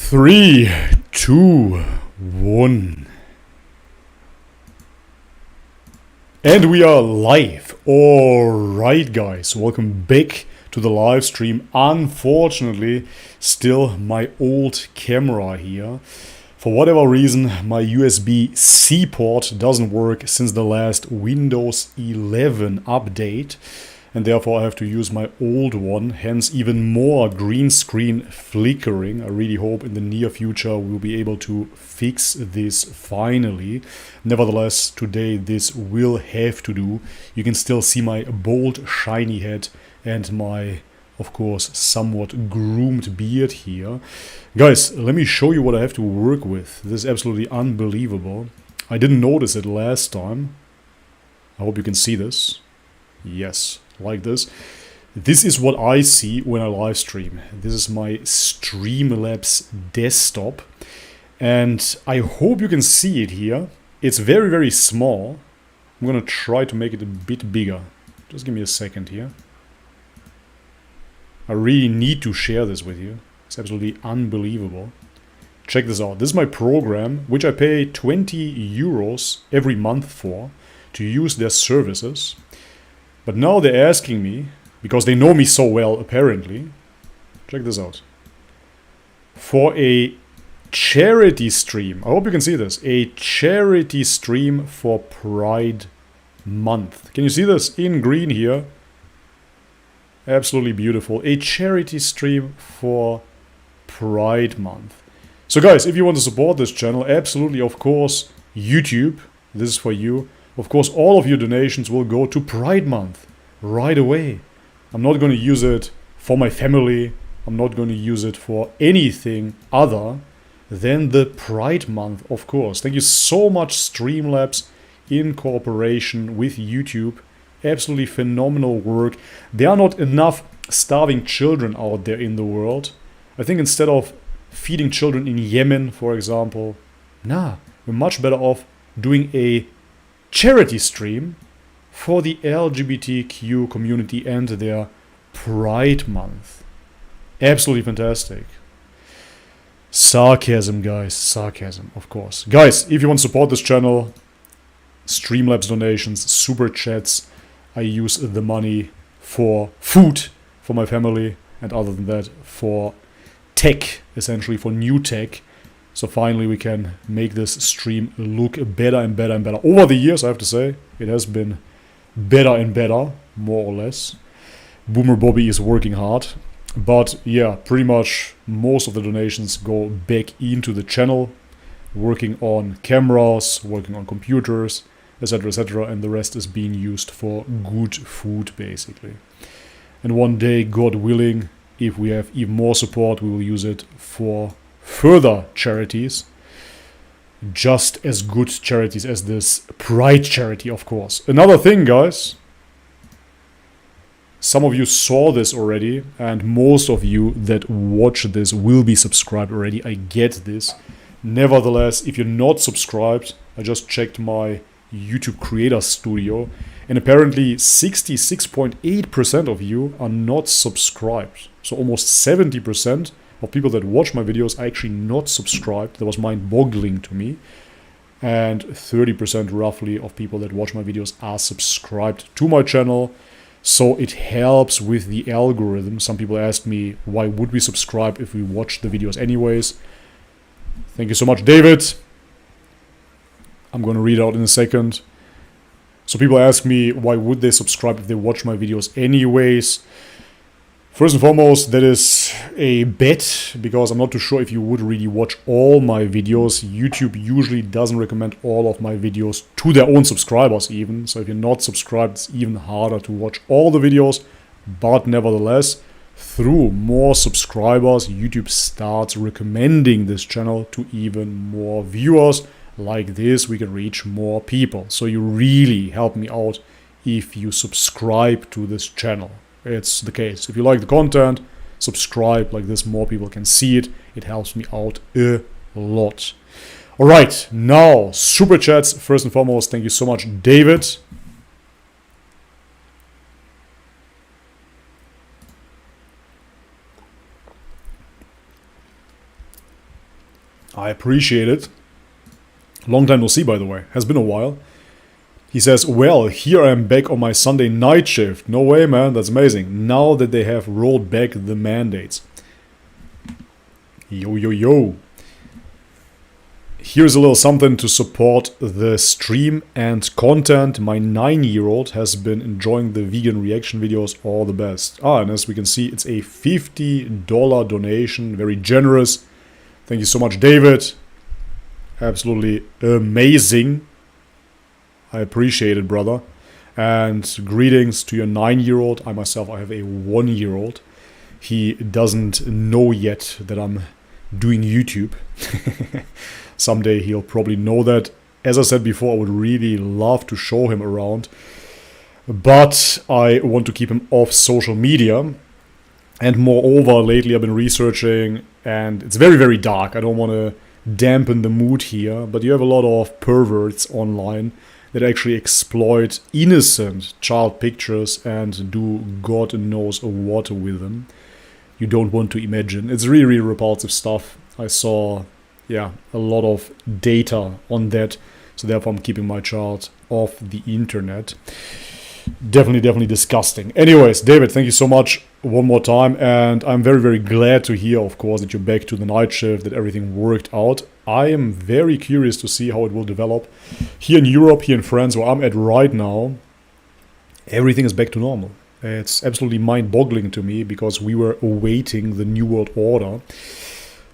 3, 2, 1. And we are live. Alright guys, welcome back to the live stream. Unfortunately, still my old camera here. For whatever reason, my USB-C port doesn't work since the last Windows 11 update. And therefore I have to use my old one, hence even more green screen flickering. I really hope in the near future we'll be able to fix this finally. Nevertheless, today this will have to do. You can still see my bold, shiny head and my, of course, somewhat groomed beard here. Guys, let me show you what I have to work with. This is absolutely unbelievable. I didn't notice it last time. I hope you can see this. Yes. Like this. This is what I see when I live stream. This is my Streamlabs desktop. And I hope you can see it here. It's very, very small. I'm gonna try to make it a bit bigger. Just give me a second here. I really need to share this with you. It's absolutely unbelievable. Check this out. This is my program, which I pay 20 euros every month for, to use their services. But now they're asking me, because they know me so well apparently, check this out, for a charity stream, I hope you can see this, a charity stream for Pride Month. Can you see this in green here? Absolutely beautiful. A charity stream for Pride Month. So guys, if you want to support this channel, absolutely, of course, YouTube, this is for you. Of course, all of your donations will go to Pride Month right away. I'm not going to use it for my family. I'm not going to use it for anything other than the Pride Month, of course. Thank you so much, Streamlabs, in cooperation with YouTube. Absolutely phenomenal work. There are not enough starving children out there in the world. I think instead of feeding children in Yemen, for example, we're much better off doing a charity stream for the LGBTQ community and their Pride Month. Absolutely fantastic. Sarcasm, guys. Sarcasm, of course. Guys, if you want to support this channel, Streamlabs donations, super chats, I use the money for food for my family, and other than that, for tech, essentially for new tech. So finally we can make this stream look better and better and better. Over the years, I have to say, it has been better and better, more or less. Boomer Bobby is working hard. But yeah, pretty much most of the donations go back into the channel, working on cameras, working on computers, etc., and the rest is being used for good food, basically. And one day, God willing, if we have even more support, we will use it for further charities, just as good charities as this Pride charity, of course. Another thing, guys, some of you saw this already, and most of you that watch this will be subscribed already. I get this. Nevertheless, if you're not subscribed, I just checked my YouTube Creator Studio, and apparently 66.8% of you are not subscribed. So almost 70% of people that watch my videos are actually not subscribed. That was mind-boggling to me. And 30% roughly of people that watch my videos are subscribed to my channel. So it helps with the algorithm. Some people asked me, why would we subscribe if we watch the videos anyways? Thank you so much, David. I'm going to read out in a second. So people ask me, why would they subscribe if they watch my videos anyways? First and foremost, that is a bet, because I'm not too sure if you would really watch all my videos. YouTube usually doesn't recommend all of my videos to their own subscribers even. So if you're not subscribed, it's even harder to watch all the videos. But nevertheless, through more subscribers, YouTube starts recommending this channel to even more viewers. Like this, we can reach more people. So you really help me out if you subscribe to this channel. It's the case. If you like the content, subscribe, like this more people can see it. It helps me out a lot. Alright, now super chats. First and foremost, thank you so much, David. I appreciate it. Long time no see, by the way. Has been a while. He says, well, here I am back on my Sunday night shift. No way, man. That's amazing. Now that they have rolled back the mandates. Yo, yo, yo. Here's a little something to support the stream and content. My 9-year-old has been enjoying the vegan reaction videos. All the best. And as we can see, it's a $50 donation. Very generous. Thank you so much, David. Absolutely amazing. I appreciate it, brother. And greetings to your 9-year-old. I myself, I have a 1-year-old. He doesn't know yet that I'm doing YouTube. Someday he'll probably know that. As I said before, I would really love to show him around. But I want to keep him off social media. And moreover, lately I've been researching, and it's very, very dark. I don't want to dampen the mood here, but you have a lot of perverts online that actually exploit innocent child pictures and do God knows what with them. You don't want to imagine. It's really, really repulsive stuff. I saw, a lot of data on that, so therefore I'm keeping my child off the internet. Definitely disgusting. Anyways, David, thank you so much one more time, and I'm very, very glad to hear, of course, that you're back to the night shift, that everything worked out. I am very curious to see how it will develop. Here in Europe, here in France, where I'm at right now, everything is back to normal. It's absolutely mind-boggling to me, because we were awaiting the New World Order.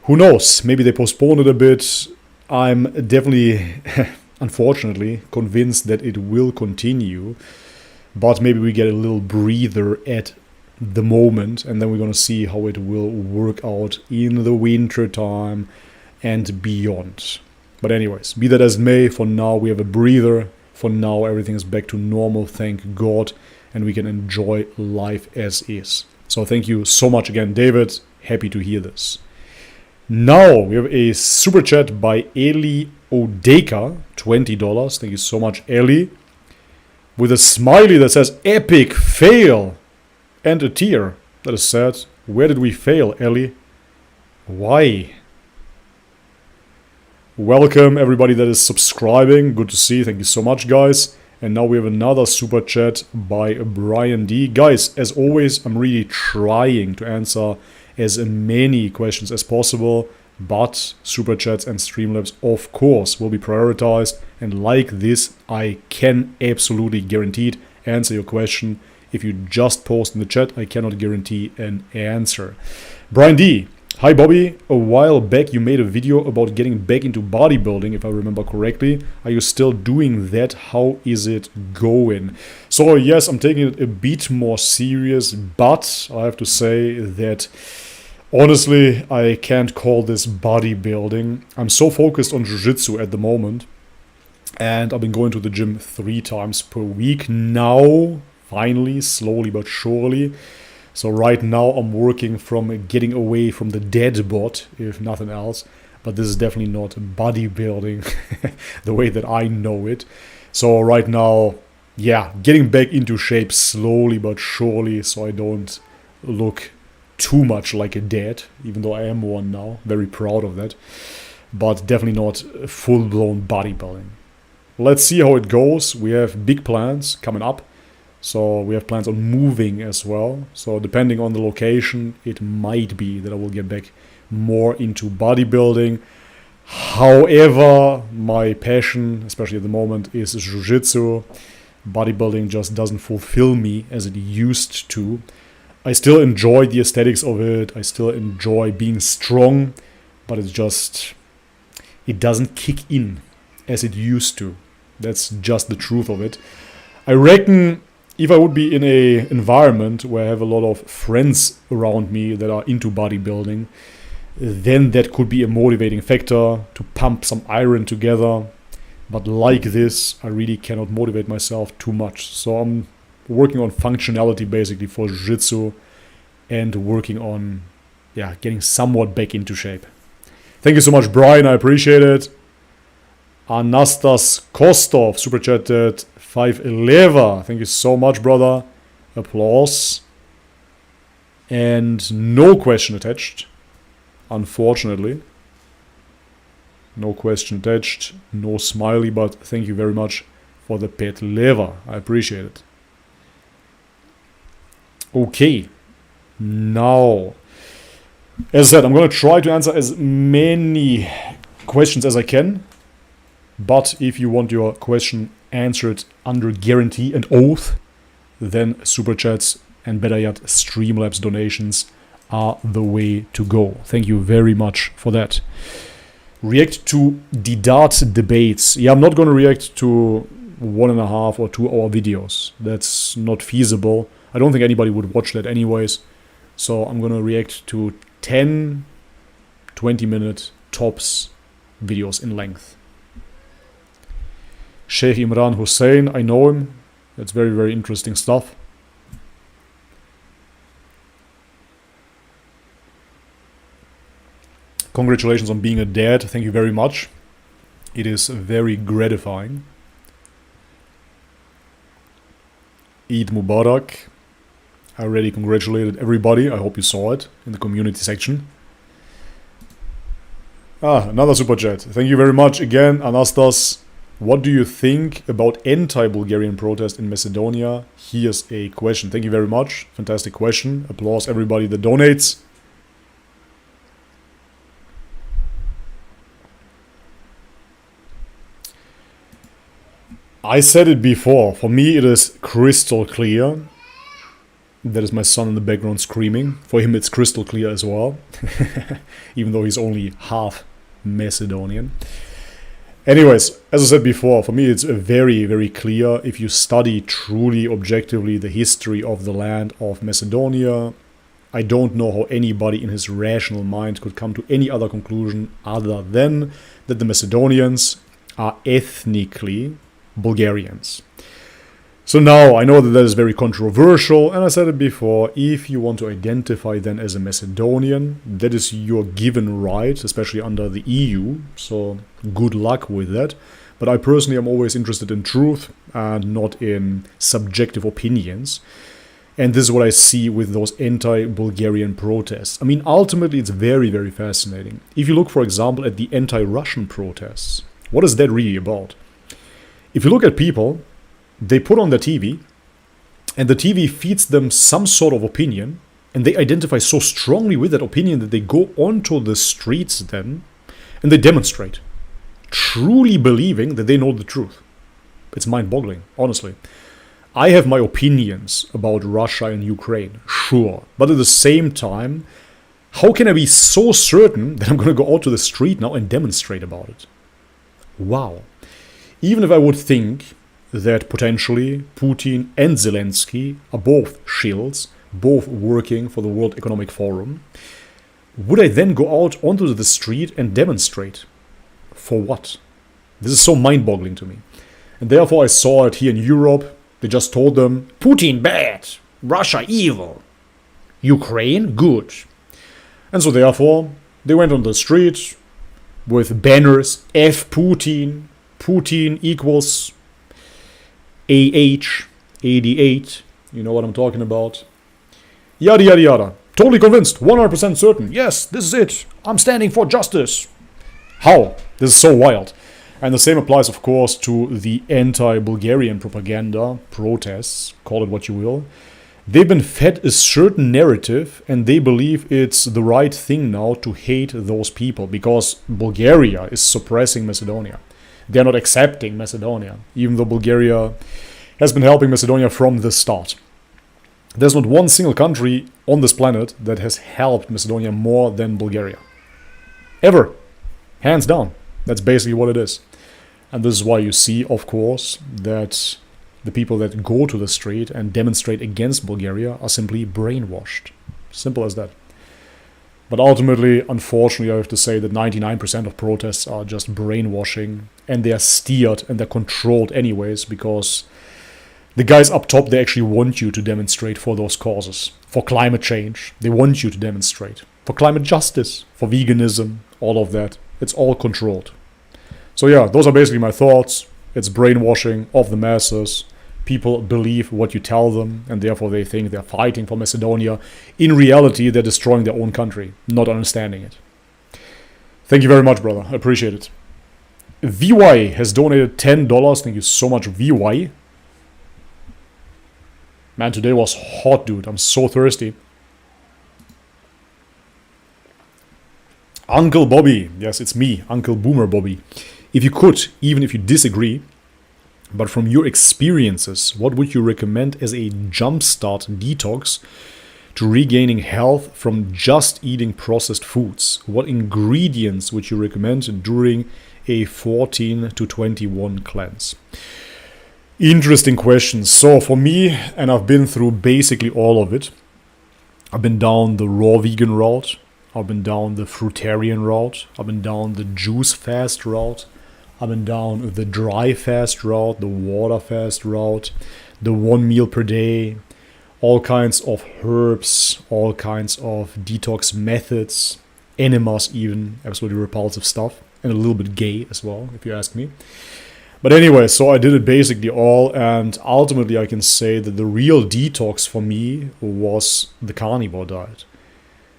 Who knows? Maybe they postponed it a bit. I'm definitely, unfortunately, convinced that it will continue. But maybe we get a little breather at the moment, and then we're going to see how it will work out in the winter time and beyond. But anyways, be that as it may, for now we have a breather. For now everything is back to normal, thank God, and we can enjoy life as is. So thank you so much again, David. Happy to hear this. Now we have a super chat by Eli Odeka, $20. Thank you so much, Eli. With a smiley that says epic fail and a tear. That is sad. Where did we fail, Ellie? Why? Welcome everybody that is subscribing. Good to see. Thank you so much, guys. And now we have another super chat by Brian D. Guys, as always, I'm really trying to answer as many questions as possible, but super chats and Streamlabs, of course, will be prioritized. And like this, I can absolutely guaranteed answer your question. If you just post in the chat, I cannot guarantee an answer. Brian D. Hi Bobby, a while back you made a video about getting back into bodybuilding, if I remember correctly. Are you still doing that? How is it going? So yes, I'm taking it a bit more serious, but I have to say that honestly, I can't call this bodybuilding. I'm so focused on jiu-jitsu at the moment, and I've been going to the gym 3 times per week now, finally, slowly but surely. So right now I'm working from getting away from the dead bod, if nothing else. But this is definitely not bodybuilding the way that I know it. So right now, getting back into shape slowly but surely, so I don't look too much like a dad, even though I am one now. Very proud of that. But definitely not full-blown bodybuilding. Let's see how it goes. We have big plans coming up. So we have plans on moving as well. So depending on the location, it might be that I will get back more into bodybuilding. However, my passion, especially at the moment, is jiu-jitsu. Bodybuilding just doesn't fulfill me as it used to. I still enjoy the aesthetics of it. I still enjoy being strong, but it doesn't kick in as it used to. That's just the truth of it. I reckon if I would be in a environment where I have a lot of friends around me that are into bodybuilding, then that could be a motivating factor to pump some iron together. But like this, I really cannot motivate myself too much. So I'm working on functionality basically for jiu-jitsu and working on getting somewhat back into shape. Thank you so much, Brian. I appreciate it. Anastas Kostov super chatted 511. Thank you so much, brother. Applause. And no question attached, unfortunately. No question attached, no smiley, but thank you very much for the pet lever. I appreciate it. Okay, now, as I said, I'm going to try to answer as many questions as I can, but if you want your question answered under guarantee and oath, then super chats and better yet Streamlabs donations are the way to go. Thank you very much for that. React to the dart debates. Yeah, I'm not going to react to 1.5 or 2 hour videos. That's not feasible. I don't think anybody would watch that anyways. So I'm going to react to 10, 20-minute tops videos in length. Sheikh Imran Hussein, I know him. That's very, very interesting stuff. Congratulations on being a dad. Thank you very much. It is very gratifying. Eid Mubarak. I already congratulated everybody. I hope you saw it in the community section. Another super chat. Thank you very much again, Anastas. What do you think about anti-Bulgarian protest in Macedonia? Here's a question. Thank you very much. Fantastic question. Applause everybody that donates. I said it before. For me, it is crystal clear. That is my son in the background screaming. For him, it's crystal clear as well. Even though he's only half Macedonian. Anyways, as I said before, for me, it's very, very clear. If you study truly, objectively, the history of the land of Macedonia, I don't know how anybody in his rational mind could come to any other conclusion other than that the Macedonians are ethnically Bulgarians. So now, I know that is very controversial, and I said it before, if you want to identify then as a Macedonian, that is your given right, especially under the EU, so good luck with that. But I personally am always interested in truth and not in subjective opinions. And this is what I see with those anti-Bulgarian protests. I mean, ultimately, it's very, very fascinating. If you look, for example, at the anti-Russian protests, what is that really about? If you look at people, they put on their TV, and the TV feeds them some sort of opinion, and they identify so strongly with that opinion that they go onto the streets then, and they demonstrate, truly believing that they know the truth. It's mind-boggling, honestly. I have my opinions about Russia and Ukraine, sure, but at the same time, how can I be so certain that I'm going to go out to the street now and demonstrate about it? Wow. Even if I would think that potentially Putin and Zelensky are both shills, both working for the World Economic Forum, would I then go out onto the street and demonstrate? For what? This is so mind-boggling to me. And therefore I saw it here in Europe. They just told them, Putin bad, Russia evil, Ukraine good. And so therefore they went on the street with banners, F Putin, Putin equals AH, 88, you know what I'm talking about. Yada yada yada. Totally convinced, 100% certain. Yes, this is it. I'm standing for justice. How? This is so wild. And the same applies, of course, to the anti-Bulgarian propaganda protests, call it what you will. They've been fed a certain narrative, and they believe it's the right thing now to hate those people because Bulgaria is suppressing Macedonia. They're not accepting Macedonia, even though Bulgaria has been helping Macedonia from the start. There's not one single country on this planet that has helped Macedonia more than Bulgaria. Ever. Hands down. That's basically what it is. And this is why you see, of course, that the people that go to the street and demonstrate against Bulgaria are simply brainwashed. Simple as that. But ultimately, unfortunately, I have to say that 99% of protests are just brainwashing, and they are steered and they're controlled anyways, because the guys up top, they actually want you to demonstrate for those causes. For climate change, they want you to demonstrate. For climate justice, for veganism, all of that. It's all controlled. So yeah, those are basically my thoughts. It's brainwashing of the masses. People believe what you tell them, and therefore they think they're fighting for Macedonia. In reality, they're destroying their own country, not understanding it. Thank you very much, brother. I appreciate it. VY has donated $10. Thank you so much, VY. Man, today was hot, dude. I'm so thirsty. Uncle Bobby. Yes, it's me, Uncle Boomer Bobby. If you could, even if you disagree, but from your experiences, what would you recommend as a jumpstart detox to regaining health from just eating processed foods? What ingredients would you recommend during a 14 to 21 cleanse? Interesting question. So for me, and I've been through basically all of it, I've been down the raw vegan route, I've been down the fruitarian route, I've been down the juice fast route, I've been down the dry fast route, the water fast route, the 1 meal per day, all kinds of herbs, all kinds of detox methods, enemas even, absolutely repulsive stuff, and a little bit gay as well, if you ask me. But anyway, so I did it basically all, and ultimately I can say that the real detox for me was the carnivore diet.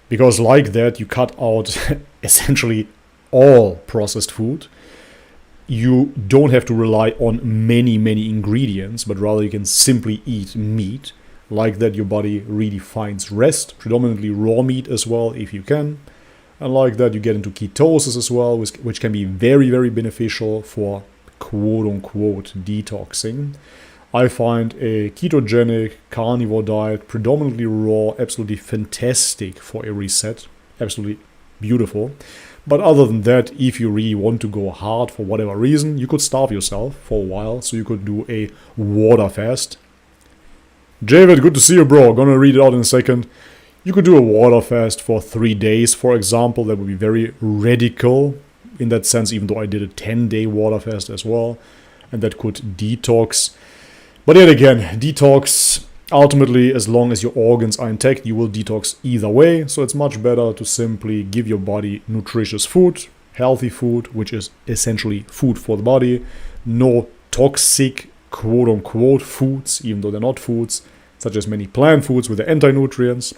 Because like that, you cut out essentially all processed food. You don't have to rely on many ingredients, but rather you can simply eat meat. Like that, your body really finds rest, predominantly raw meat as well, if you can. And like that, you get into ketosis as well, which can be very beneficial for quote-unquote detoxing. I find a ketogenic carnivore diet, predominantly raw, absolutely fantastic for a reset. Absolutely beautiful. But other than that, if you really want to go hard for whatever reason, you could starve yourself for a while. So you could do a water fast. Javid, good to see you, bro. Gonna read it out in a second. You could do a water fast for 3 days, for example. That would be very radical in that sense, even though I did a 10-day water fast as well. And that could detox. But yet again, detox, ultimately, as long as your organs are intact, you will detox either way. So it's much better to simply give your body nutritious food, healthy food, which is essentially food for the body. No toxic, quote-unquote, foods, even though they're not foods, such as many plant foods with the anti-nutrients.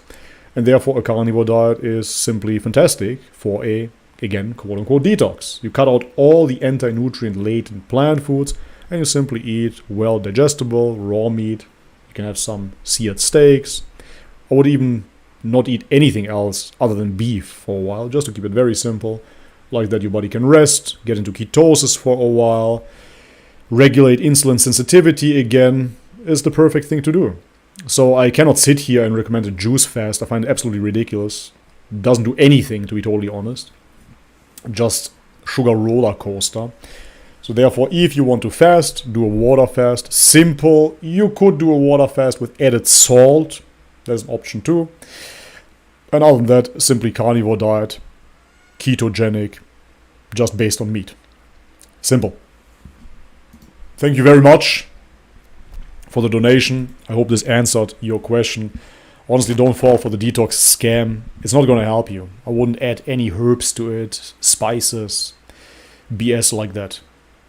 And therefore, a carnivore diet is simply fantastic for a, again, quote-unquote, detox. You cut out all the anti-nutrient-laden plant foods, and you simply eat well-digestible, raw meat. You can have some seared steaks. I would even not eat anything else other than beef for a while, just to keep it very simple. Like that, your body can rest, get into ketosis for a while. Regulate insulin sensitivity, again, is the perfect thing to do. So I cannot sit here and recommend a juice fast. I find it absolutely ridiculous. Doesn't do anything, to be totally honest. Just sugar roller coaster. So therefore, if you want to fast, do a water fast. Simple. You could do a water fast with added salt. There's an option too. And other than that, simply carnivore diet. Ketogenic. Just based on meat. Simple. Thank you very much for the donation. I hope this answered your question. Honestly, don't fall for the detox scam. It's not going to help you. I wouldn't add any herbs to it, spices, BS like that.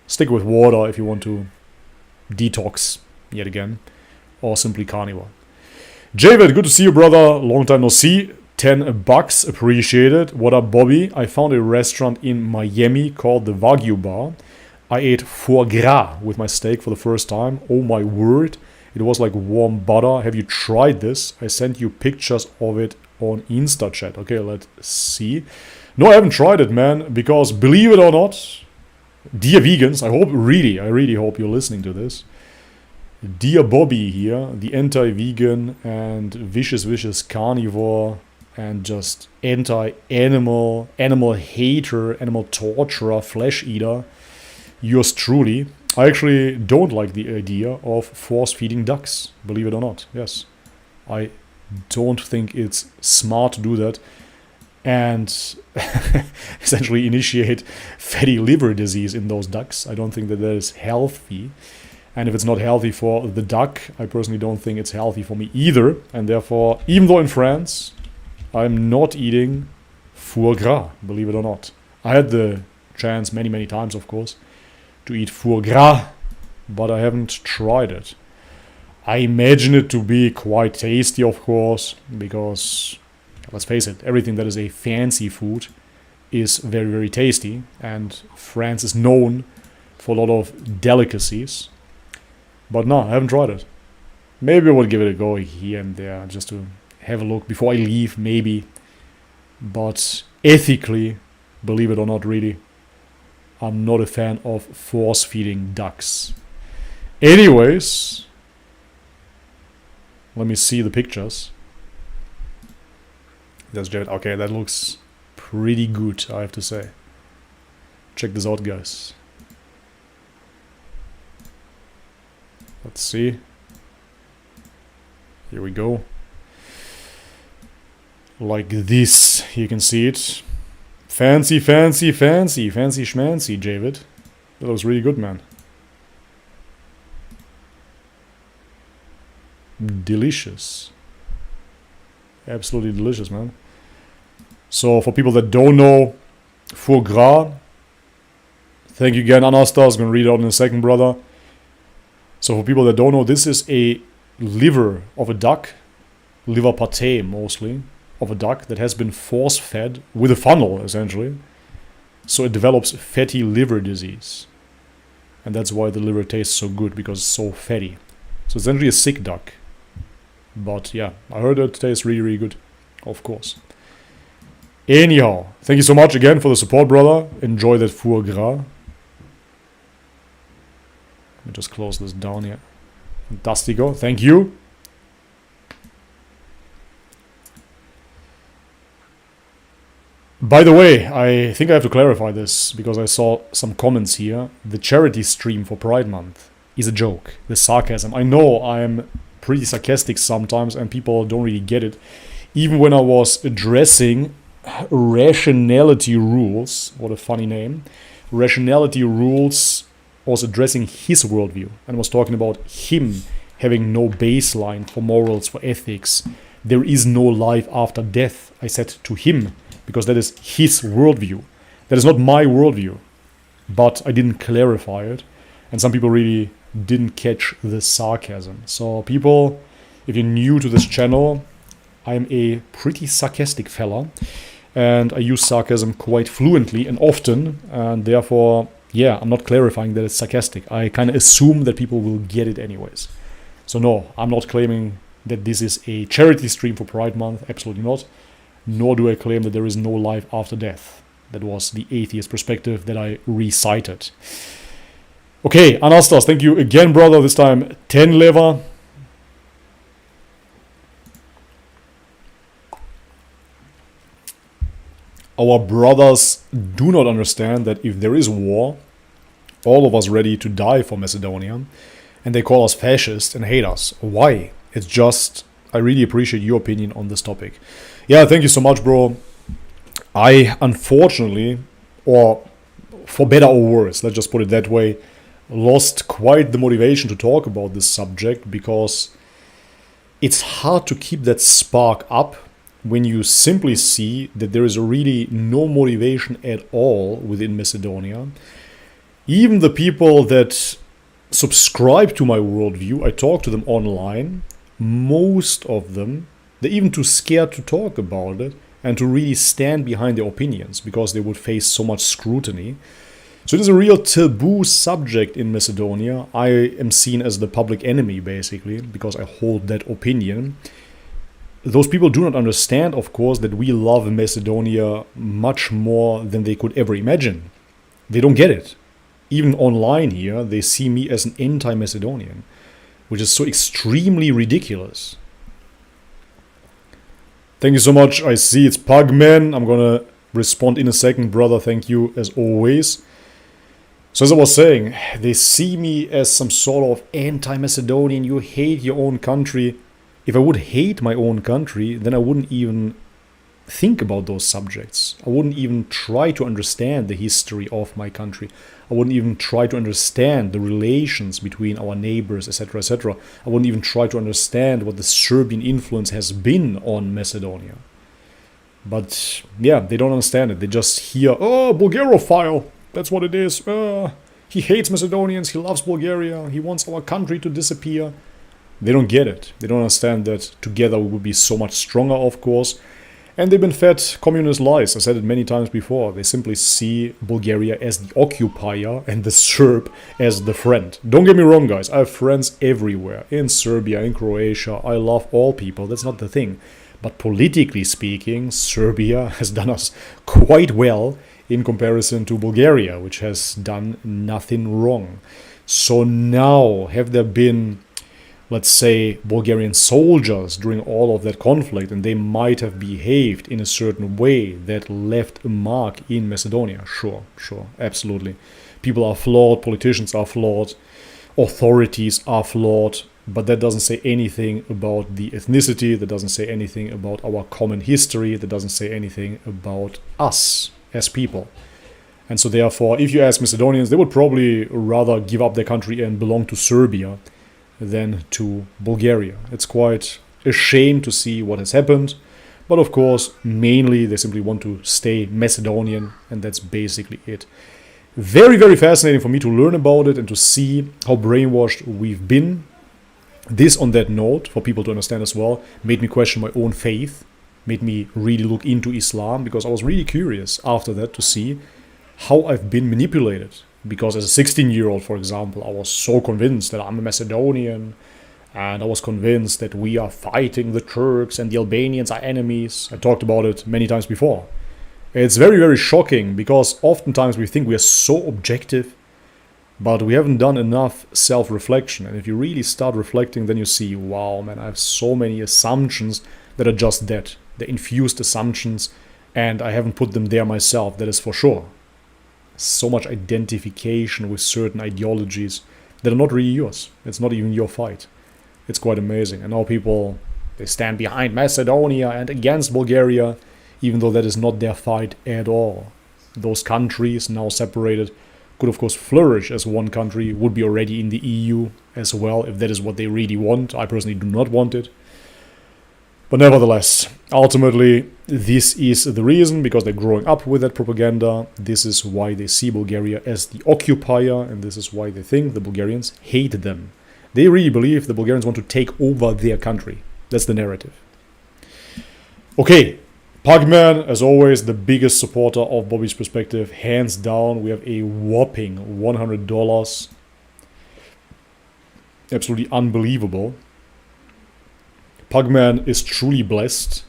Stick with water if you want to detox yet again, or simply carnivore. Javid, good to see you, brother. Long time no see. $10, appreciate it. What up, Bobby? I found a restaurant in Miami called the Wagyu Bar. I ate foie gras with my steak for the first time. Oh my word. It was like warm butter. Have you tried this? I sent you pictures of it on Insta chat. Okay, let's see. No, I haven't tried it, man. Because believe it or not, dear vegans, I really hope you're listening to this. Dear Bobby here, the anti-vegan and vicious carnivore and just anti-animal, animal hater, animal torturer, flesh eater. Yours truly. I actually don't like the idea of force-feeding ducks, believe it or not. Yes, I don't think it's smart to do that and essentially initiate fatty liver disease in those ducks. I don't think that is healthy. And if it's not healthy for the duck, I personally don't think it's healthy for me either. And therefore, even though in France, I'm not eating foie gras, believe it or not. I had the chance many times, of course, to eat foie gras, but I haven't tried it. I imagine it to be quite tasty, of course, because, let's face it, everything that is a fancy food is very, very tasty, and France is known for a lot of delicacies. But no, I haven't tried it. Maybe I will give it a go here and there just to have a look before I leave, maybe. But ethically, believe it or not, really, I'm not a fan of force-feeding ducks. Anyways, let me see the pictures. That's Jared. Okay, that looks pretty good, I have to say. Check this out, guys. Let's see. Here we go. Like this, you can see it. Fancy, fancy, fancy, fancy schmancy, David. That looks really good, man. Delicious. Absolutely delicious, man. So, for people that don't know, foie gras. Thank you again, Anasta. I was going to read it out in a second, brother. So, for people that don't know, this is a liver of a duck. Liver pate, mostly. Of a duck that has been force-fed with a funnel, essentially. So it develops fatty liver disease. And that's why the liver tastes so good, because it's so fatty. So it's essentially a sick duck. But yeah, I heard it tastes really, really good. Of course. Anyhow, thank you so much again for the support, brother. Enjoy that foie gras. Let me just close this down here. Fantastico. Thank you. By the way, I think I have to clarify this, because I saw some comments here. The charity stream for Pride Month is a joke. The sarcasm. I know I'm pretty sarcastic sometimes and people don't really get it. Even when I was addressing rationality rules, what a funny name. Rationality rules, I was addressing his worldview and was talking about him having no baseline for morals, for ethics. There is no life after death, I said to him. Because that is his worldview. That is not my worldview. But I didn't clarify it. And some people really didn't catch the sarcasm. So people, if you're new to this channel, I'm a pretty sarcastic fella. And I use sarcasm quite fluently and often. And therefore, yeah, I'm not clarifying that it's sarcastic. I kind of assume that people will get it anyways. So no, I'm not claiming that this is a charity stream for Pride Month. Absolutely not. Nor do I claim that there is no life after death. That was the atheist perspective that I recited. Okay, Anastas, thank you again, brother. This time, 10 lever. Our brothers do not understand that if there is war, all of us ready to die for Macedonia, and they call us fascist and hate us. Why? It's just, I really appreciate your opinion on this topic. Yeah, thank you so much, bro. I unfortunately, or for better or worse, let's just put it that way, lost quite the motivation to talk about this subject, because it's hard to keep that spark up when you simply see that there is really no motivation at all within Macedonia. Even the people that subscribe to my worldview, I talk to them online, most of them, they're even too scared to talk about it and to really stand behind their opinions because they would face so much scrutiny. So it is a real taboo subject in Macedonia. I am seen as the public enemy, basically, because I hold that opinion. Those people do not understand, of course, that we love Macedonia much more than they could ever imagine. They don't get it. Even online here, they see me as an anti-Macedonian, which is so extremely ridiculous. Thank you so much. I see it's Pugman. I'm gonna respond in a second, brother. Thank you, as always. So as I was saying, they see me as some sort of anti-Macedonian. You hate your own country. If I would hate my own country, then I wouldn't even think about those subjects. I wouldn't even try to understand the history of my country. I wouldn't even try to understand the relations between our neighbors, etc., etc. I wouldn't even try to understand what the Serbian influence has been on Macedonia. But yeah, they don't understand it. They just hear, oh, Bulgarophile. That's what it is. He hates Macedonians. He loves Bulgaria. He wants our country to disappear. They don't get it. They don't understand that together we would be so much stronger, of course. And they've been fed communist lies. I said it many times before. They simply see Bulgaria as the occupier and the Serb as the friend. Don't get me wrong, guys. I have friends everywhere. In Serbia, in Croatia. I love all people. That's not the thing. But politically speaking, Serbia has done us quite well in comparison to Bulgaria, which has done nothing wrong. So now, have there been, let's say, Bulgarian soldiers during all of that conflict, and they might have behaved in a certain way that left a mark in Macedonia? Sure, absolutely. People are flawed, politicians are flawed, authorities are flawed, but that doesn't say anything about the ethnicity, that doesn't say anything about our common history, that doesn't say anything about us as people. And so therefore, if you ask Macedonians, they would probably rather give up their country and belong to Serbia than to Bulgaria. It's quite a shame to see what has happened, but of course, mainly they simply want to stay Macedonian, and that's basically it. Very, very fascinating for me to learn about it and to see how brainwashed we've been. This, on that note, for people to understand as well, made me question my own faith, made me really look into Islam, because I was really curious after that to see how I've been manipulated. Because as a 16-year-old, for example, I was so convinced that I'm a Macedonian, and I was convinced that we are fighting the Turks and the Albanians are enemies. I talked about it many times before. It's very, very shocking, because oftentimes we think we are so objective, but we haven't done enough self-reflection. And if you really start reflecting, then you see, wow, man, I have so many assumptions that are just that. They're infused assumptions, and I haven't put them there myself, that is for sure. So much identification with certain ideologies that are not really yours. It's not even your fight. It's quite amazing. And now people, they stand behind Macedonia and against Bulgaria, even though that is not their fight at all. Those countries, now separated, could of course flourish as one country, would be already in the EU as well, if that is what they really want. I personally do not want it. But nevertheless, ultimately, this is the reason, because they're growing up with that propaganda. This is why they see Bulgaria as the occupier, and this is why they think the Bulgarians hate them. They really believe the Bulgarians want to take over their country. That's the narrative. Okay, Pugman, as always, the biggest supporter of Bobby's Perspective, hands down. We have a whopping $100. Absolutely unbelievable. Pugman is truly blessed.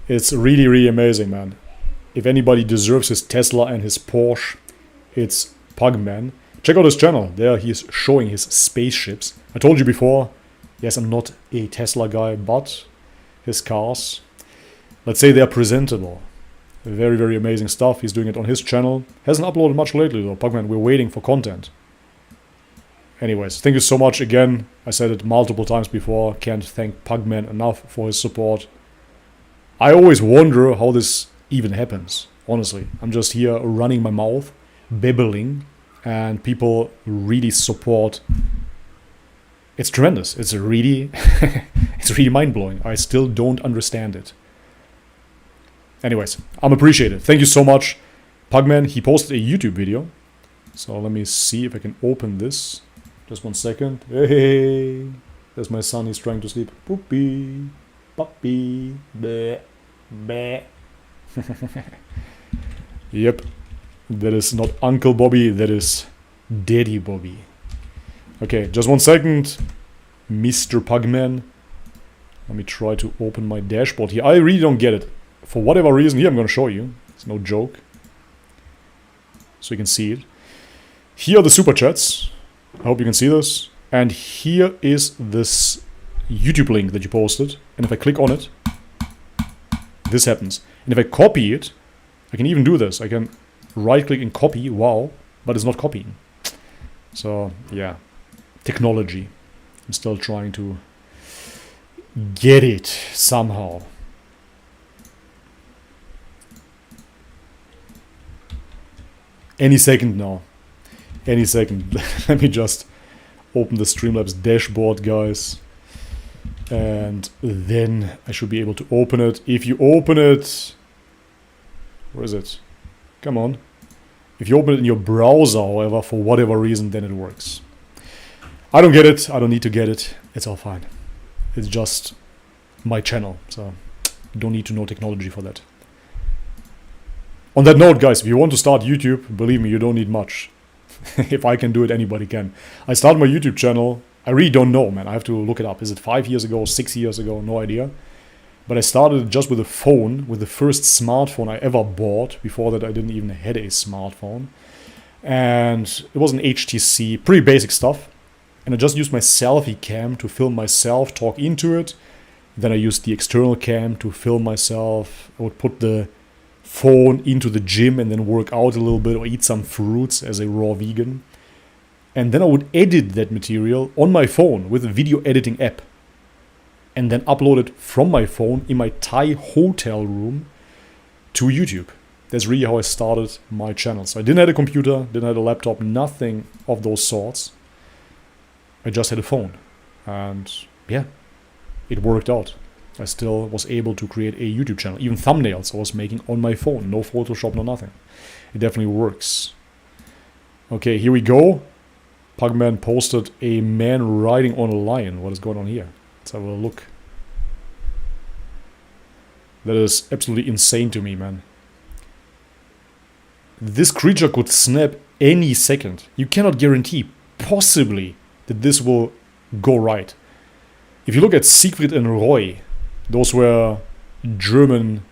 It's really, really amazing, man. If anybody deserves his Tesla and his Porsche, it's Pugman. Check out his channel. There he is showing his spaceships. I told you before, yes, I'm not a Tesla guy, but his cars, let's say they're presentable. Very, very amazing stuff. He's doing it on his channel. Hasn't uploaded much lately though, Pugman. We're waiting for content. Anyways, thank you so much again. I said it multiple times before. Can't thank Pugman enough for his support. I always wonder how this even happens. Honestly, I'm just here running my mouth, babbling, and people really support. It's tremendous. It's really, it's really mind-blowing. I still don't understand it. Anyways, I'm appreciated. Thank you so much. Pugman, he posted a YouTube video. So let me see if I can open this. Just 1 second. Hey, there's my son. He's trying to sleep. Poopy, puppy, bleh, bleh. Yep, that is not Uncle Bobby. That is Daddy Bobby. Okay, just 1 second, Mr. Pugman. Let me try to open my dashboard here. I really don't get it. For whatever reason, here I'm going to show you. It's no joke. So you can see it. Here are the super chats. I hope you can see this. And here is this YouTube link that you posted. And if I click on it, this happens. And if I copy it, I can even do this. I can right click and copy, wow, but it's not copying. So yeah, technology. I'm still trying to get it somehow. Any second now. Any second. Let me just open the Streamlabs dashboard, guys. And then I should be able to open it. If you open it... Where is it? Come on. If you open it in your browser, however, for whatever reason, then it works. I don't get it. I don't need to get it. It's all fine. It's just my channel. So You don't need to know technology for that. On that note, guys, if you want to start YouTube, believe me, you don't need much. If I can do it, anybody can. I started my YouTube channel. I really don't know, man. I have to look it up. Is it 5 years ago, 6 years ago? No idea. But I started just with a phone, with the first smartphone I ever bought. Before that, I didn't even had a smartphone. And it was an HTC, pretty basic stuff. And I just used my selfie cam to film myself, talk into it. Then I used the external cam to film myself. I would put the phone into the gym and then work out a little bit or eat some fruits as a raw vegan. And then I would edit that material on my phone with a video editing app. And then upload it from my phone in my Thai hotel room to YouTube. That's really how I started my channel. So I didn't have a computer, didn't have a laptop, nothing of those sorts. I just had a phone. And yeah, it worked out. I still was able to create a YouTube channel. Even thumbnails I was making on my phone. No Photoshop, no nothing. It definitely works. Okay, here we go. Pugman posted a man riding on a lion. What is going on here? Let's have a look. That is absolutely insane to me, man. This creature could snap any second. You cannot guarantee, possibly, that this will go right. If you look at Siegfried and Roy, those were German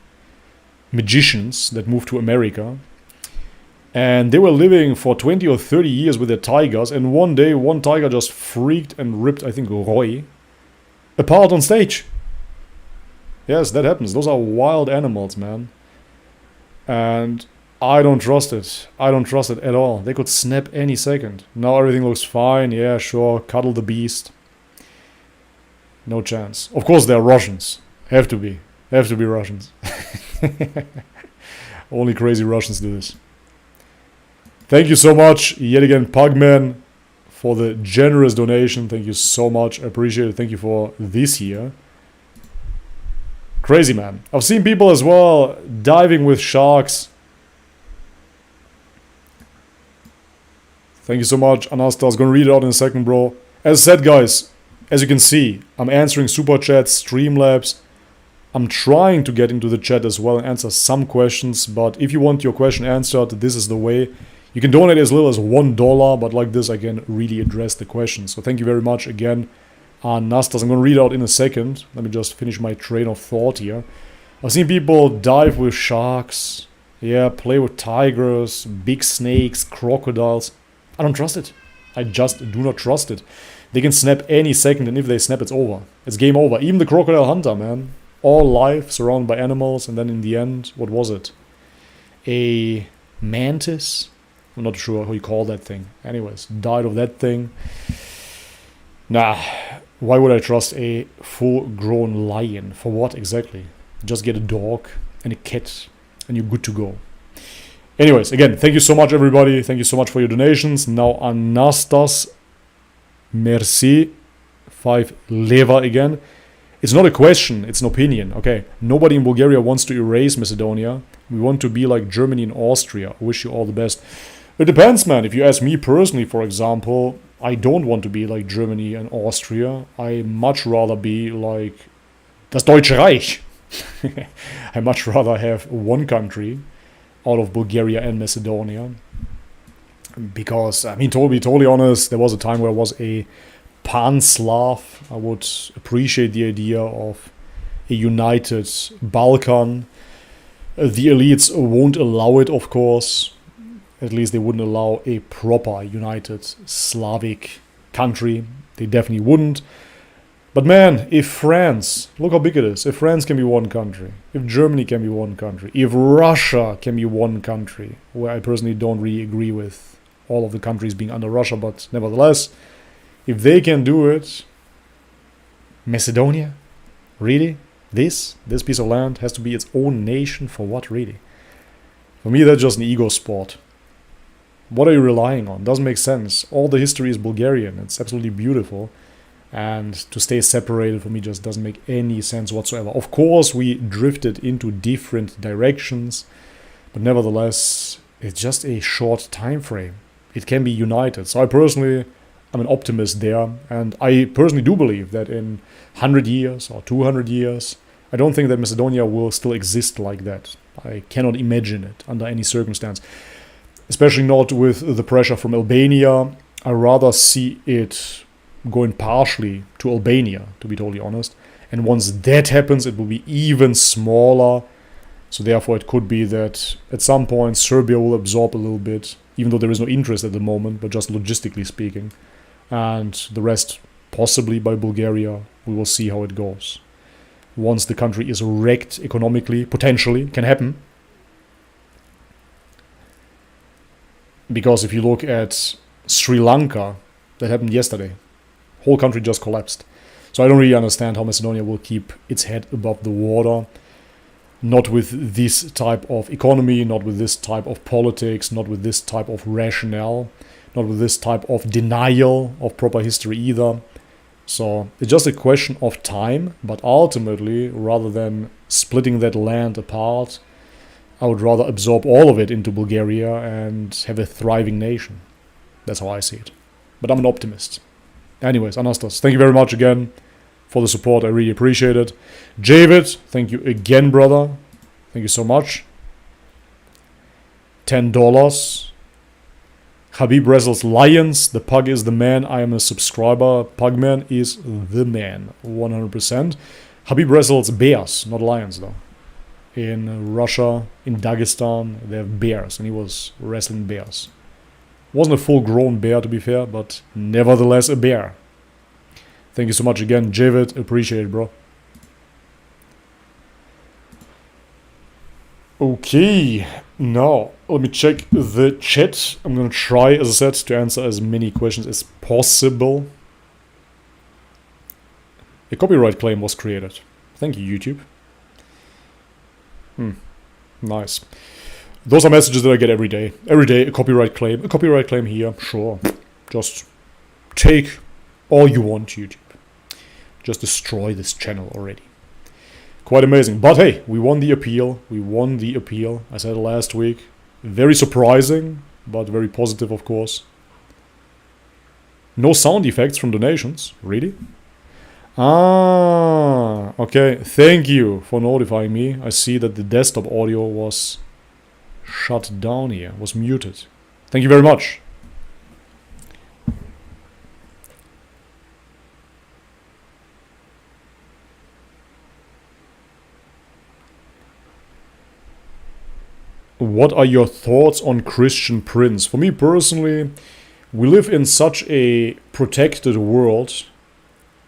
magicians that moved to America. And they were living for 20 or 30 years with their tigers. And one day, one tiger just freaked and ripped, I think, Roy apart on stage. Yes, that happens. Those are wild animals, man. And I don't trust it. I don't trust it at all. They could snap any second. Now everything looks fine. Yeah, sure. Cuddle the beast. No chance. Of course, they're Russians. Have to be. Have to be Russians. Only crazy Russians do this. Thank you so much, yet again, Pugman, for the generous donation. Thank you so much. I appreciate it. Thank you for this year. Crazy, man. I've seen people as well diving with sharks. Thank you so much, Anastas. I was going to read it out in a second, bro. As I said, guys, as you can see, I'm answering super chats, Streamlabs. I'm trying to get into the chat as well and answer some questions. But if you want your question answered, this is the way. You can donate as little as $1, but like this, I can really address the questions. So thank you very much again, Anastas. I'm going to read out in a second. Let me just finish my train of thought here. I've seen people dive with sharks. Yeah, play with tigers, big snakes, crocodiles. I don't trust it. I just do not trust it. They can snap any second, and if they snap, it's over. It's game over. Even the crocodile hunter, man. All life, surrounded by animals, and then in the end, what was it? A mantis? I'm not sure how you call that thing. Anyways, died of that thing. Nah, why would I trust a full-grown lion? For what exactly? Just get a dog and a cat, and you're good to go. Anyways, again, thank you so much, everybody. Thank you so much for your donations. Now, Anastas, merci. 5 leva again. It's not a question, it's an opinion. Okay, nobody in Bulgaria wants to erase Macedonia. We want to be like Germany and Austria. I wish you all the best. It depends, man. If you ask me personally, for example, I don't want to be like Germany and Austria. I much rather be like das Deutsche Reich. I much rather have one country out of Bulgaria and Macedonia. Because, I mean, to be totally honest, there was a time where I was a Pan-Slav. I would appreciate the idea of a united Balkan. The elites won't allow it, of course. At least they wouldn't allow a proper united Slavic country. They definitely wouldn't. But man, if France, look how big it is. If France can be one country, if Germany can be one country, if Russia can be one country, where I personally don't really agree with all of the countries being under Russia, but nevertheless, if they can do it, Macedonia, really? This piece of land has to be its own nation for what, really? For me, that's just an ego sport. What are you relying on? Doesn't make sense. All the history is Bulgarian. It's absolutely beautiful. And to stay separated for me just doesn't make any sense whatsoever. Of course, we drifted into different directions, but nevertheless, it's just a short time frame. It can be united. So I'm an optimist there, and I personally do believe that in 100 years or 200 years, I don't think that Macedonia will still exist like that. I cannot imagine it under any circumstance. Especially not with the pressure from Albania. I rather see it going partially to Albania, to be totally honest. And once that happens, it will be even smaller. So therefore, it could be that at some point Serbia will absorb a little bit, even though there is no interest at the moment, but just logistically speaking. And the rest possibly by Bulgaria. We will see how it goes. Once the country is wrecked economically, potentially, can happen. Because if you look at Sri Lanka, that happened yesterday. Whole country just collapsed. So I don't really understand how Macedonia will keep its head above the water. Not with this type of economy, not with this type of politics, not with this type of rationale, not with this type of denial of proper history either. So it's just a question of time, but ultimately, rather than splitting that land apart, I would rather absorb all of it into Bulgaria and have a thriving nation. That's how I see it. But I'm an optimist. Anyways, Anastas, thank you very much again for the support. I really appreciate it. Javid, thank you again, brother. Thank you so much. $10. Habib wrestles lions. The pug is the man. I am a subscriber. Pugman is the man. 100%. Habib wrestles bears, not lions though. In Russia, in Dagestan, they have bears, and he was wrestling bears. Wasn't a full-grown bear, to be fair, but nevertheless a bear. Thank you so much again, Javid. Appreciate it, bro. Okay, now let me check the chat. I'm gonna try, as I said, to answer as many questions as possible. A copyright claim was created. Thank you, YouTube. Nice. Those are messages that I get every day. Every day, a copyright claim here. Sure. Just take all you want, YouTube. Just destroy this channel already. Quite amazing. But hey, we won the appeal. We won the appeal. I said it last week. Very surprising, but very positive, of course. No sound effects from donations. Really? Ah, okay. Thank you for notifying me. I see that the desktop audio was shut down here, was muted. Thank you very much. What are your thoughts on Christian Prince? For me personally, we live in such a protected world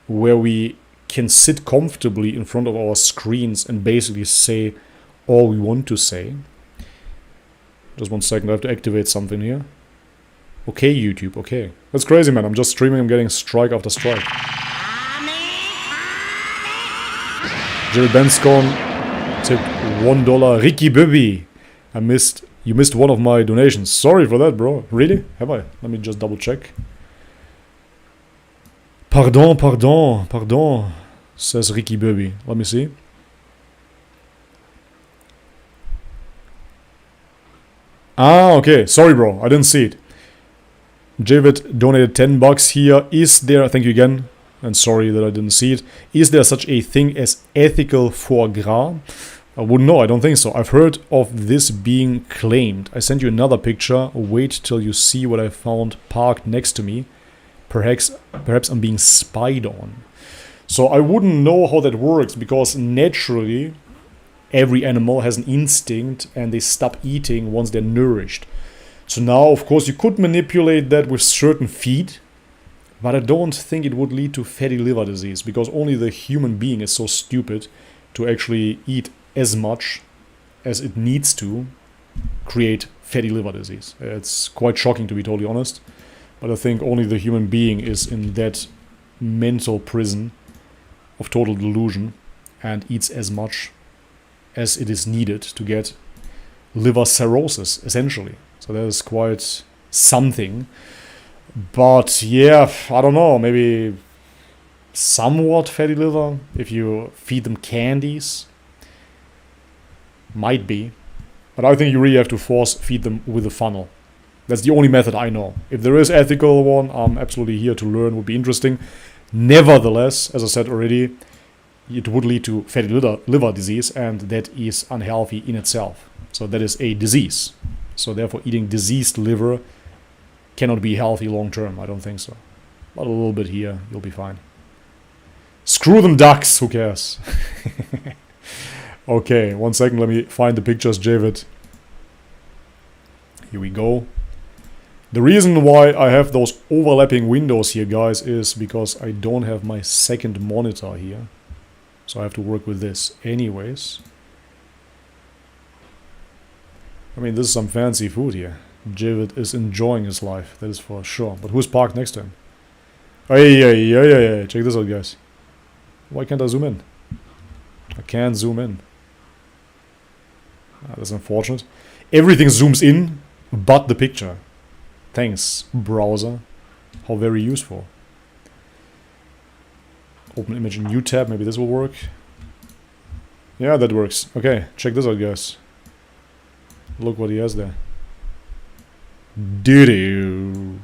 where we can sit comfortably in front of our screens and basically say all we want to say. Just 1 second, I have to activate something here. Okay, YouTube, okay. That's crazy, man. I'm just streaming, I'm getting strike after strike. Jerry Benscon tipped $1. Ricky Bibby. You missed one of my donations. Sorry for that, bro. Really? Have I? Let me just double check. Pardon, says Ricky Bibby. Let me see. Ah, okay. Sorry, bro. I didn't see it. Javid donated $10 here. Is there, thank you again, and sorry that I didn't see it. Is there such a thing as ethical foie gras? I wouldn't know, I don't think so. I've heard of this being claimed. I sent you another picture. Wait till you see what I found parked next to me. Perhaps I'm being spied on. So I wouldn't know how that works, because naturally every animal has an instinct and they stop eating once they're nourished. So now, of course, you could manipulate that with certain feed, but I don't think it would lead to fatty liver disease, because only the human being is so stupid to actually eat as much as it needs to create fatty liver disease. It's quite shocking, to be totally honest, but I think only the human being is in that mental prison of total delusion and eats as much as it is needed to get liver cirrhosis, essentially. So that is quite something. But yeah, I don't know, maybe somewhat fatty liver if you feed them candies. Might be. But I think you really have to force feed them with a funnel. That's the only method I know. If there is ethical one, I'm absolutely here to learn. Would be interesting. Nevertheless, as I said already, it would lead to fatty liver disease, and that is unhealthy in itself. So that is a disease. So therefore eating diseased liver cannot be healthy long term. I don't think so. But a little bit here, you'll be fine. Screw them ducks, who cares? Okay, 1 second, let me find the pictures, Javid. Here we go. The reason why I have those overlapping windows here, guys, is because I don't have my second monitor here. So I have to work with this anyways. I mean, this is some fancy food here. Javid is enjoying his life, that is for sure. But who's parked next to him? Hey, check this out, guys. Why can't I zoom in? I can't zoom in. That's unfortunate. Everything zooms in but the picture. Thanks, browser. How very useful. Open image in new tab. Maybe this will work. Yeah, that works. Okay, check this out, guys. Look what he has there. Doo-doo.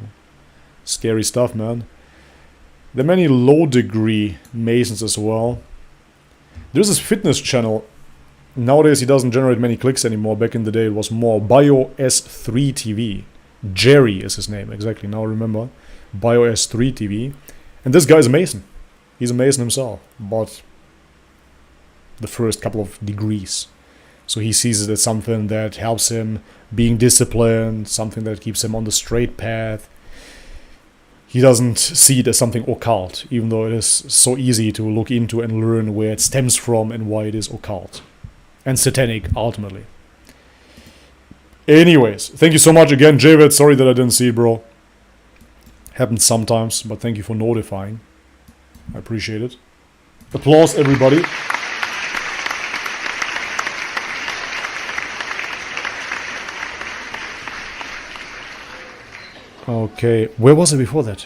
Scary stuff, man. There are many low-degree Masons as well. There's this fitness channel. Nowadays he doesn't generate many clicks anymore. Back in the day it was more. BioS3 TV. Jerry is his name, exactly. Now I remember. BioS3 TV. And this guy is a Mason. He's a Mason himself. But the first couple of degrees. So he sees it as something that helps him being disciplined. Something that keeps him on the straight path. He doesn't see it as something occult, even though it is so easy to look into and learn where it stems from and why it is occult. And satanic, ultimately. Anyways, thank you so much again, Javid. Sorry that I didn't see it, bro. Happens sometimes, but thank you for notifying. I appreciate it. Applause, everybody. Okay, where was I before that?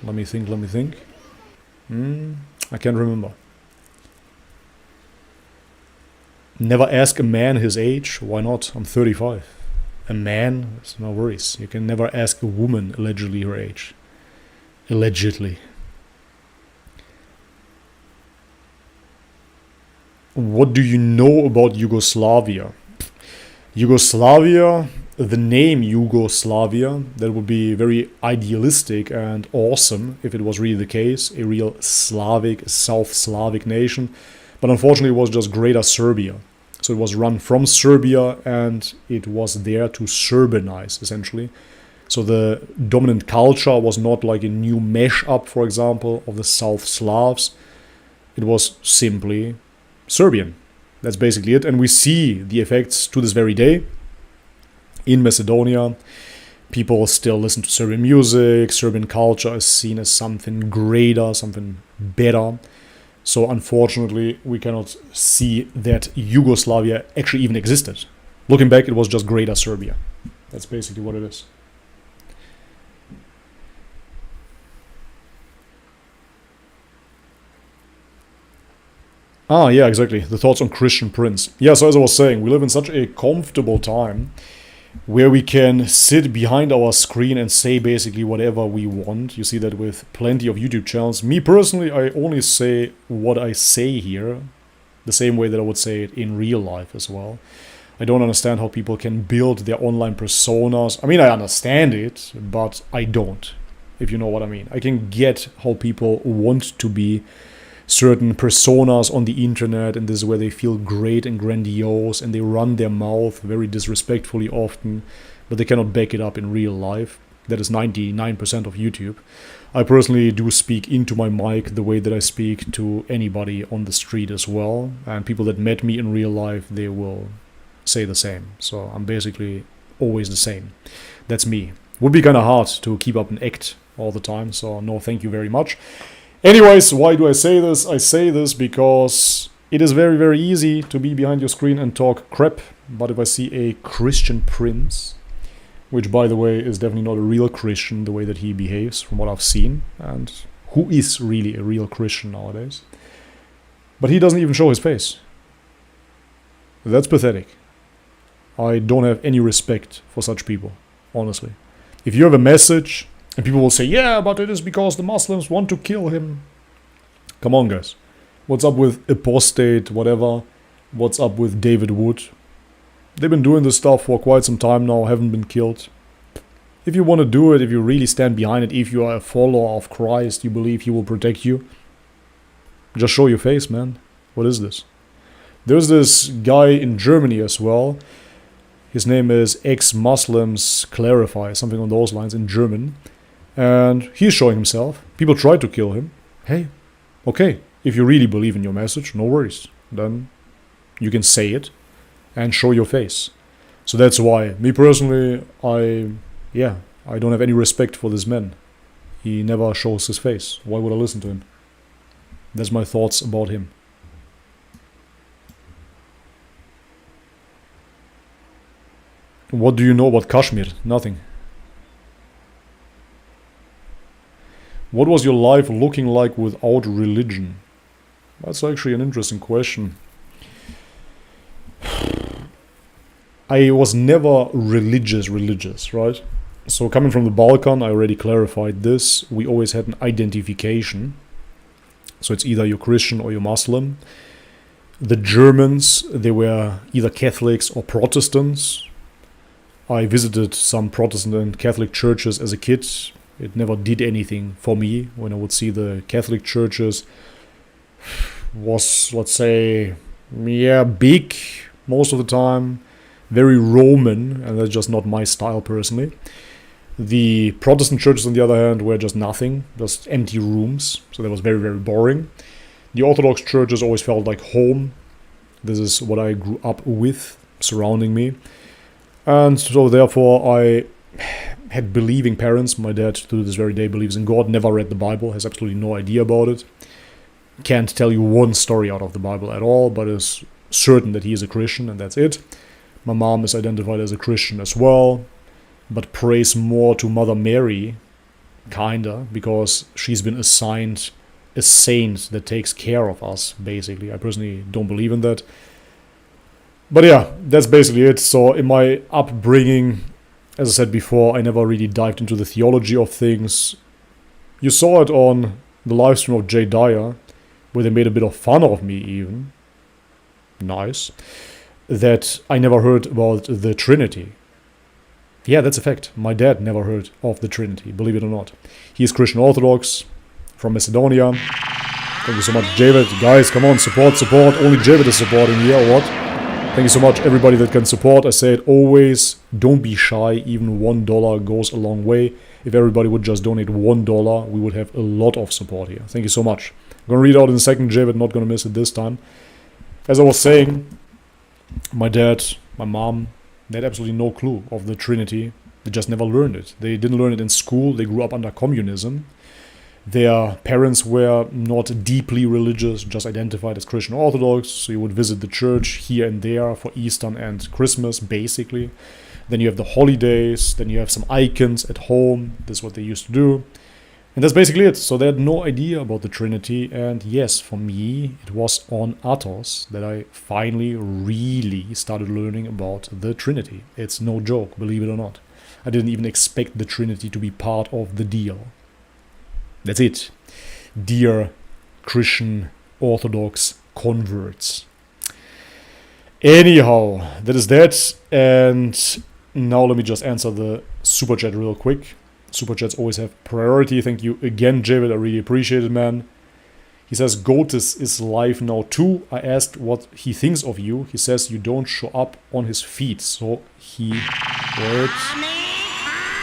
Let me think. I can't remember. Never ask a man his age. Why not? I'm 35. A man, no worries. You can never ask a woman allegedly her age. Allegedly. What do you know about Yugoslavia? Yugoslavia, the name Yugoslavia, that would be very idealistic and awesome if it was really the case. A real Slavic, South Slavic nation. But unfortunately it was just Greater Serbia. So it was run from Serbia and it was there to Serbanize, essentially. So the dominant culture was not like a new mash-up, for example, of the South Slavs. It was simply Serbian. That's basically it. And we see the effects to this very day. In Macedonia, people still listen to Serbian music. Serbian culture is seen as something greater, something better. So unfortunately, we cannot see that Yugoslavia actually even existed. Looking back, it was just Greater Serbia. That's basically what it is. Ah, yeah, exactly. The thoughts on Christian Prince. Yeah, so as I was saying, we live in such a comfortable time where we can sit behind our screen and say basically whatever we want. You see that with plenty of YouTube channels. Me personally, I only say what I say here, the same way that I would say it in real life as well. I don't understand how people can build their online personas. I mean, I understand it, but I don't, if you know what I mean. I can get how people want to be certain personas on the internet, and this is where they feel great and grandiose and they run their mouth very disrespectfully often, but they cannot back it up in real life. That is 99% of YouTube. I personally do speak into my mic the way that I speak to anybody on the street as well, and people that met me in real life, they will say the same. So I'm basically always the same. That's me. Would be kind of hard to keep up an act all the time, so no thank you very much. Anyways, why do I say this? I say this because it is very, very easy to be behind your screen and talk crap. But if I see a Christian Prince, which by the way is definitely not a real Christian the way that he behaves from what I've seen, and who is really a real Christian nowadays, but he doesn't even show his face. That's pathetic. I don't have any respect for such people, honestly. If you have a message and people will say, yeah, but it is because the Muslims want to kill him. Come on, guys. What's up with Apostate, whatever? What's up with David Wood? They've been doing this stuff for quite some time now, haven't been killed. If you want to do it, if you really stand behind it, if you are a follower of Christ, you believe he will protect you, just show your face, man. What is this? There's this guy in Germany as well. His name is Ex-Muslims Clarify, something on those lines in German. And he's showing himself. People tried to kill him. Hey, okay, if you really believe in your message, no worries. Then you can say it and show your face. So that's why, me personally, I don't have any respect for this man. He never shows his face. Why would I listen to him? That's my thoughts about him. What do you know about Kashmir? Nothing. What was your life looking like without religion? That's actually an interesting question. I was never religious, right? So coming from the Balkan, I already clarified this. We always had an identification. So it's either you're Christian or you're Muslim. The Germans, they were either Catholics or Protestants. I visited some Protestant and Catholic churches as a kid. It never did anything for me. When I would see the Catholic churches, was, let's say, big most of the time. Very Roman, and that's just not my style personally. The Protestant churches, on the other hand, were just nothing, just empty rooms, so that was very, very boring. The Orthodox churches always felt like home. This is what I grew up with, surrounding me. And so therefore I had believing parents. My dad, to this very day, believes in God, never read the Bible, has absolutely no idea about it. Can't tell you one story out of the Bible at all, but is certain that he is a Christian, and that's it. My mom is identified as a Christian as well, but prays more to Mother Mary, kinda, because she's been assigned a saint that takes care of us, basically. I personally don't believe in that. But yeah, that's basically it. So in my upbringing, as I said before, I never really dived into the theology of things. You saw it on the live stream of Jay Dyer, where they made a bit of fun of me even. Nice. That I never heard about the Trinity. Yeah, that's a fact. My dad never heard of the Trinity, believe it or not. He is Christian Orthodox from Macedonia. Thank you so much, Javid. Guys, come on, support. Only Javid is supporting here, or what? Thank you so much, everybody that can support. I say it always, don't be shy. Even $1 goes a long way. If everybody would just donate $1, we would have a lot of support here. Thank you so much. I'm going to read out in a second, Javid, not going to miss it this time. As I was saying, my dad, my mom, they had absolutely no clue of the Trinity. They just never learned it. They didn't learn it in school. They grew up under communism. Their parents were not deeply religious, just identified as Christian Orthodox. So you would visit the church here and there for Easter and Christmas, basically. Then you have the holidays. Then you have some icons at home. This is what they used to do. And that's basically it. So they had no idea about the Trinity. And yes, for me, it was on Athos that I finally really started learning about the Trinity. It's no joke, believe it or not. I didn't even expect the Trinity to be part of the deal. That's it. Dear Christian Orthodox converts. Anyhow, that is that. And now let me just answer the super chat real quick. Super chats always have priority. Thank you again, Javid. I really appreciate it, man. He says, Goatis is live now too. I asked what he thinks of you. He says you don't show up on his feed. So he works.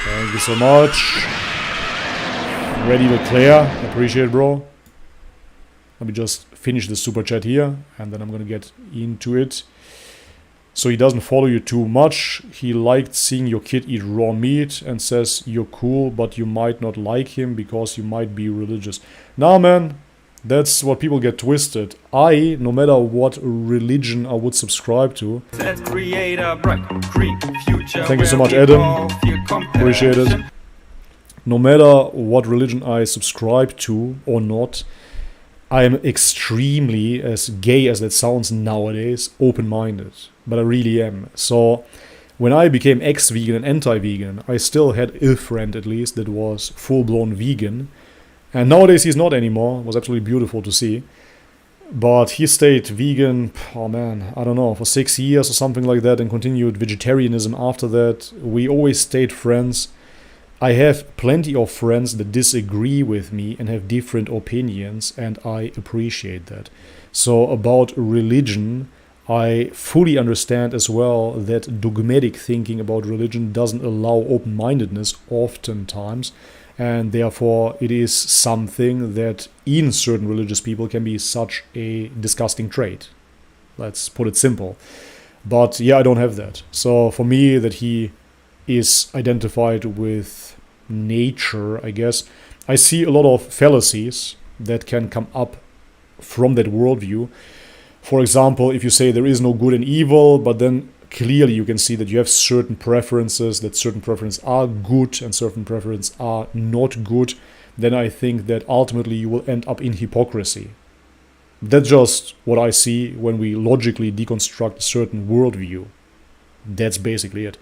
Thank you so much. Ready to clear. Appreciate it, bro. Let me just finish the super chat here, and then I'm going to get into it. So he doesn't follow you too much. He liked seeing your kid eat raw meat and says you're cool, but you might not like him because you might be religious. Nah, man, that's what people get twisted. No matter what religion I would subscribe to. Thank you so much, Adam. Appreciate it. No matter what religion I subscribe to or not, I am extremely, as gay as that sounds nowadays, open-minded. But I really am. So when I became ex-vegan and anti-vegan, I still had a friend at least that was full-blown vegan. And nowadays he's not anymore. It was absolutely beautiful to see. But he stayed vegan, oh man, I don't know, for 6 years or something like that, and continued vegetarianism after that. We always stayed friends. I have plenty of friends that disagree with me and have different opinions, and I appreciate that. So about religion, I fully understand as well that dogmatic thinking about religion doesn't allow open-mindedness oftentimes, and therefore it is something that in certain religious people can be such a disgusting trait. Let's put it simple. But yeah, I don't have that. So for me, that he is identified with nature, I guess, I see a lot of fallacies that can come up from that worldview. For example, if you say there is no good and evil, but then clearly you can see that you have certain preferences, that certain preferences are good and certain preferences are not good, then I think that ultimately you will end up in hypocrisy. That's just what I see when we logically deconstruct a certain worldview. That's basically it.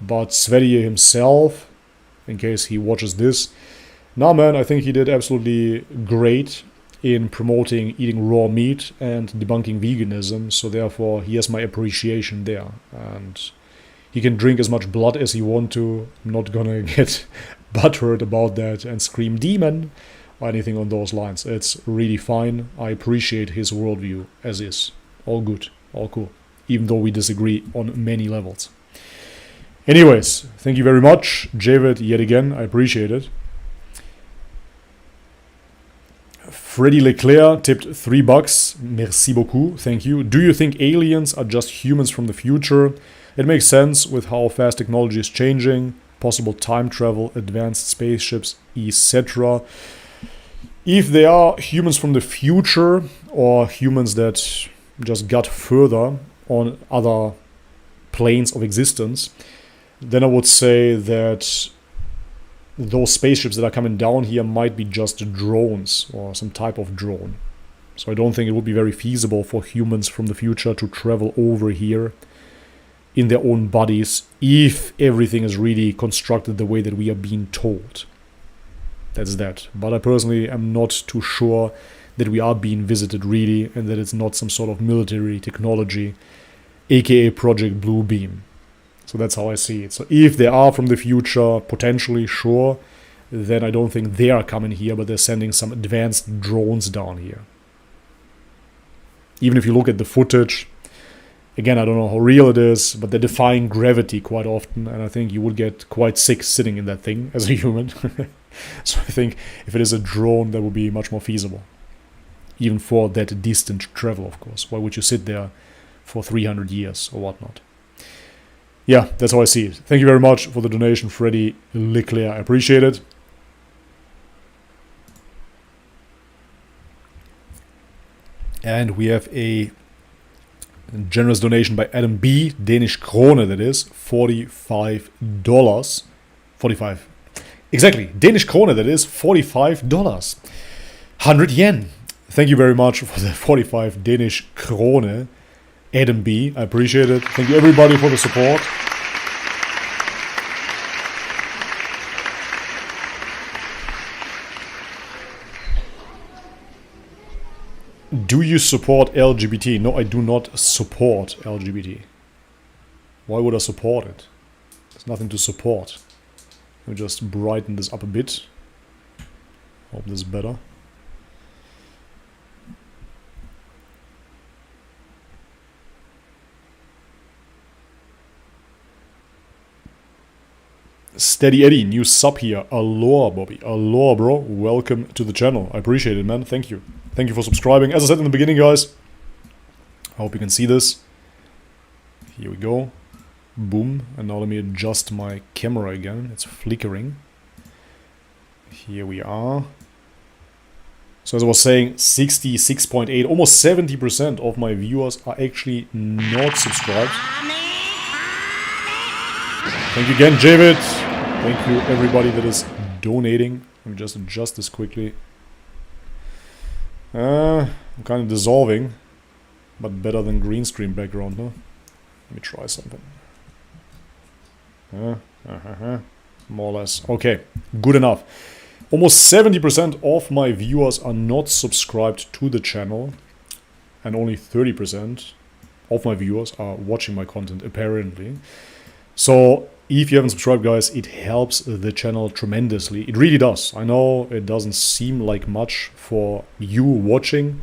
But Sverige himself, in case he watches this, nah man, I think he did absolutely great in promoting eating raw meat and debunking veganism, so therefore he has my appreciation there. And he can drink as much blood as he wants to. I'm not gonna get butthurt about that and scream demon or anything on those lines. It's really fine. I appreciate his worldview as is. All good, all cool. Even though we disagree on many levels. Anyways, thank you very much, Javid, yet again. I appreciate it. Freddy Leclerc tipped $3. Merci beaucoup. Thank you. Do you think aliens are just humans from the future? It makes sense with how fast technology is changing, possible time travel, advanced spaceships, etc. If they are humans from the future or humans that just got further on other planes of existence, then I would say that those spaceships that are coming down here might be just drones or some type of drone. So I don't think it would be very feasible for humans from the future to travel over here in their own bodies if everything is really constructed the way that we are being told. That's that. But I personally am not too sure that we are being visited really and that it's not some sort of military technology, aka Project Bluebeam. So that's how I see it. So if they are from the future, potentially, sure, then I don't think they are coming here, but they're sending some advanced drones down here. Even if you look at the footage, again, I don't know how real it is, but they're defying gravity quite often, and I think you would get quite sick sitting in that thing as a human. So I think if it is a drone, that would be much more feasible. Even for that distant travel, of course. Why would you sit there for 300 years or whatnot? Yeah, that's how I see it. Thank you very much for the donation, Freddy Leclerc. I appreciate it. And we have a generous donation by Adam B. Danish krone, that is. $45. 45. Exactly. Danish krone, that is. $45. 100 yen. Thank you very much for the 45 Danish krone. Adam B. I appreciate it. Thank you everybody for the support. Do you support LGBT? No, I do not support LGBT. Why would I support it? There's nothing to support. Let me just brighten this up a bit. Hope this is better. Steady Eddie, new sub here. Aloha, Bobby. Aloha, bro. Welcome to the channel. I appreciate it, man. Thank you. Thank you for subscribing. As I said in the beginning, guys, I hope you can see this. Here we go. Boom. And now let me adjust my camera again. It's flickering. Here we are. So as I was saying, 66.8, almost 70% of my viewers are actually not subscribed. Thank you again, Javid. Thank you everybody that is donating. Let me just adjust this quickly. I'm kind of dissolving, but better than green screen background, no? Let me try something. More or less. Okay, good enough. Almost 70% of my viewers are not subscribed to the channel, and only 30% of my viewers are watching my content, apparently. So if you haven't subscribed, guys, it helps the channel tremendously. It really does. I know it doesn't seem like much for you watching,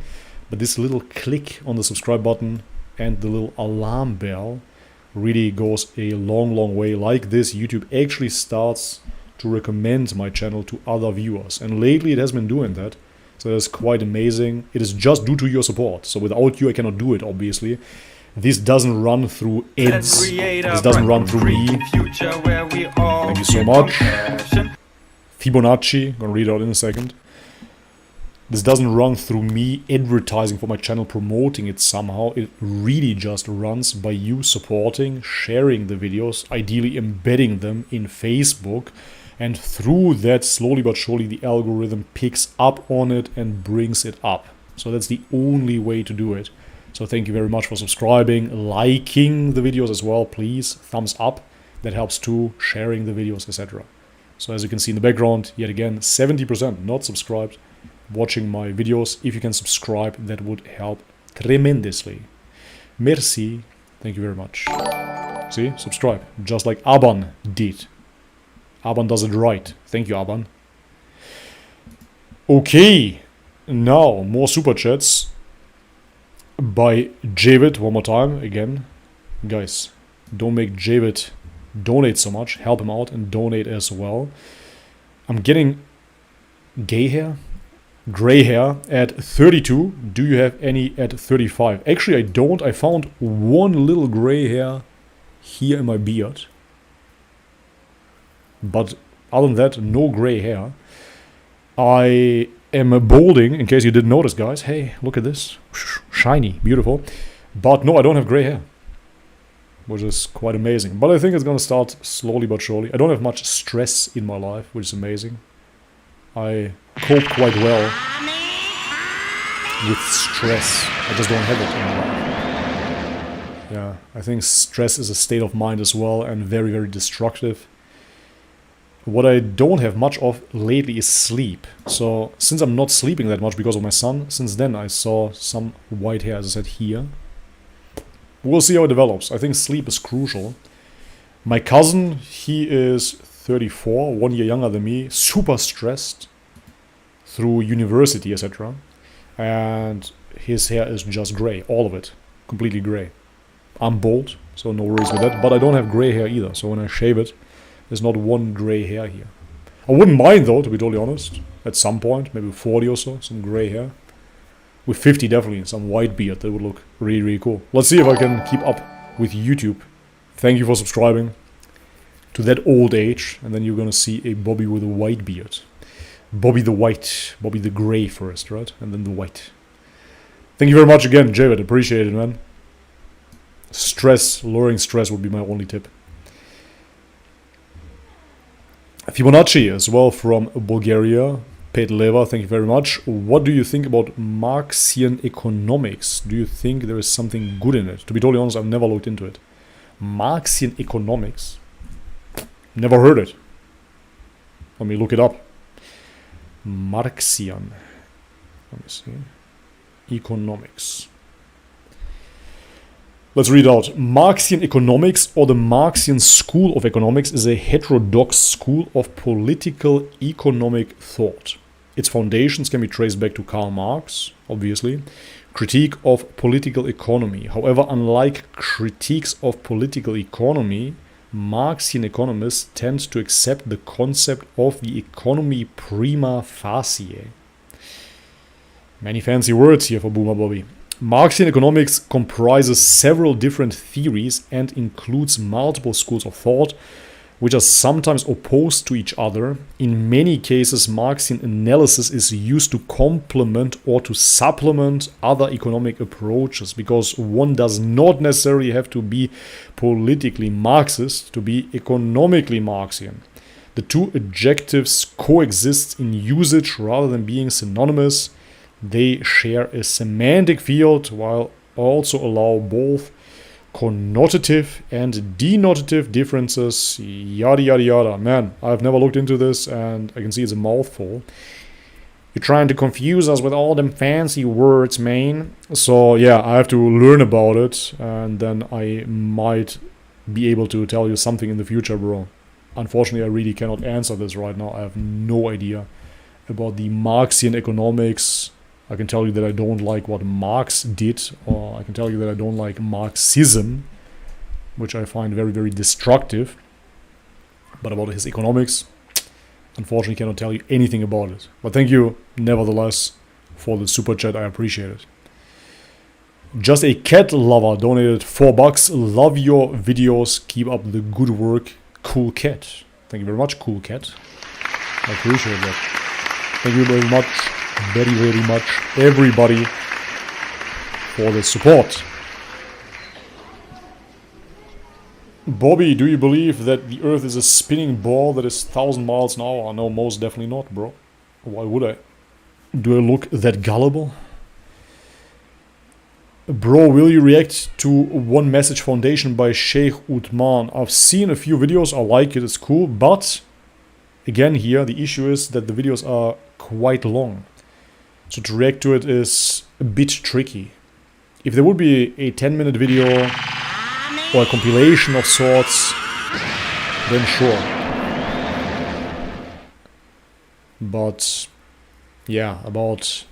but this little click on the subscribe button and the little alarm bell really goes a long, long way. Like this, YouTube actually starts to recommend my channel to other viewers. And lately it has been doing that. So that's quite amazing. It is just due to your support. So without you, I cannot do it, obviously. This doesn't run through ads. This doesn't run through me. Thank you so much. Fibonacci, gonna read out in a second. This doesn't run through me advertising for my channel, promoting it somehow. It really just runs by you supporting, sharing the videos, ideally embedding them in Facebook. And through that, slowly but surely, the algorithm picks up on it and brings it up. So that's the only way to do it. So thank you very much for subscribing, liking the videos as well, please. Thumbs up, that helps too, sharing the videos, etc. So as you can see in the background, yet again, 70% not subscribed, watching my videos. If you can subscribe, that would help tremendously. Merci, thank you very much. See, subscribe, just like Aban did. Aban does it right. Thank you, Aban. Okay, now more super chats by Javid. One more time, again. Guys, don't make Javid donate so much. Help him out and donate as well. I'm getting gray hair at 32. Do you have any at 35? Actually, I don't. I found one little gray hair here in my beard. But other than that, no gray hair. I am balding, in case you didn't notice, guys. Hey, look at this. Shiny, beautiful. But no, I don't have gray hair, which is quite amazing. But I think it's going to start slowly but surely. I don't have much stress in my life, which is amazing. I cope quite well with stress. I just don't have it in my life. Yeah, I think stress is a state of mind as well, and very, very destructive. What I don't have much of lately is sleep. So since I'm not sleeping that much because of my son, since then I saw some white hair, as I said, here. We'll see how it develops. I think sleep is crucial. My cousin, he is 34, 1 year younger than me, super stressed through university, etc. And his hair is just gray, all of it, completely gray. I'm bald, so no worries with that, but I don't have gray hair either, so when I shave it, there's not one gray hair here. I wouldn't mind though, to be totally honest, at some point, maybe 40 or so, some gray hair. With 50 definitely, some white beard, that would look really, really cool. Let's see if I can keep up with YouTube. Thank you for subscribing to that old age, and then you're gonna see a Bobby with a white beard. Bobby the white, Bobby the gray first, right? And then the white. Thank you very much again, Javid, appreciate it, man. Stress, lowering stress would be my only tip. Fibonacci as well from Bulgaria. Paid Leva, thank you very much. What do you think about Marxian economics? Do you think there is something good in it? To be totally honest, I've never looked into it. Marxian economics? Never heard it. Let me look it up. Marxian. Let me see. Economics. Let's read out. Marxian economics, or the Marxian school of economics, is a heterodox school of political economic thought. Its foundations can be traced back to Karl Marx, obviously. Critique of political economy. However, unlike critiques of political economy, Marxian economists tend to accept the concept of the economy prima facie. Many fancy words here for Boomer Bobby. Marxian economics comprises several different theories and includes multiple schools of thought, which are sometimes opposed to each other. In many cases, Marxian analysis is used to complement or to supplement other economic approaches, because one does not necessarily have to be politically Marxist to be economically Marxian. The two adjectives coexist in usage rather than being synonymous. They share a semantic field while also allow both connotative and denotative differences, yada yada yada. Man, I've never looked into this and I can see it's a mouthful. You're trying to confuse us with all them fancy words, man. So yeah, I have to learn about it and then I might be able to tell you something in the future, bro. Unfortunately, I really cannot answer this right now. I have no idea about the Marxian economics. I can tell you that I don't like what Marx did, or I can tell you that I don't like Marxism, which I find very, very destructive. But about his economics, unfortunately, cannot tell you anything about it. But thank you, nevertheless, for the super chat. I appreciate it. Just a cat lover donated $4. Love your videos. Keep up the good work. Cool cat. Thank you very much, cool cat. I appreciate that. Thank you very much, very, very much, everybody, for the support. Bobby, do you believe that the Earth is a spinning ball that is 1,000 miles an hour? No, most definitely not, bro. Why would I? Do I look that gullible? Bro, will you react to One Message Foundation by Sheikh Uthman? I've seen a few videos, I like it, it's cool, but again here, the issue is that the videos are quite long. So to react to it is a bit tricky. If there would be a 10-minute video or a compilation of sorts, then sure. But yeah, about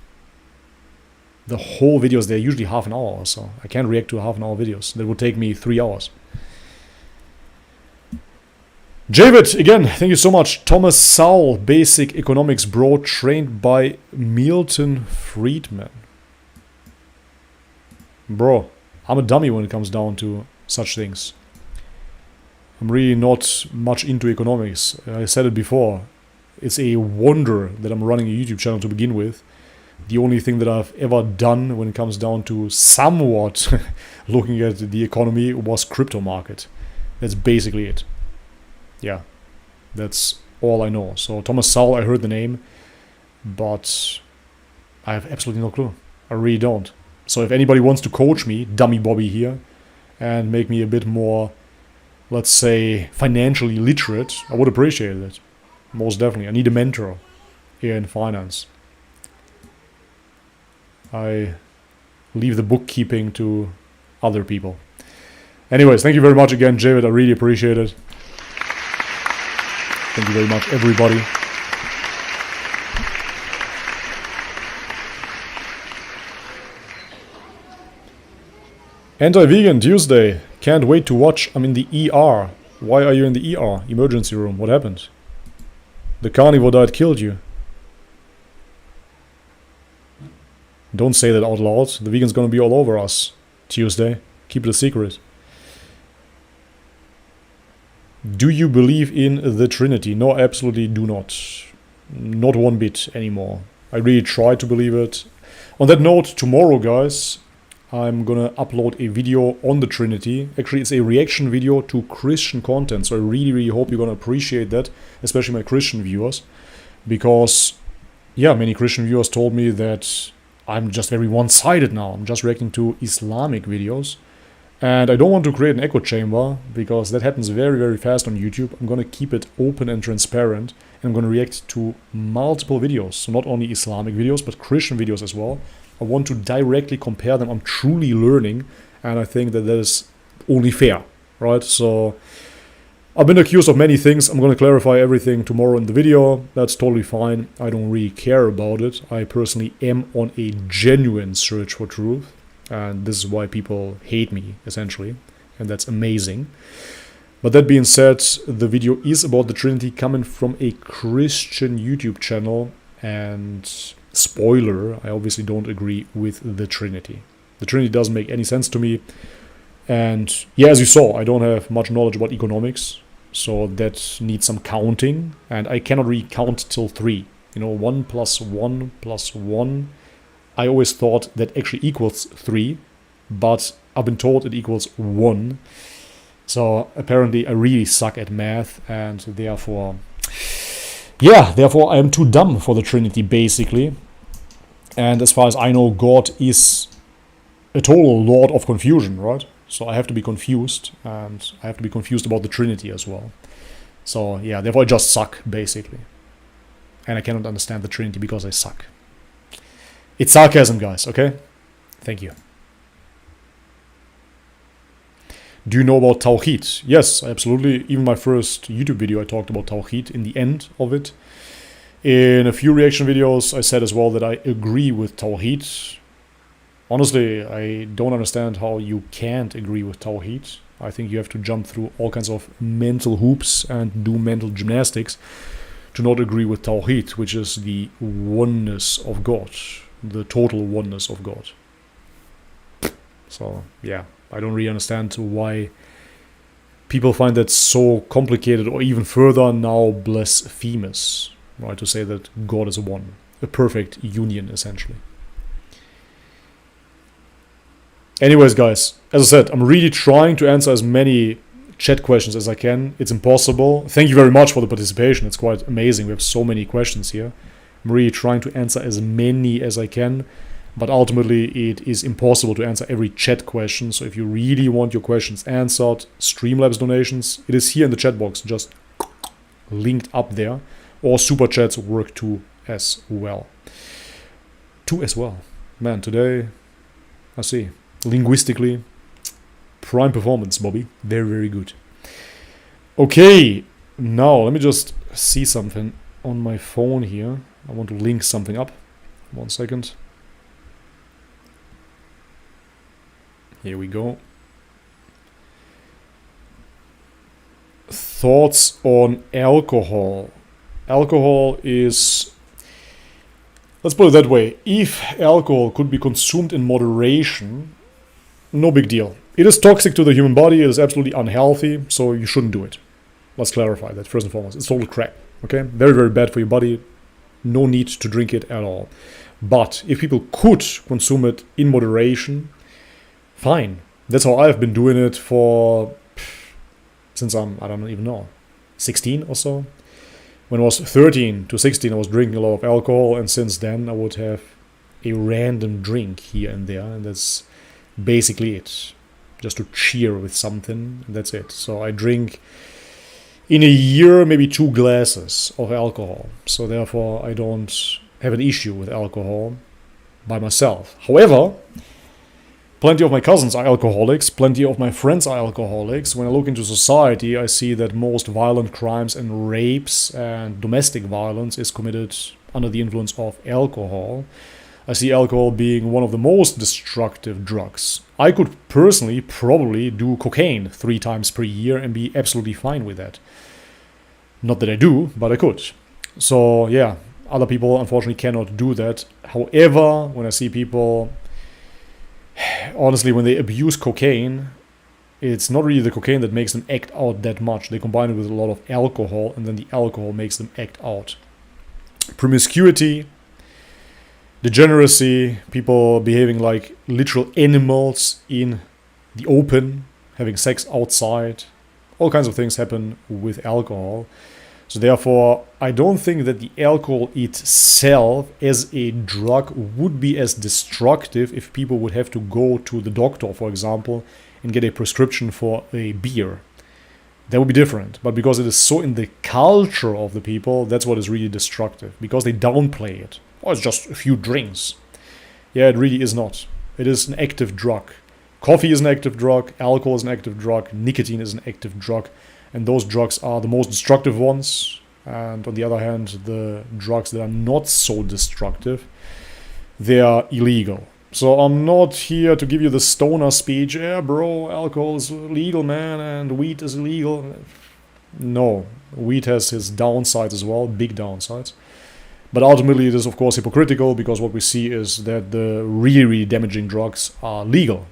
the whole videos, they're usually half an hour or so. I can't react to half-an-hour videos. That would take me 3 hours. Javid, again, thank you so much. Thomas Sowell, Basic Economics, bro, trained by Milton Friedman. Bro, I'm a dummy when it comes down to such things. I'm really not much into economics. I said it before. It's a wonder that I'm running a YouTube channel to begin with. The only thing that I've ever done when it comes down to somewhat looking at the economy was crypto market. That's basically it. Yeah, that's all I know. So Thomas Sowell, I heard the name, but I have absolutely no clue. I really don't. So if anybody wants to coach me, Dummy Bobby here, and make me a bit more, let's say, financially literate, I would appreciate it. Most definitely. I need a mentor here in finance. I leave the bookkeeping to other people. Anyways, thank you very much again, Javid. I really appreciate it. Thank you very much, everybody. Anti-Vegan Tuesday. Can't wait to watch. I'm in the ER. Why are you in the ER? Emergency room. What happened? The carnivore diet killed you. Don't say that out loud. The vegan's gonna be all over us Tuesday. Keep it a secret. Do you believe in the Trinity? No, absolutely do not. Not one bit anymore. I really try to believe it. On that note, tomorrow, guys, I'm gonna upload a video on the Trinity. Actually, it's a reaction video to Christian content, so I really, really hope you're gonna appreciate that, especially my Christian viewers. Because, yeah, many Christian viewers told me that I'm just very one-sided now. I'm just reacting to Islamic videos. And I don't want to create an echo chamber, because that happens very, very fast on YouTube. I'm going to keep it open and transparent. And I'm going to react to multiple videos. So not only Islamic videos, but Christian videos as well. I want to directly compare them. I'm truly learning. And I think that that is only fair, right? So I've been accused of many things. I'm going to clarify everything tomorrow in the video. That's totally fine. I don't really care about it. I personally am on a genuine search for truth. And this is why people hate me, essentially. And that's amazing. But that being said, the video is about the Trinity coming from a Christian YouTube channel. And spoiler, I obviously don't agree with the Trinity. The Trinity doesn't make any sense to me. And yeah, as you saw, I don't have much knowledge about economics. So that needs some counting, and I cannot really count till 3. You know, 1 plus 1 plus 1. I always thought that actually equals 3, but I've been told it equals 1. So apparently I really suck at math, and therefore I am too dumb for the Trinity, basically. And as far as I know, God is a total lot of confusion, right? So I have to be confused, and I have to be confused about the Trinity as well. So yeah, therefore I just suck, basically. And I cannot understand the Trinity because I suck. It's sarcasm, guys, okay? Thank you. Do you know about Tawheed? Yes, absolutely. Even my first YouTube video, I talked about Tawheed in the end of it. In a few reaction videos, I said as well that I agree with Tawheed. Honestly, I don't understand how you can't agree with Tawheed. I think you have to jump through all kinds of mental hoops and do mental gymnastics to not agree with Tawheed, which is the oneness of God, the total oneness of God. So, yeah, I don't really understand why people find that so complicated or even further now blasphemous, right, to say that God is one, a perfect union, essentially. Anyways, guys, as I said, I'm really trying to answer as many chat questions as I can. It's impossible. Thank you very much for the participation. It's quite amazing. We have so many questions here. I'm really trying to answer as many as I can, but ultimately it is impossible to answer every chat question. So if you really want your questions answered, Streamlabs donations, it is here in the chat box, just linked up there, or super chats work too as well. Man, today, I see. Linguistically, prime performance, Bobby. Very, very good. Okay, now let me just see something on my phone here. I want to link something up. 1 second. Here we go. Thoughts on alcohol. Alcohol is... Let's put it that way. If alcohol could be consumed in moderation, no big deal. It is toxic to the human body. It is absolutely unhealthy, so you shouldn't do it. Let's clarify that first and foremost. It's total crap, okay? Very, very bad for your body. No need to drink it at all. But if people could consume it in moderation, fine. That's how I've been doing it since I don't even know, 16 or so. When I was 13 to 16, I was drinking a lot of alcohol, and since then I would have a random drink here and there, and that's basically it. Just to cheer with something, and that's it. So I drink in a year maybe 2 glasses of alcohol. So therefore I don't have an issue with alcohol by myself. However, plenty of my cousins are alcoholics, plenty of my friends are alcoholics. When I look into society, I see that most violent crimes and rapes and domestic violence is committed under the influence of alcohol. I see alcohol being one of the most destructive drugs. I could personally probably do cocaine 3 times per year and be absolutely fine with that. Not that I do, but I could. So yeah, other people unfortunately cannot do that. However, when I see people, honestly, when they abuse cocaine, it's not really the cocaine that makes them act out that much. They combine it with a lot of alcohol, and then the alcohol makes them act out. Promiscuity, degeneracy, people behaving like literal animals in the open, having sex outside, all kinds of things happen with alcohol. So therefore, I don't think that the alcohol itself as a drug would be as destructive if people would have to go to the doctor, for example, and get a prescription for a beer. That would be different. But because it is so in the culture of the people, that's what is really destructive. Because they downplay it. Oh, it's just a few drinks. Yeah, it really is not. It is an active drug. Coffee is an active drug. Alcohol is an active drug. Nicotine is an active drug. And those drugs are the most destructive ones. And on the other hand, the drugs that are not so destructive, they are illegal. So I'm not here to give you the stoner speech. Yeah, bro, alcohol is legal, man, and weed is illegal. No, weed has its downsides as well, big downsides. But ultimately, it is, of course, hypocritical, because what we see is that the really, really damaging drugs are legal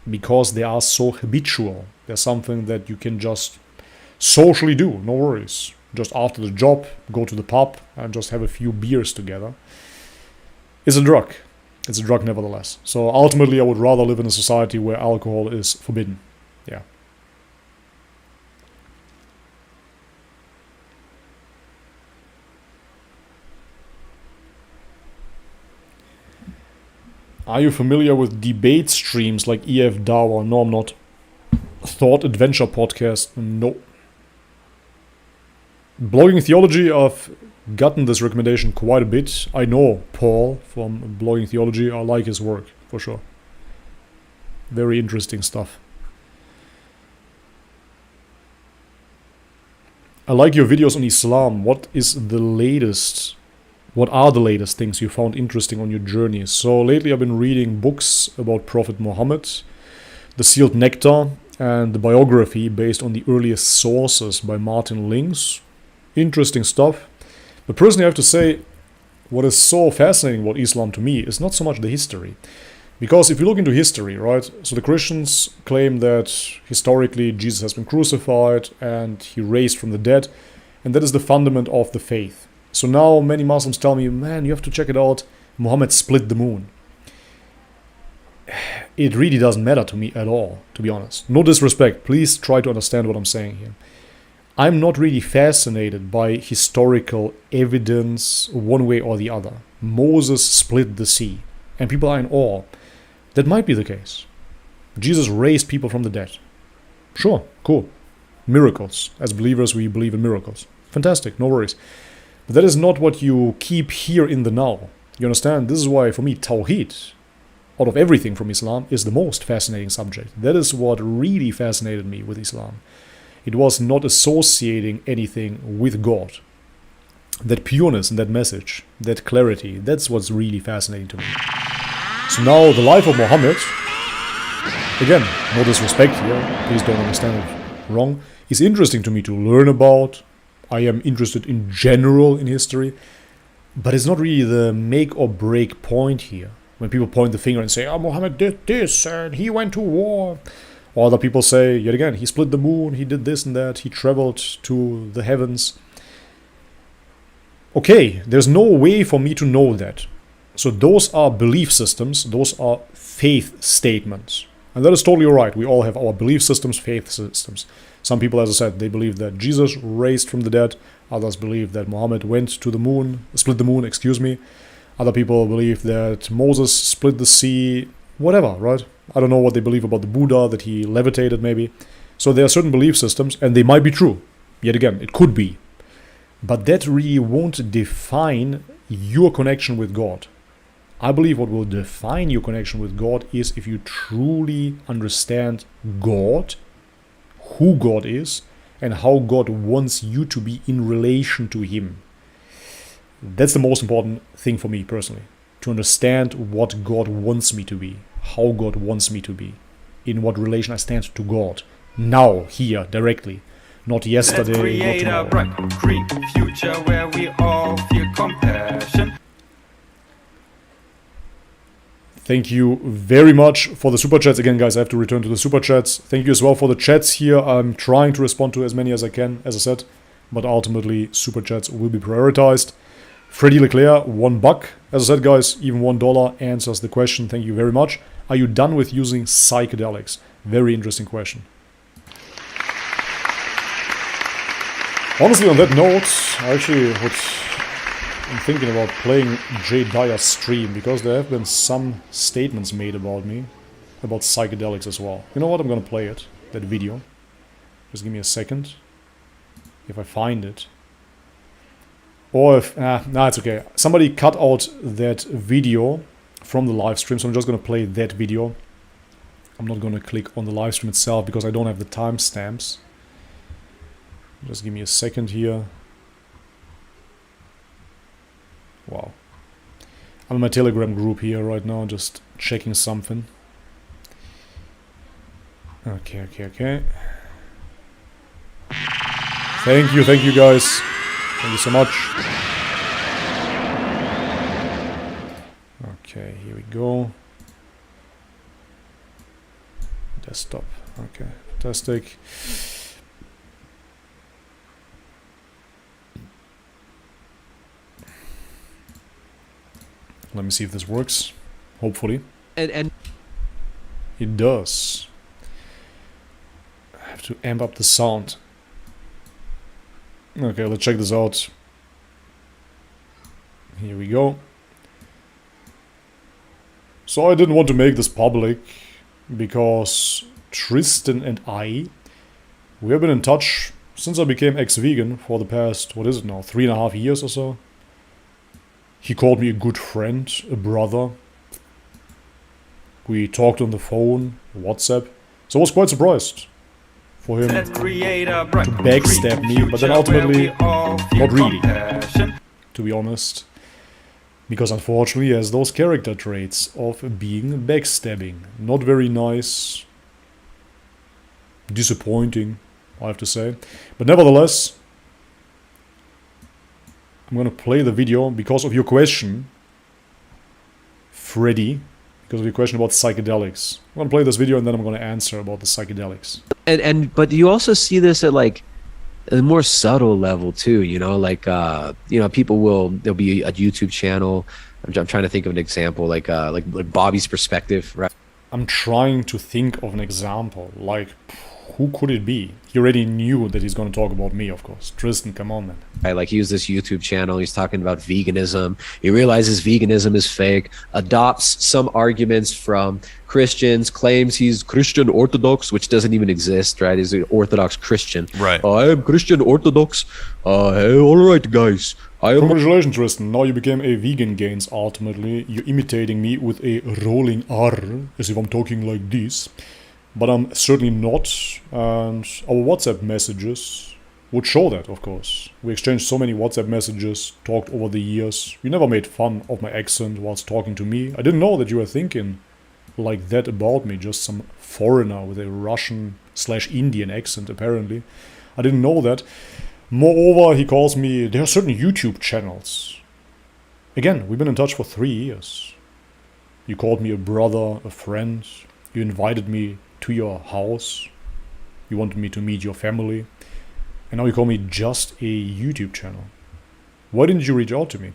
because they are so habitual. They're something that you can just socially do, no worries. Just after the job, go to the pub and just have a few beers together. It's a drug. It's a drug nevertheless. So ultimately, I would rather live in a society where alcohol is forbidden. Yeah. Are you familiar with debate streams like EFDAW? No, I'm not. Thought Adventure Podcast? No. Blogging Theology, I've gotten this recommendation quite a bit. I know Paul from Blogging Theology. I like his work, for sure. Very interesting stuff. I like your videos on Islam. What is the latest? What are the latest things you found interesting on your journey? So lately I've been reading books about Prophet Muhammad, The Sealed Nectar, and the biography based on the earliest sources by Martin Links. Interesting stuff. But personally I have to say, what is so fascinating about Islam to me is not so much the history. Because if you look into history, right, so the Christians claim that historically Jesus has been crucified and he raised from the dead, and that is the fundament of the faith. So now many Muslims tell me, man, you have to check it out, Muhammad split the moon. It really doesn't matter to me at all, to be honest. No disrespect, please try to understand what I'm saying here. I'm not really fascinated by historical evidence one way or the other. Moses split the sea, and people are in awe. That might be the case. Jesus raised people from the dead. Sure, cool. Miracles. As believers, we believe in miracles. Fantastic, no worries. But that is not what you keep here in the now. You understand? This is why, for me, Tawheed, out of everything from Islam, is the most fascinating subject. That is what really fascinated me with Islam. It was not associating anything with God. That pureness in that message, that clarity, that's what's really fascinating to me. So now the life of Muhammad, again, no disrespect here, please don't understand it wrong, is interesting to me to learn about. I am interested in general in history, but it's not really the make or break point here. When people point the finger and say, oh, Muhammad did this and he went to war. Or other people say, yet again, he split the moon, he did this and that, he traveled to the heavens. Okay, there's no way for me to know that. So those are belief systems, those are faith statements. And that is totally alright. We all have our belief systems, faith systems. Some people, as I said, they believe that Jesus raised from the dead. Others believe that Muhammad went to the moon, split the moon, excuse me. Other people believe that Moses split the sea, whatever, right? I don't know what they believe about the Buddha, that he levitated maybe. So there are certain belief systems, and they might be true. Yet again, it could be. But that really won't define your connection with God. I believe what will define your connection with God is if you truly understand God, who God is, and how God wants you to be in relation to Him. That's the most important thing for me personally. To understand what God wants me to be, how God wants me to be, in what relation I stand to God, now, here, directly. Not yesterday, Let's create not tomorrow. a bright, green future where we all feel compassion. Thank you very much for the super chats. Again, guys, I have to return to the super chats. Thank you as well for the chats here. I'm trying to respond to as many as I can, as I said, but ultimately super chats will be prioritized. Freddy Leclerc, $1. As I said, guys, even $1 answers the question. Thank you very much. Are you done with using psychedelics? Very interesting question. Honestly, on that note, I'm thinking about playing Jay Dyer's stream, because there have been some statements made about me, about psychedelics as well. You know what? I'm gonna play it, that video. Just give me a second. If I find it. Or if... it's okay. Somebody cut out that video from the live stream, so I'm just gonna play that video. I'm not gonna click on the live stream itself, because I don't have the timestamps. Just give me a second here. Wow. I'm in my Telegram group here right now, just checking something. Okay. Thank you guys. Thank you so much. Okay, here we go. Desktop. Okay, fantastic. Let me see if this works. Hopefully. And it does. I have to amp up the sound. Okay, let's check this out. Here we go. So I didn't want to make this public because Tristan and we have been in touch since I became ex-vegan for the past, 3.5 years or so. He called me a good friend, a brother. We talked on the phone, WhatsApp. So I was quite surprised for him to backstab me, but then ultimately not really, to be honest. Because unfortunately he has those character traits of being backstabbing. Not very nice. Disappointing, I have to say. But nevertheless, I'm gonna play the video because of your question, Freddy. Because of your question about psychedelics. I'm gonna play this video and then I'm gonna answer about the psychedelics. But you also see this at like a more subtle level too, you know, like there'll be a YouTube channel. I'm trying to think of an example, like Bobby's Perspective, right? I'm trying to think of an example. Like, who could it be? He already knew that he's going to talk about me, of course. Tristan, come on, man. Right, like he has this YouTube channel. He's talking about veganism. He realizes veganism is fake, adopts some arguments from Christians, claims he's Christian Orthodox, which doesn't even exist, right? He's an Orthodox Christian. Right. I am Christian Orthodox. Hey, all right, guys. Congratulations, Tristan. Now you became a vegan gains, ultimately. You're imitating me with a rolling R, as if I'm talking like this. But I'm certainly not, and our WhatsApp messages would show that, of course. We exchanged so many WhatsApp messages, talked over the years. You never made fun of my accent whilst talking to me. I didn't know that you were thinking like that about me, just some foreigner with a Russian/Indian accent, apparently. I didn't know that. Moreover, he calls me, there are certain YouTube channels. Again, we've been in touch for 3 years. You called me a brother, a friend. You invited me to your house. You wanted me to meet your family. And now you call me just a YouTube channel. Why didn't you reach out to me?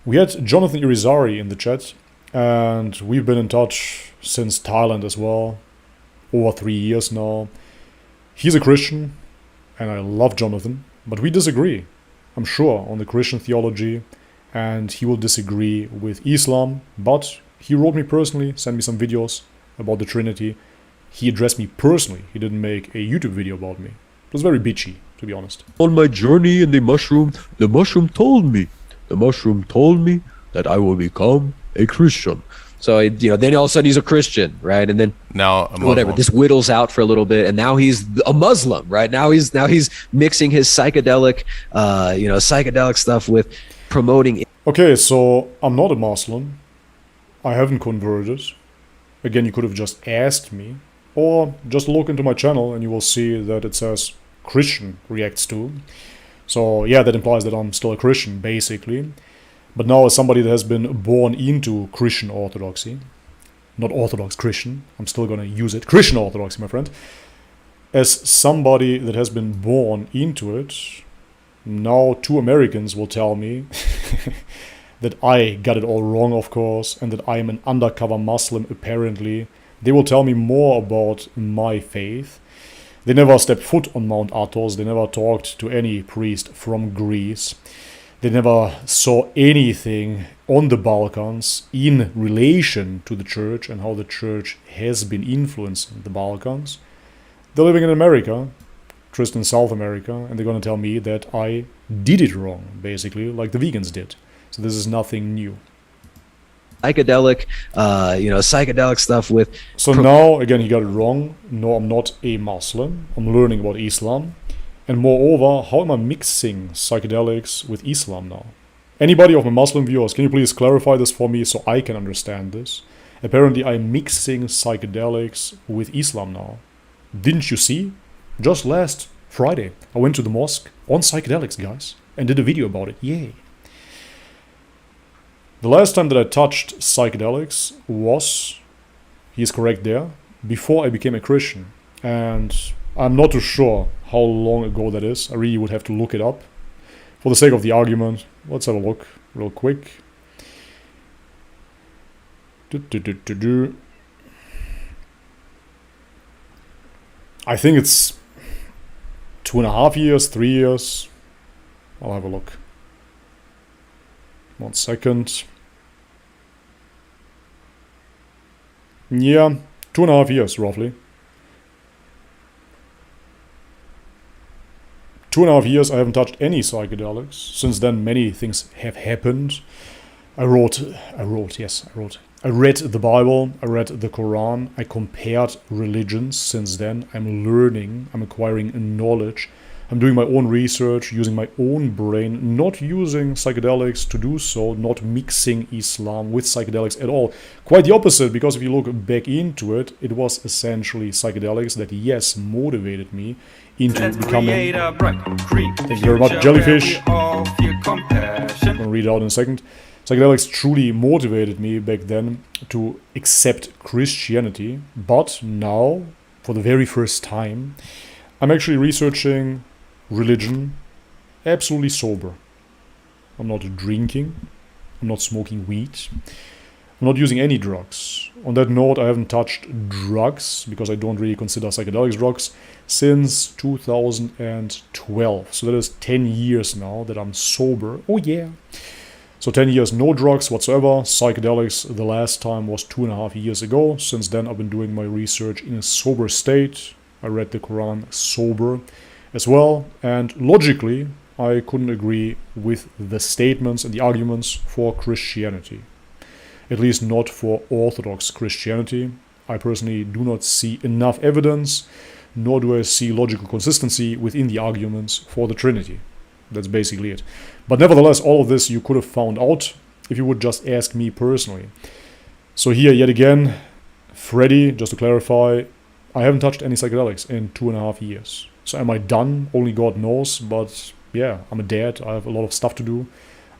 We had Jonathan Irizarry in the chat, and we've been in touch since Thailand as well. Over 3 years now. He's a Christian, and I love Jonathan, but we disagree, I'm sure, on the Christian theology, and he will disagree with Islam, but he wrote me personally, sent me some videos about the Trinity. He addressed me personally. He didn't make a YouTube video about me. It was very bitchy, to be honest. On my journey in the mushroom told me that I will become a Christian. So, then all of a sudden he's a Christian, right? And then now whatever, this whittles out for a little bit, and now he's a Muslim, right? Now he's mixing his psychedelic stuff with promoting. Okay, so I'm not a Muslim. I haven't converted. Again, you could have just asked me, or just look into my channel and you will see that it says Christian reacts to. So yeah, that implies that I'm still a Christian, basically. But now as somebody that has been born into Christian orthodoxy, not Orthodox Christian, I'm still going to use it, Christian orthodoxy, my friend. As somebody that has been born into it, now 2 Americans will tell me that I got it all wrong, of course, and that I am an undercover Muslim, apparently. They will tell me more about my faith. They never stepped foot on Mount Athos. They never talked to any priest from Greece. They never saw anything on the Balkans in relation to the church and how the church has been influencing the Balkans. They're living in America, Tristan, South America, and they're going to tell me that I did it wrong, basically, like the vegans did. So this is nothing new. Psychedelic stuff with... So now, again, he got it wrong. No, I'm not a Muslim. I'm learning about Islam. And moreover, how am I mixing psychedelics with Islam now? Anybody of my Muslim viewers, can you please clarify this for me so I can understand this? Apparently, I'm mixing psychedelics with Islam now. Didn't you see? Just last Friday, I went to the mosque on psychedelics, guys, and did a video about it. Yay! The last time that I touched psychedelics was, he's correct there, before I became a Christian. And I'm not too sure how long ago that is. I really would have to look it up. For the sake of the argument, let's have a look real quick. I think it's 2.5 years, 3 years. I'll have a look. 1 second. Yeah, 2.5 years, roughly. 2.5 years I haven't touched any psychedelics. Since then, many things have happened. I read the Bible, I read the Quran, I compared religions since then. I'm learning, I'm acquiring knowledge. I'm doing my own research, using my own brain, not using psychedelics to do so, not mixing Islam with psychedelics at all. Quite the opposite, because if you look back into it, it was essentially psychedelics that, yes, motivated me into becoming... Thank you very much, Jellyfish. I'm going to read it out in a second. Psychedelics truly motivated me back then to accept Christianity, but now, for the very first time, I'm actually researching religion absolutely sober. I'm not drinking, I'm not smoking weed, I'm not using any drugs. On that note, I haven't touched drugs, because I don't really consider psychedelics drugs, since 2012. So that is 10 years now that I'm sober. Oh yeah. So 10 years, no drugs whatsoever. Psychedelics, the last time was 2.5 years ago. Since then, I've been doing my research in a sober state. I read the Quran sober as well. And logically, I couldn't agree with the statements and the arguments for Christianity. At least not for Orthodox Christianity. I personally do not see enough evidence, nor do I see logical consistency within the arguments for the Trinity. That's basically it. But nevertheless, all of this you could have found out if you would just ask me personally. So here, yet again, Freddy, just to clarify, I haven't touched any psychedelics in 2.5 years. So am I done? Only God knows. But yeah, I'm a dad. I have a lot of stuff to do.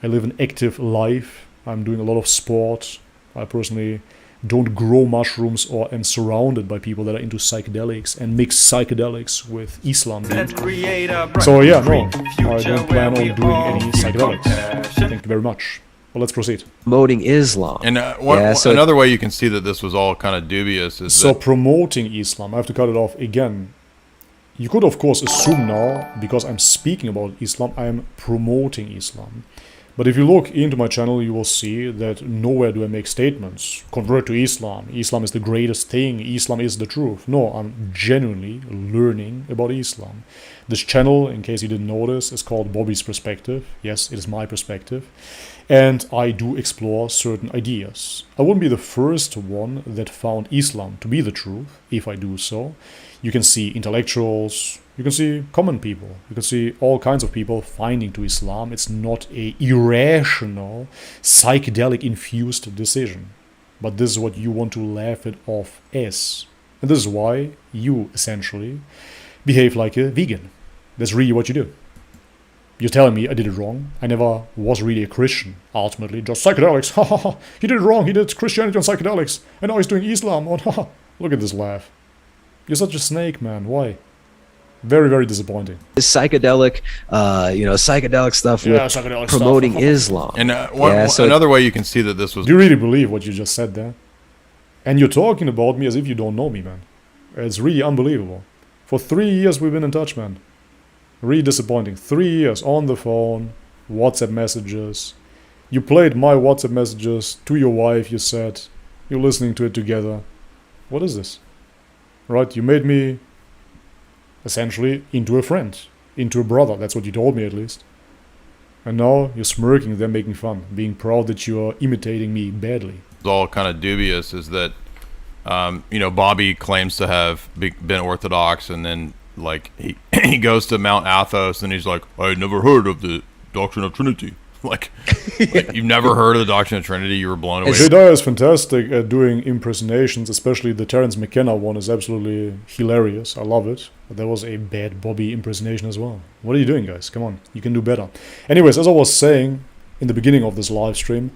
I live an active life. I'm doing a lot of sport. I personally don't grow mushrooms or am surrounded by people that are into psychedelics and mix psychedelics with Islam. So yeah, no, I don't plan on doing any psychedelics. Thank you very much. Well, let's proceed. Promoting Islam. And another way you can see that this was all kind of dubious is so promoting Islam, I have to cut it off again. You could of course assume now, because I'm speaking about Islam, I am promoting Islam. But if you look into my channel, you will see that nowhere do I make statements. Convert to Islam. Islam is the greatest thing. Islam is the truth. No, I'm genuinely learning about Islam. This channel, in case you didn't notice, is called Bobby's Perspective. Yes, it is my perspective. And I do explore certain ideas. I wouldn't be the first one that found Islam to be the truth, if I do so. You can see intellectuals, you can see common people, you can see all kinds of people finding to Islam. It's not a irrational, psychedelic-infused decision. But this is what you want to laugh it off as. And this is why you, essentially, behave like a vegan. That's really what you do. You're telling me I did it wrong. I never was really a Christian, ultimately. Just psychedelics, ha ha ha. He did it wrong, he did Christianity on psychedelics. And now he's doing Islam on, ha ha. Look at this laugh. You're such a snake, man. Why? Very, very disappointing. This psychedelic, psychedelic stuff with psychedelic promoting stuff. Islam. And another way you can see that this was... Do you really believe what you just said there? And you're talking about me as if you don't know me, man. It's really unbelievable. For 3 years we've been in touch, man. Really disappointing. 3 years on the phone, WhatsApp messages. You played my WhatsApp messages to your wife, you said. You're listening to it together. What is this? Right, you made me essentially into a friend, into a brother. That's what you told me, at least. And now you're smirking, they're making fun, being proud that you're imitating me badly. It's all kind of dubious is that, Bobby claims to have been Orthodox, and then like he goes to Mount Athos and he's like, I never heard of the doctrine of Trinity. Like you've never heard of the doctrine of Trinity, you were blown away. Jedediah is fantastic at doing impersonations, especially the Terence McKenna one is absolutely hilarious. I love it. But there was a bad Bobby impersonation as well. What are you doing, guys? Come on, you can do better. Anyways, as I was saying in the beginning of this live stream,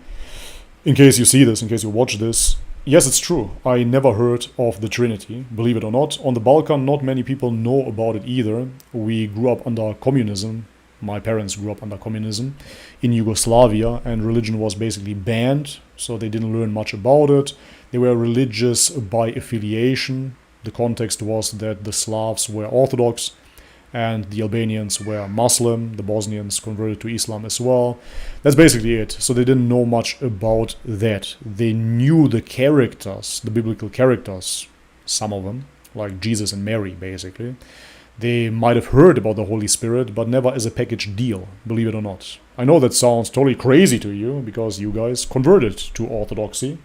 in case you see this, in case you watch this, yes, it's true. I never heard of the Trinity, believe it or not. On the Balkan, not many people know about it either. We grew up under communism. My parents grew up under communism in Yugoslavia, and religion was basically banned, so they didn't learn much about it. They were religious by affiliation. The context was that the Slavs were Orthodox, and the Albanians were Muslim, the Bosnians converted to Islam as well. That's basically it. So they didn't know much about that. They knew the characters, the biblical characters, some of them, like Jesus and Mary, basically. They might have heard about the Holy Spirit, but never as a package deal, believe it or not. I know that sounds totally crazy to you, because you guys converted to Orthodoxy,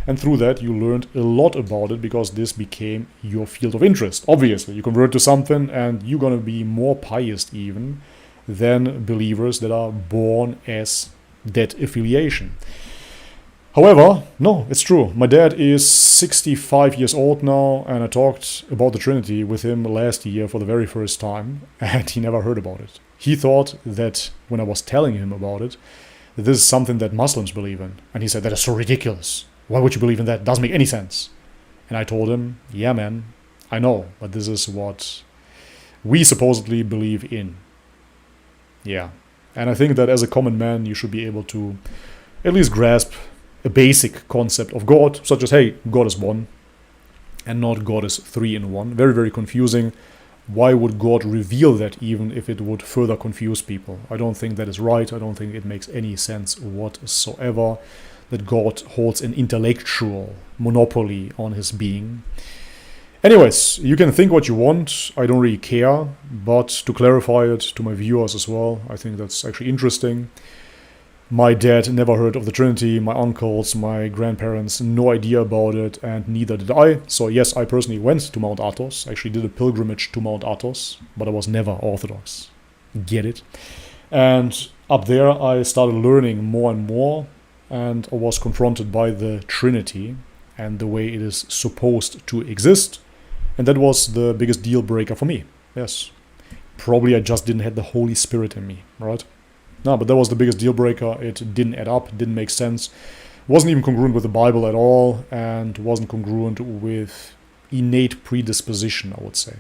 and through that you learned a lot about it, because this became your field of interest. Obviously, you convert to something, and you're going to be more pious even than believers that are born as that affiliation. However, no, it's true. My dad is 65 years old now, and I talked about the Trinity with him last year for the very first time, and he never heard about it. He thought that when I was telling him about it, that this is something that Muslims believe in. And he said, that is so ridiculous. Why would you believe in that? It doesn't make any sense. And I told him, yeah, man, I know, but this is what we supposedly believe in. Yeah. And I think that as a common man, you should be able to at least grasp a basic concept of God, such as, hey, God is one, and not God is three in one. Very, very confusing. Why would God reveal that, even if it would further confuse people? I don't think that is right. I don't think it makes any sense whatsoever that God holds an intellectual monopoly on his being. Anyways, you can think what you want. I don't really care. But to clarify it to my viewers as well, I think that's actually interesting. My dad never heard of the Trinity, my uncles, my grandparents, no idea about it, and neither did I. So yes, I personally went to Mount Athos, actually did a pilgrimage to Mount Athos, but I was never Orthodox. Get it? And up there I started learning more and more, and I was confronted by the Trinity and the way it is supposed to exist. And that was the biggest deal breaker for me. Yes. Probably I just didn't have the Holy Spirit in me, right? No, but that was the biggest deal breaker. It didn't add up, didn't make sense. Wasn't even congruent with the Bible at all, and wasn't congruent with innate predisposition, I would say.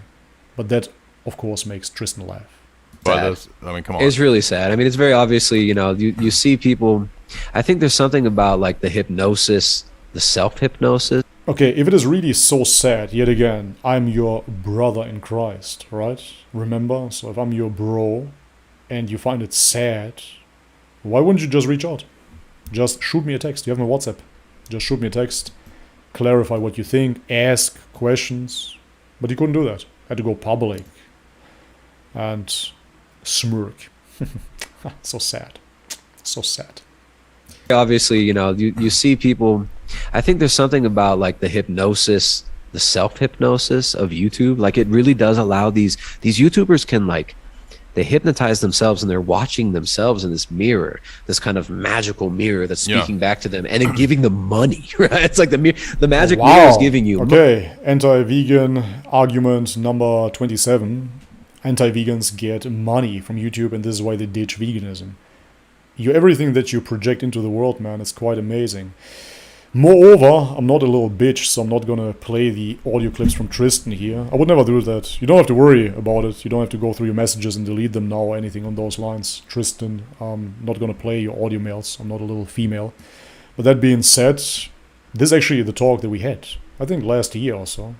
But that, of course, makes Tristan laugh. But I mean, come on. It's really sad. I mean, it's very obviously, you see people. I think there's something about like the hypnosis, the self-hypnosis. Okay, if it is really so sad, yet again, I'm your brother in Christ, right? Remember? So if I'm your bro, and you find it sad, why wouldn't you just reach out? Just shoot me a text. You have my WhatsApp. Just shoot me a text, clarify what you think, ask questions. But you couldn't do that. Had to go public and smirk. So sad. So sad. Obviously, you see people. I think there's something about like the hypnosis, the self-hypnosis of YouTube. Like it really does allow these YouTubers can like, they hypnotize themselves and they're watching themselves in this mirror, this kind of magical mirror that's speaking back to them and then giving them money, right? It's like the magic mirror is giving you money. Okay, anti-vegan argument number 27. Anti-vegans get money from YouTube, and this is why they ditch veganism. Everything that you project into the world, man, is quite amazing. Moreover, I'm not a little bitch, so I'm not gonna play the audio clips from Tristan here. I would never do that. You don't have to worry about it. You don't have to go through your messages and delete them now or anything on those lines. Tristan, I'm not gonna play your audio mails. I'm not a little female. But that being said, this is actually the talk that we had, I think last year or so.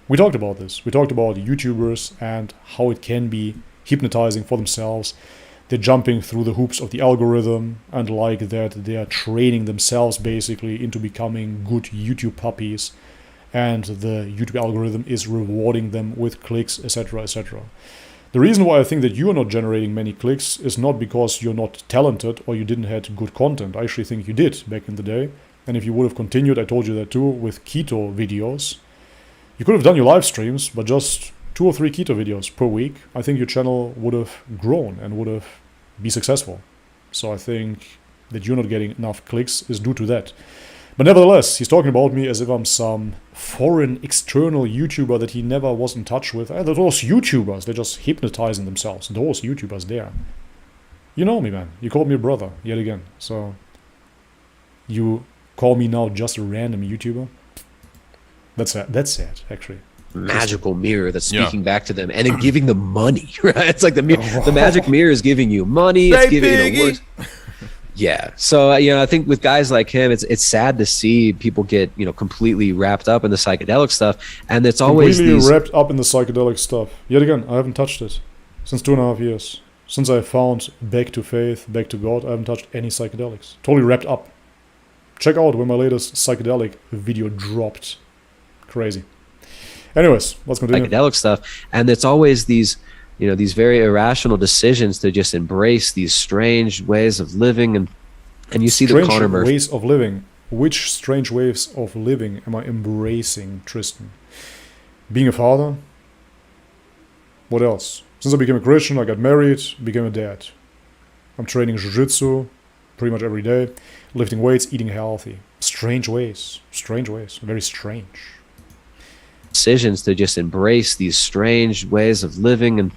We talked about this. We talked about YouTubers and how it can be hypnotizing for themselves. They're jumping through the hoops of the algorithm, and like that, they are training themselves basically into becoming good YouTube puppies, and the YouTube algorithm is rewarding them with clicks, etc., etc. The reason why I think that you are not generating many clicks is not because you're not talented or you didn't have good content. I actually think you did back in the day, and if you would have continued, I told you that too, with keto videos, you could have done your live streams, but just 2 or 3 keto videos per week, I think your channel would have grown and would have been successful. So I think that you're not getting enough clicks is due to that. But nevertheless, he's talking about me as if I'm some foreign external YouTuber that he never was in touch with. And those YouTubers, they're just hypnotizing themselves. Those YouTubers there. You know me, man. You called me a brother, yet again. So you call me now just a random YouTuber? That's sad, actually. Magical mirror that's speaking back to them and then giving them money, right? It's like the magic mirror is giving you money. It's giving words. Yeah. So I think with guys like him, it's sad to see people get completely wrapped up in the psychedelic stuff, and it's always completely wrapped up in the psychedelic stuff. Yet again, I haven't touched it. Since 2.5 years. Since I found back to faith, back to God, I haven't touched any psychedelics. Totally wrapped up. Check out when my latest psychedelic video dropped. Crazy. Anyways, let's continue. Psychedelic stuff. And it's always these, you know, these very irrational decisions to just embrace these strange ways of living. And you see the Connor Murphy. Ways of living. Which strange ways of living am I embracing, Tristan? Being a father? What else? Since I became a Christian, I got married, became a dad. I'm training jiu-jitsu pretty much every day, lifting weights, eating healthy. Strange ways, very strange. Decisions to just embrace these strange ways of living,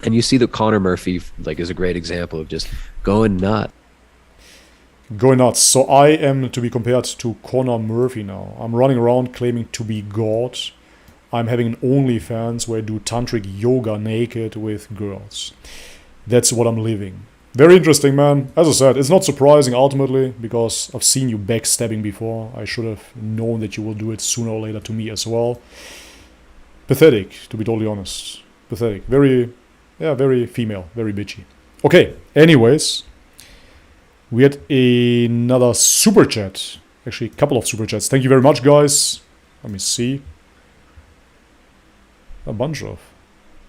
and you see that Connor Murphy like is a great example of just going nuts. Going nuts. So I am to be compared to Connor Murphy now. I'm running around claiming to be God. I'm having an OnlyFans where I do tantric yoga naked with girls. That's what I'm living. Very interesting, man. As I said, it's not surprising ultimately, because I've seen you backstabbing before. I should have known that you will do it sooner or later to me as well. Pathetic, to be totally honest. Pathetic. Very female, very bitchy. Okay, anyways. We had another super chat. Actually, a couple of super chats. Thank you very much, guys. Let me see. A bunch of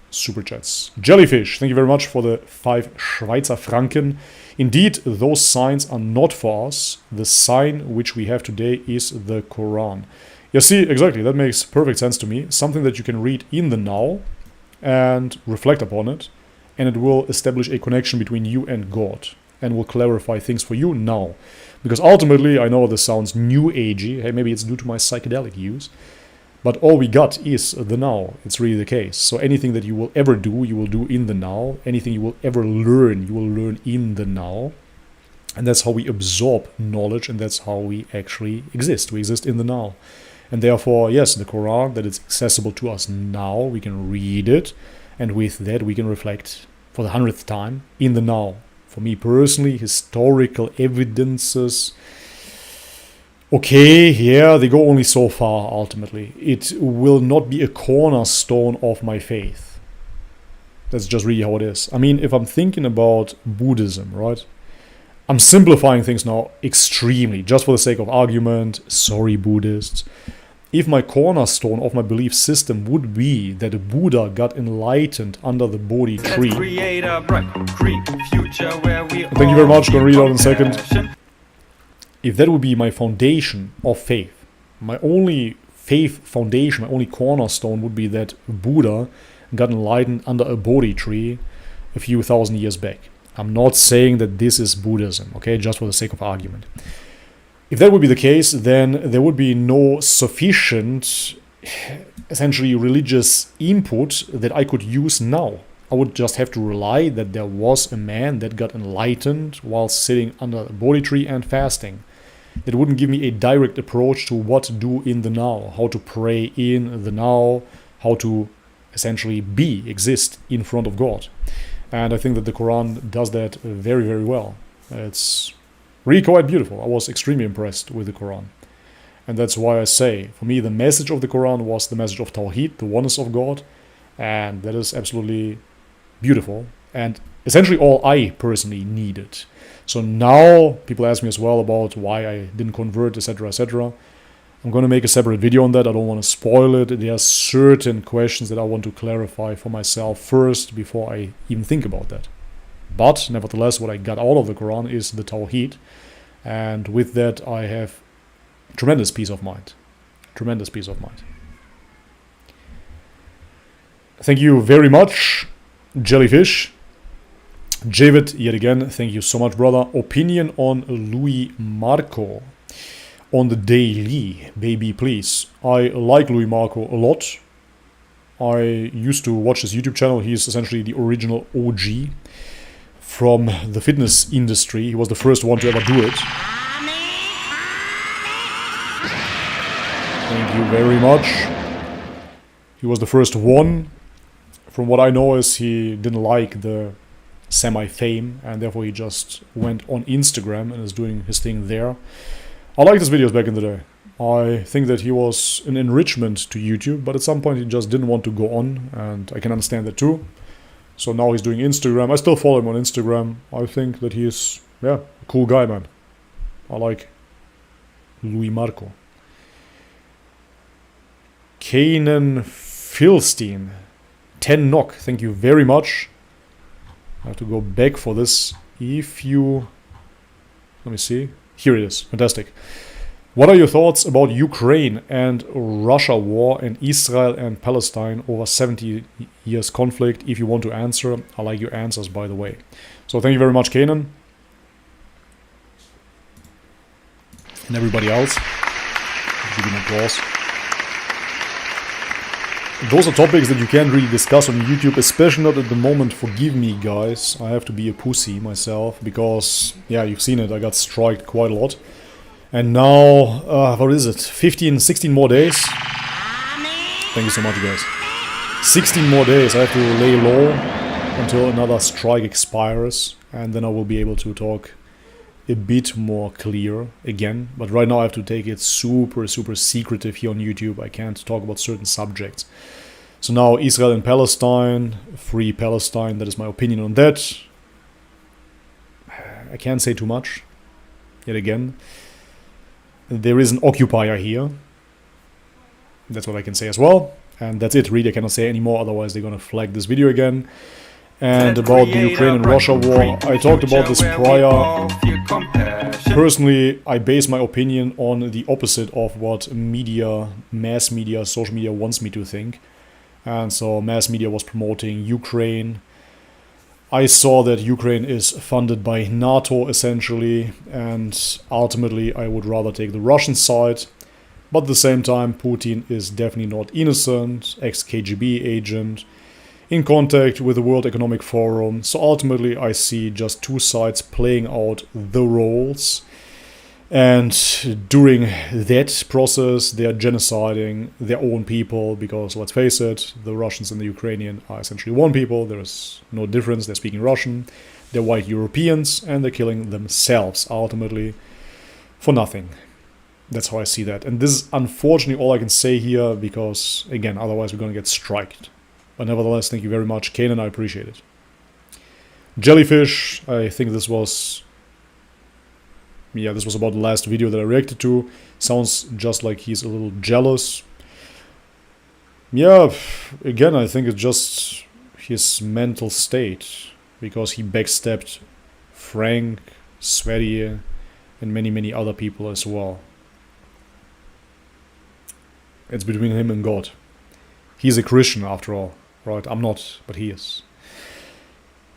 super chats. Jellyfish, thank you very much for the 5 Schweizer Franken. Indeed, those signs are not for us. The sign which we have today is the Quran. Yeah, see, exactly. That makes perfect sense to me. Something that you can read in the now and reflect upon it. And it will establish a connection between you and God. And will clarify things for you now. Because ultimately, I know this sounds new agey. Hey, maybe it's due to my psychedelic use. But all we got is the now. It's really the case. So anything that you will ever do, you will do in the now. Anything you will ever learn, you will learn in the now. And that's how we absorb knowledge, and that's how we actually exist. We exist in the now. And therefore, yes, the Quran, that it's accessible to us now, we can read it. And with that, we can reflect for the 100th time in the now. For me personally, historical evidences, okay, yeah, they go only so far ultimately. It will not be a cornerstone of my faith. That's just really how it is. I mean, if I'm thinking about Buddhism, right? I'm simplifying things now extremely, just for the sake of argument. Sorry, Buddhists. If my cornerstone of my belief system would be that Buddha got enlightened under the Bodhi tree. Thank you very much, gonna read out in a second. If that would be my foundation of faith, my only faith foundation, my only cornerstone would be that Buddha got enlightened under a Bodhi tree a few thousand years back. I'm not saying that this is Buddhism, okay, just for the sake of argument. If that would be the case, then there would be no sufficient, essentially, religious input that I could use now. I would just have to rely that there was a man that got enlightened while sitting under a Bodhi tree and fasting. That wouldn't give me a direct approach to what to do in the now, how to pray in the now, how to essentially exist in front of God. And I think that the Quran does that very, very well. It's really quite beautiful. I was extremely impressed with the Quran. And that's why I say, for me, the message of the Quran was the message of Tawheed, the oneness of God. And that is absolutely beautiful. And essentially all I personally needed. So now people ask me as well about why I didn't convert, etc., etc. I'm going to make a separate video on that. I don't want to spoil it. There are certain questions that I want to clarify for myself first before I even think about that. But nevertheless, what I got out of the Quran is the Tawheed. And with that, I have tremendous peace of mind. Tremendous peace of mind. Thank you very much, Jellyfish. Javid, yet again, thank you so much, brother. Opinion on Louis Marco on the daily, baby, please. I like Louis Marco a lot. I used to watch his YouTube channel. He's essentially the original OG from the fitness industry. He was the first one to ever do it. Thank you very much. He was the first one. From what I know is he didn't like the semi-fame, and therefore he just went on Instagram and is doing his thing there. I liked his videos back in the day. I think that he was an enrichment to YouTube, but at some point he just didn't want to go on, and I can understand that too. So now he's doing Instagram. I still follow him on Instagram. I think that he's, a cool guy, man. I like Louis Marco. Kanan Philstein. 10 knock. Thank you very much. I have to go back for this. If you... Let me see. Here it is. Fantastic. What are your thoughts about Ukraine and Russia war and Israel and Palestine over 70 years conflict? If you want to answer, I like your answers, by the way. So thank you very much, Kanan. And everybody else. Give you an applause. Those are topics that you can't really discuss on YouTube, especially not at the moment. Forgive me, guys. I have to be a pussy myself because, you've seen it. I got striked quite a lot. And now, what is it? 15, 16 more days? Thank you so much, guys. 16 more days. I have to lay low until another strike expires. And then I will be able to talk a bit more clear again. But right now I have to take it super, super secretive here on YouTube. I can't talk about certain subjects. So now Israel and Palestine, free Palestine. That is my opinion on that. I can't say too much. Yet again. There is an occupier here. That's what I can say as well. And that's it, really. I cannot say any more, otherwise they're gonna flag this video again. And about the Ukraine and Russia war, I talked about this prior. Personally, I base my opinion on the opposite of what media, mass media, social media wants me to think. And so mass media was promoting Ukraine. I saw that Ukraine is funded by NATO, essentially, and ultimately I would rather take the Russian side. But at the same time, Putin is definitely not innocent, ex-KGB agent, in contact with the World Economic Forum. So ultimately I see just two sides playing out the roles. And during that process, they are genociding their own people because, let's face it, the Russians and the Ukrainian are essentially one people. There is no difference. They're speaking Russian. They're white Europeans, and they're killing themselves, ultimately, for nothing. That's how I see that. And this is unfortunately all I can say here because, again, otherwise we're going to get striked. But nevertheless, thank you very much, Kanan. I appreciate it. Jellyfish, I think this was... this was about the last video that I reacted to. Sounds just like he's a little jealous. Again, I think it's just his mental state. Because he backstabbed Frank, Sverige, and many, many other people as well. It's between him and God. He's a Christian after all, right? I'm not, but he is.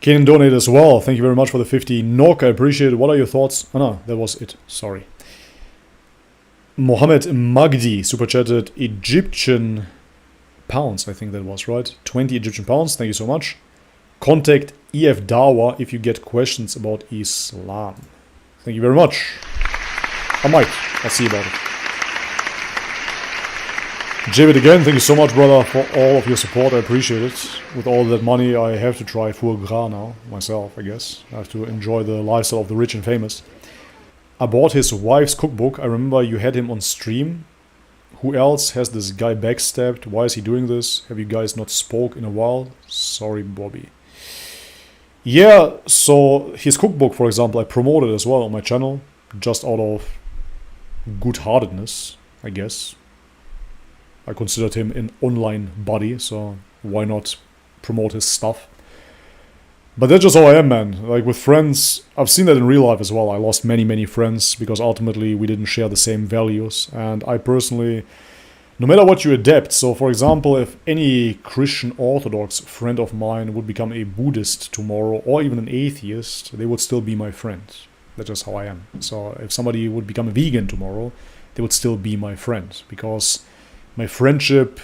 Kanan donated as well. Thank you very much for the 50 knock. I appreciate it. What are your thoughts? Oh no, that was it. Sorry. Mohammed Magdi super chatted Egyptian pounds. I think that was right. 20 Egyptian pounds. Thank you so much. Contact EF Dawa if you get questions about Islam. Thank you very much. I might. I'll see about it. Javid again, thank you so much, brother, for all of your support. I appreciate it. With all that money, I have to try foie gras now, myself, I guess. I have to enjoy the lifestyle of the rich and famous. I bought his wife's cookbook. I remember you had him on stream. Who else has this guy backstabbed? Why is he doing this? Have you guys not spoke in a while? Sorry, Bobby. So his cookbook, for example, I promoted as well on my channel. Just out of good-heartedness, I guess. I considered him an online buddy, so why not promote his stuff? But that's just how I am, man. Like with friends, I've seen that in real life as well. I lost many, many friends because ultimately we didn't share the same values. And I personally, no matter what you adapt, so for example, if any Christian Orthodox friend of mine would become a Buddhist tomorrow, or even an atheist, they would still be my friend. That's just how I am. So if somebody would become a vegan tomorrow, they would still be my friend because my friendship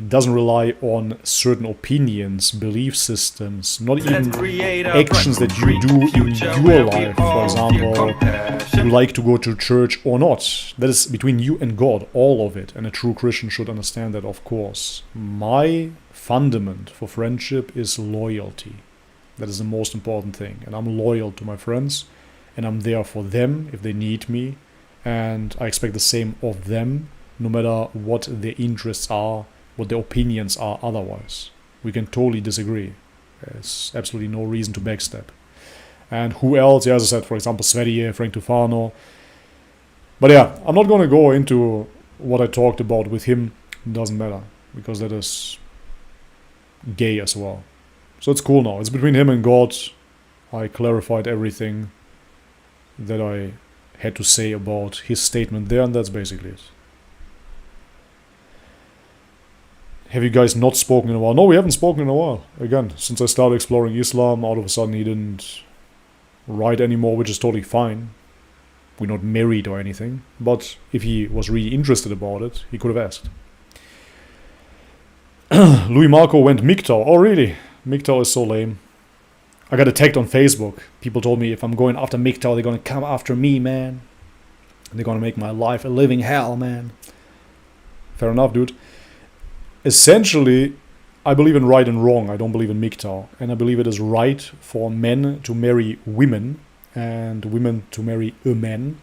doesn't rely on certain opinions, belief systems, not even actions that you do in your life. For example, you like to go to church or not. That is between you and God, all of it. And a true Christian should understand that, of course. My fundament for friendship is loyalty. That is the most important thing. And I'm loyal to my friends. And I'm there for them if they need me. And I expect the same of them. No matter what their interests are, what their opinions are otherwise. We can totally disagree. There's absolutely no reason to backstep. And who else? Yeah, as I said, for example, Sverige, Frank Tufano. But yeah, I'm not going to go into what I talked about with him. It doesn't matter, because that is gay as well. So it's cool now. It's between him and God. I clarified everything that I had to say about his statement there, and that's basically it. Have you guys not spoken in a while? No, we haven't spoken in a while. Again, since I started exploring Islam, all of a sudden he didn't write anymore, which is totally fine. We're not married or anything. But if he was really interested about it, he could have asked. Louis Marco went MGTOW. Oh, really? MGTOW is so lame. I got attacked on Facebook. People told me if I'm going after MGTOW, they're going to come after me, man. They're going to make my life a living hell, man. Fair enough, dude. Essentially, I believe in right and wrong. I don't believe in MGTOW. And I believe it is right for men to marry women and women to marry a man.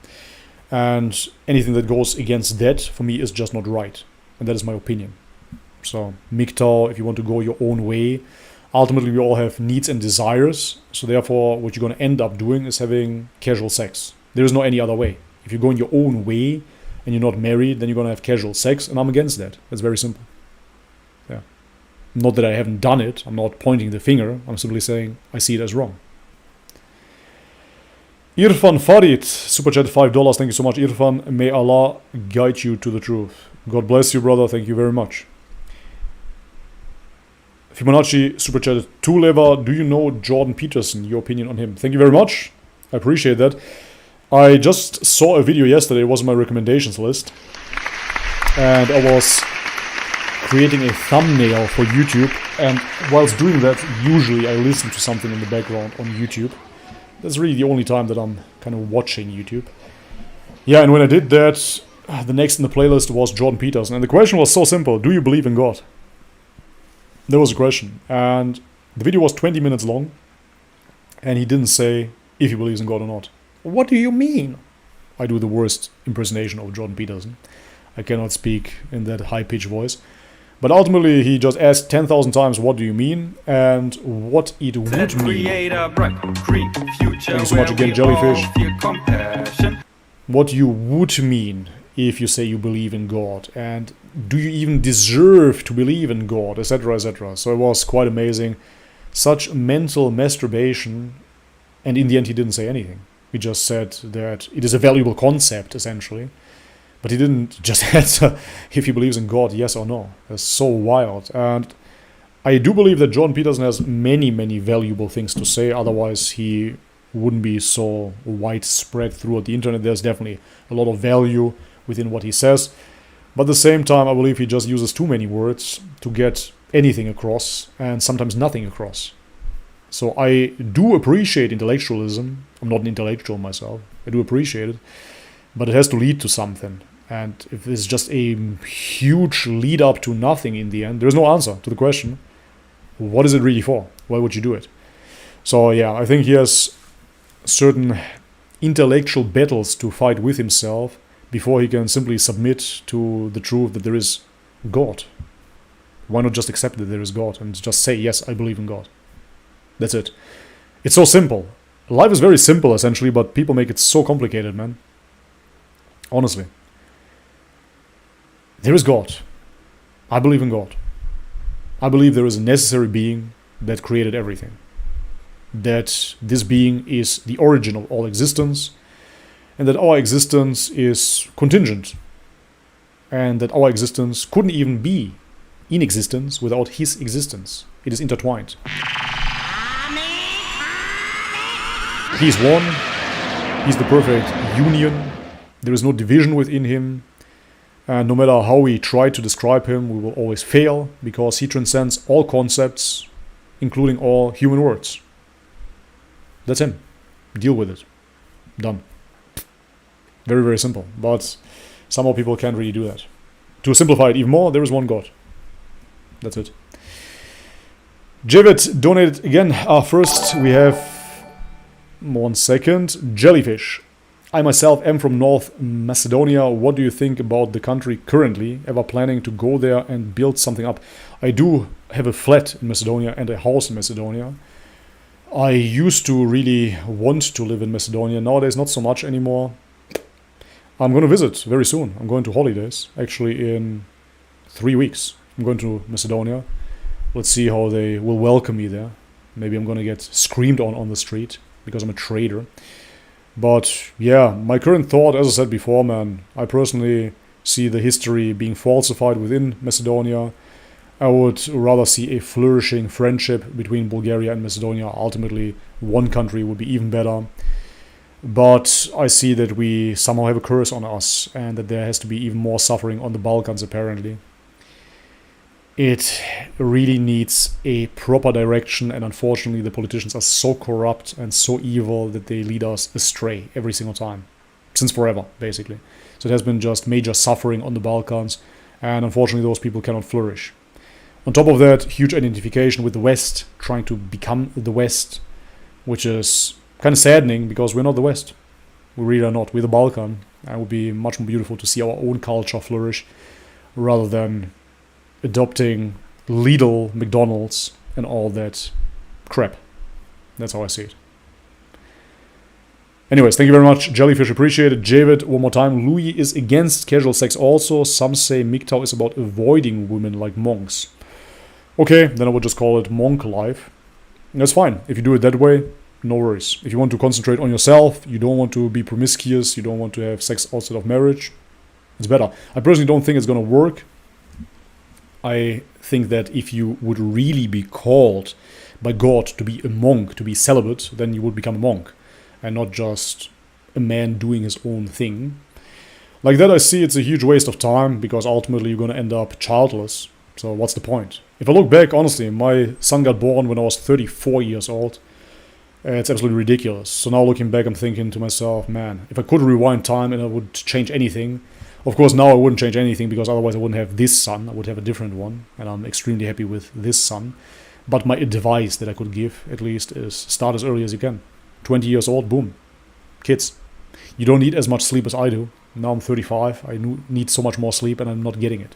And anything that goes against that, for me, is just not right. And that is my opinion. So, MGTOW, if you want to go your own way, ultimately we all have needs and desires. So therefore, what you're going to end up doing is having casual sex. There is no any other way. If you're going your own way and you're not married, then you're going to have casual sex. And I'm against that. It's very simple. Yeah. Not that I haven't done it. I'm not pointing the finger. I'm simply saying I see it as wrong. Irfan Farid, super chat $5. Thank you so much, Irfan. May Allah guide you to the truth. God bless you, brother. Thank you very much. Fibonacci super chatted 2 lever. Do you know Jordan Peterson? Your opinion on him? Thank you very much. I appreciate that. I just saw a video yesterday. It was on my recommendations list. And I was creating a thumbnail for YouTube. And whilst doing that, usually I listen to something in the background on YouTube. That's really the only time that I'm kind of watching YouTube. Yeah, and when I did that, the next in the playlist was Jordan Peterson. And the question was so simple. Do you believe in God? That was the question. And the video was 20 minutes long. And he didn't say if he believes in God or not. What do you mean? I do the worst impersonation of Jordan Peterson. I cannot speak in that high-pitched voice. But ultimately, he just asked 10,000 times, what do you mean? And what it would mean. Thank you so much again, Jellyfish. What you would mean if you say you believe in God. And do you even deserve to believe in God, etc., etc. So it was quite amazing. Such mental masturbation. And in the end, he didn't say anything. He just said that it is a valuable concept, essentially. But he didn't just answer if he believes in God, yes or no. That's so wild. And I do believe that Jordan Peterson has many, many valuable things to say. Otherwise, he wouldn't be so widespread throughout the internet. There's definitely a lot of value within what he says. But at the same time, I believe he just uses too many words to get anything across and sometimes nothing across. So I do appreciate intellectualism. I'm not an intellectual myself. I do appreciate it. But it has to lead to something. And if it's just a huge lead up to nothing in the end, there's no answer to the question, what is it really for? Why would you do it? So yeah, I think he has certain intellectual battles to fight with himself before he can simply submit to the truth that there is God. Why not just accept that there is God and just say, yes, I believe in God. That's it. It's so simple. Life is very simple, essentially, but people make it so complicated, man. Honestly. There is God. I believe in God. I believe there is a necessary being that created everything. That this being is the origin of all existence, and that our existence is contingent, and that our existence couldn't even be in existence without his existence. It is intertwined. He's one. He's the perfect union. There is no division within him. And no matter how we try to describe him, we will always fail, because he transcends all concepts, including all human words. That's him. Deal with it. Done. Very, very simple. But somehow people can't really do that. To simplify it even more, there is one God. That's it. Javid donated again. First, we have 1 second. Jellyfish. I myself am from North Macedonia. What do you think about the country currently? Ever planning to go there and build something up? I do have a flat in Macedonia and a house in Macedonia. I used to really want to live in Macedonia. Nowadays, not so much anymore. I'm going to visit very soon. I'm going to holidays, actually in 3 weeks. I'm going to Macedonia. Let's see how they will welcome me there. Maybe I'm going to get screamed on the street because I'm a traitor. But yeah, my current thought, as I said before, man, I personally see the history being falsified within Macedonia. I would rather see a flourishing friendship between Bulgaria and Macedonia. Ultimately, one country would be even better. But I see that we somehow have a curse on us and that there has to be even more suffering on the Balkans, apparently. It really needs a proper direction, and unfortunately the politicians are so corrupt and so evil that they lead us astray every single time. Since forever, basically. So it has been just major suffering on the Balkans, and unfortunately those people cannot flourish. On top of that, huge identification with the West, trying to become the West, which is kind of saddening because we're not the West. We really are not. We're the Balkan, and it would be much more beautiful to see our own culture flourish rather than adopting Lidl, McDonald's, and all that crap. That's how I see it. Anyways, thank you very much, Jellyfish, appreciate it. Javid, one more time. Louis is against casual sex also. Some say MGTOW is about avoiding women like monks. Okay, then I would just call it monk life. That's fine. If you do it that way, no worries. If you want to concentrate on yourself, you don't want to be promiscuous, you don't want to have sex outside of marriage, it's better. I personally don't think it's going to work. I think that if you would really be called by God to be a monk, to be celibate, then you would become a monk and not just a man doing his own thing. Like that, I see it's a huge waste of time because ultimately you're going to end up childless. So what's the point? If I look back, honestly, my son got born when I was 34 years old. It's absolutely ridiculous. So now looking back, I'm thinking to myself, man, if I could rewind time and I would change anything. Of course, now I wouldn't change anything because otherwise I wouldn't have this son. I would have a different one. And I'm extremely happy with this son. But my advice that I could give, at least, is start as early as you can. 20 years old, boom. Kids. You don't need as much sleep as I do. Now I'm 35. I need so much more sleep and I'm not getting it.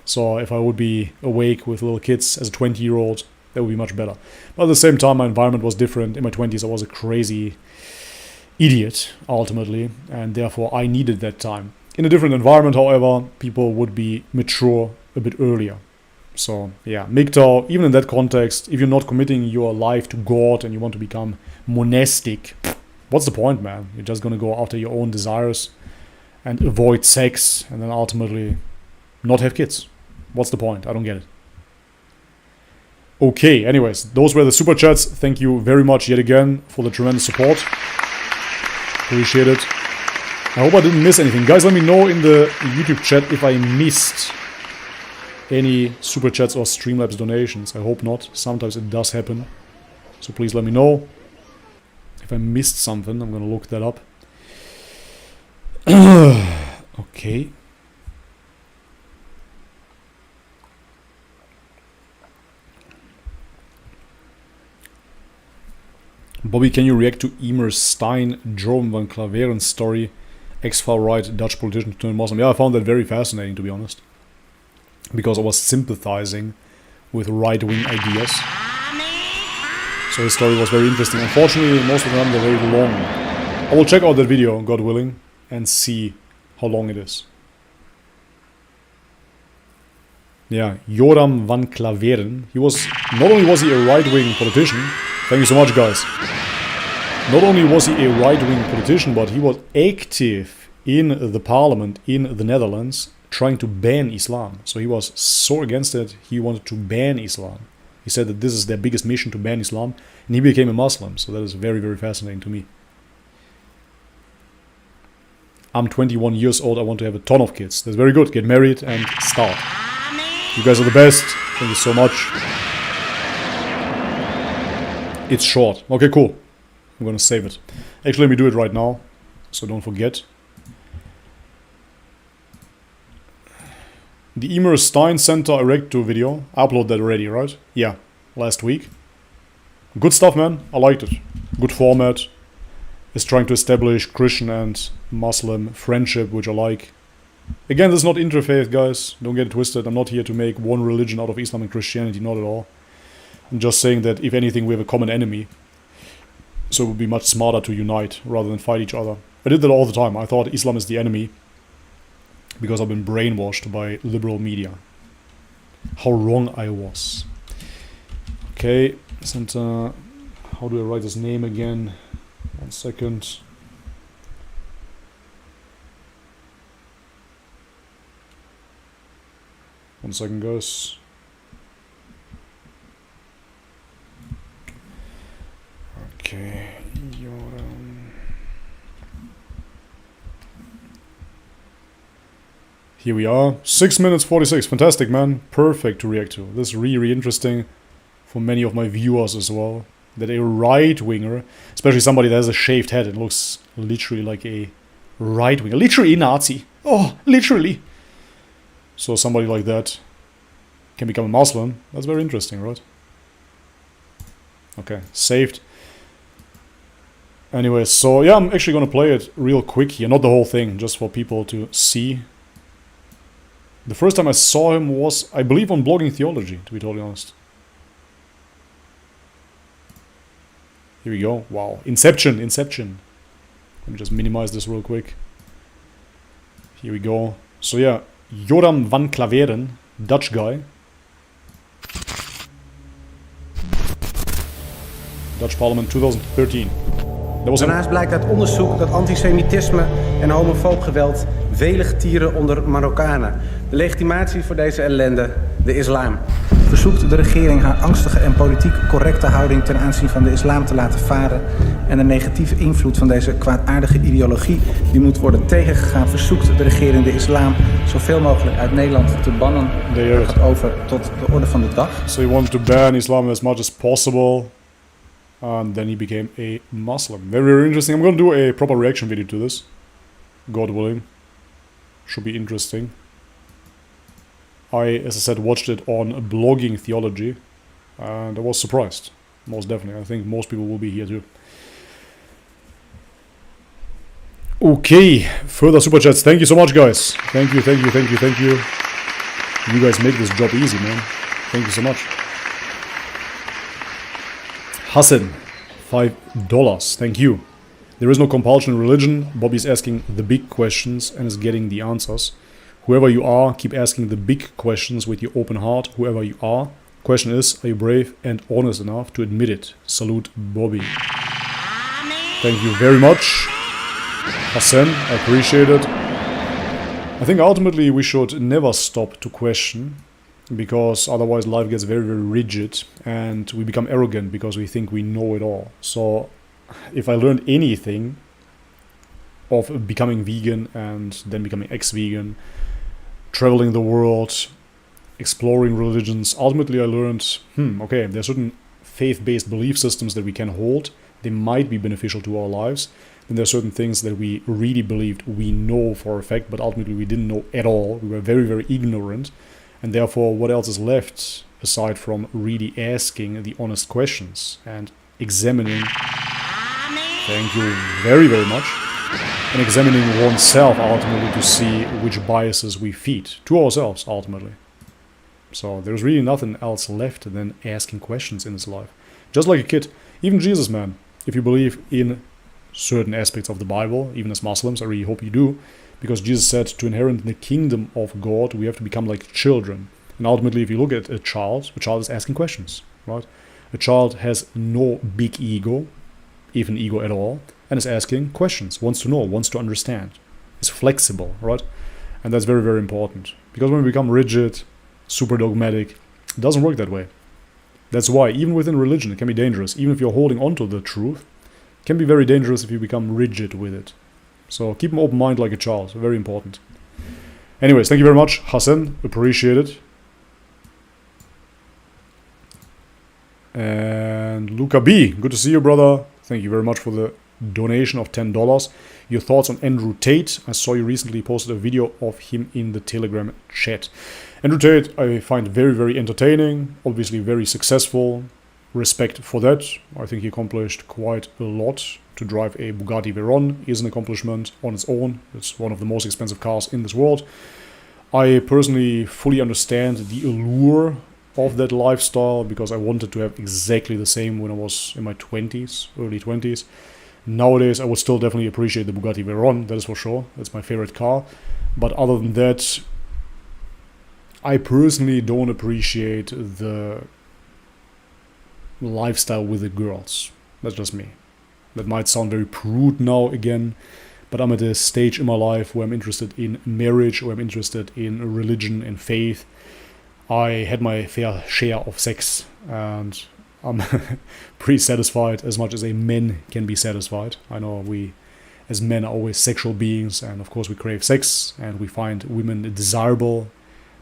So if I would be awake with little kids as a 20-year-old, that would be much better. But at the same time, my environment was different. In my 20s, I was a crazy idiot, ultimately. And therefore, I needed that time. In a different environment, however, people would be mature a bit earlier. So, yeah, MGTOW, even in that context, if you're not committing your life to God and you want to become monastic, what's the point, man? You're just going to go after your own desires and avoid sex and then ultimately not have kids. What's the point? I don't get it. Okay, anyways, those were the super chats. Thank you very much yet again for the tremendous support. Appreciate it. I hope I didn't miss anything. Guys, let me know in the YouTube chat if I missed any super chats or Streamlabs donations. I hope not. Sometimes it does happen. So please let me know. If I missed something, I'm going to look that up. Okay. Bobby, can you react to Emer Stein, Jerome van Claveren's story? Ex-far right Dutch politician turned Muslim. Yeah, I found that very fascinating, to be honest. Because I was sympathizing with right-wing ideas. So his story was very interesting. Unfortunately, most of them are very long. I will check out that video, God willing, and see how long it is. Yeah, Joram van Claveren. Not only was he a right-wing politician, thank you so much, guys. Not only was he a right-wing politician, but he was active in the parliament in the Netherlands trying to ban Islam. So he was so against it, he wanted to ban Islam. He said that this is their biggest mission, to ban Islam, and he became a Muslim. So that is very, very fascinating to me. I'm 21 years old, I want to have a ton of kids. That's very good. Get married and start. You guys are the best. Thank you so much. It's short. Okay, cool. I'm gonna save it. Actually, let me do it right now, so don't forget. The Emer Stein Center Erecto video. I uploaded that already, right? Yeah, last week. Good stuff, man. I liked it. Good format. is trying to establish Christian and Muslim friendship, which I like. Again, this is not interfaith, guys. Don't get it twisted. I'm not here to make one religion out of Islam and Christianity, not at all. I'm just saying that, if anything, we have a common enemy. So it would be much smarter to unite rather than fight each other. I did that all the time. I thought Islam is the enemy because I've been brainwashed by liberal media. How wrong I was. Okay, Center. How do I write his name again? 1 second. One second, guys. Okay, here we are. 6 minutes 46. Fantastic, man. Perfect to react to. This is really interesting for many of my viewers as well. That a right-winger, especially somebody that has a shaved head and looks literally like a right-winger, literally a Nazi. Oh, literally. So somebody like that can become a Muslim. That's very interesting, right? Okay, saved. Anyway, so yeah, I'm actually going to play it real quick here. Not the whole thing, just for people to see. The first time I saw him was, I believe, on Blogging Theology, to be totally honest. Here we go. Wow. Inception. Let me just minimize this real quick. Here we go. So yeah, Joram van Klaveren, Dutch guy. Dutch Parliament 2013. Daarnaast blijkt uit onderzoek dat antisemitisme en homofoob geweld velig tieren onder Marokkanen. De legitimatie voor deze ellende, de islam. Verzoekt de regering haar angstige en politiek correcte houding ten aanzien van de islam te laten varen en de negatieve invloed van deze kwaadaardige ideologie die moet worden tegengegaan. Verzoekt de regering de islam zoveel mogelijk uit Nederland te bannen. Dat gaat over tot de orde van de dag. So he wanted to ban Islam as much as possible. And then he became a Muslim. Very, very interesting. I'm going to do a proper reaction video to this. God willing. Should be interesting. I, as I said, watched it on Blogging Theology. And I was surprised. Most definitely. I think most people will be here too. Okay. Further super chats. Thank you so much, guys. Thank you. You guys make this job easy, man. Thank you so much. Hassan, $5. Thank you. There is no compulsion in religion. Bobby is asking the big questions and is getting the answers. Whoever you are, keep asking the big questions with your open heart. Whoever you are. Question is, are you brave and honest enough to admit it? Salute, Bobby. Thank you very much, Hassan. I appreciate it. I think ultimately we should never stop to question, because otherwise life gets very, very rigid and we become arrogant because we think we know it all. So if I learned anything of becoming vegan and then becoming ex-vegan, traveling the world, exploring religions, ultimately I learned, okay, there are certain faith-based belief systems that we can hold. They might be beneficial to our lives. Then there are certain things that we really believed we know for a fact, but ultimately we didn't know at all. We were very, very ignorant. And therefore, what else is left aside from really asking the honest questions and examining, thank you very, very much, and examining oneself ultimately to see which biases we feed to ourselves ultimately. So there's really nothing else left than asking questions in this life. Just like a kid, even Jesus, man, if you believe in certain aspects of the Bible, even as Muslims, I really hope you do, because Jesus said to inherit the kingdom of God, we have to become like children. And ultimately, if you look at a child is asking questions, right? A child has no big ego, even ego at all, and is asking questions, wants to know, wants to understand. Is flexible, right? And that's very, very important. Because when we become rigid, super dogmatic, it doesn't work that way. That's why, even within religion, it can be dangerous. Even if you're holding on to the truth, it can be very dangerous if you become rigid with it. So keep an open mind like a child. Very important. Anyways, thank you very much, Hassan. Appreciate it. And Luca B. Good to see you, brother. Thank you very much for the donation of $10. Your thoughts on Andrew Tate. I saw you recently posted a video of him in the Telegram chat. Andrew Tate I find very, very entertaining. Obviously very successful. Respect for that. I think he accomplished quite a lot To drive a Bugatti Veyron is an accomplishment on its own. It's one of the most expensive cars in this world. I personally fully understand the allure of that lifestyle because I wanted to have exactly the same when I was in my 20s, early 20s. Nowadays, I would still definitely appreciate the Bugatti Veyron, that is for sure. That's my favorite car. But other than that, I personally don't appreciate the lifestyle with the girls. That's just me. That might sound very prude now again, but I'm at a stage in my life where I'm interested in marriage, where I'm interested in religion and faith. I had my fair share of sex, and I'm pretty satisfied as much as a man can be satisfied. I know we as men are always sexual beings, and of course we crave sex, and we find women desirable,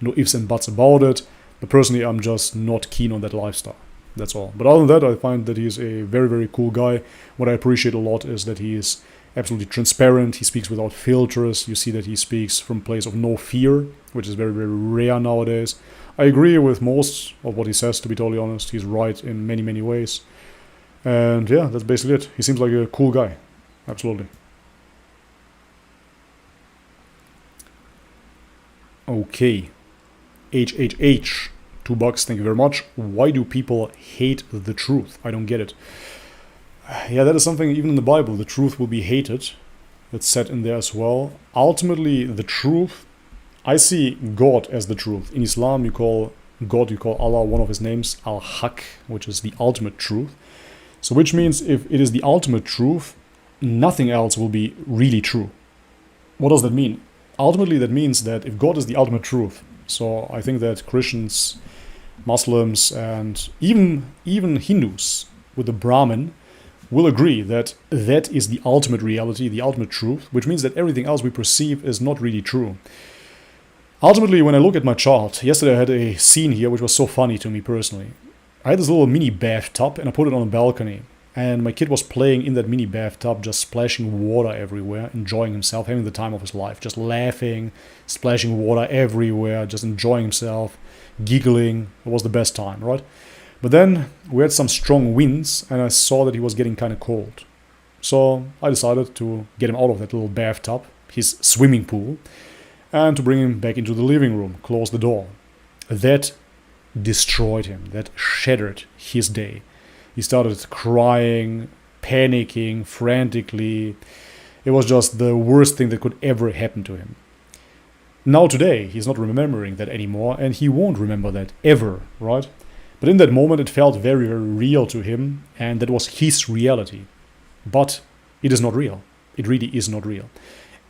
no ifs and buts about it, but personally I'm just not keen on that lifestyle. That's all. But other than that, I find that he's a very, very cool guy. What I appreciate a lot is that he is absolutely transparent. He speaks without filters. You see that he speaks from a place of no fear, which is very, very rare nowadays. I agree with most of what he says, to be totally honest. He's right in many, many ways. And yeah, that's basically it. He seems like a cool guy. Absolutely. Okay. HHH. $2, thank you very much. Why do people hate the truth? I don't get it. Yeah, that is something even in the Bible. The truth will be hated. It's said in there as well. Ultimately, the truth, I see God as the truth. In Islam, you call God, you call Allah one of his names, Al-Haq, which is the ultimate truth. So which means if it is the ultimate truth, nothing else will be really true. What does that mean? Ultimately, that means that if God is the ultimate truth, so I think that Christians, Muslims, and even Hindus with the Brahmin will agree that that is the ultimate reality, the ultimate truth, which means that everything else we perceive is not really true. Ultimately, when I look at my chart, yesterday I had a scene here which was so funny to me personally. I had this little mini bathtub and I put it on a balcony. And my kid was playing in that mini bathtub, just splashing water everywhere, enjoying himself, having the time of his life, just laughing, splashing water everywhere, just enjoying himself, giggling. It was the best time, right? But then we had some strong winds and I saw that he was getting kind of cold. So I decided to get him out of that little bathtub, his swimming pool, and to bring him back into the living room, close the door. That destroyed him. That shattered his day. He started crying, panicking, frantically. It was just the worst thing that could ever happen to him. Now today, he's not remembering that anymore, and he won't remember that ever, right? But in that moment, it felt very, very real to him, and that was his reality. But it is not real. It really is not real.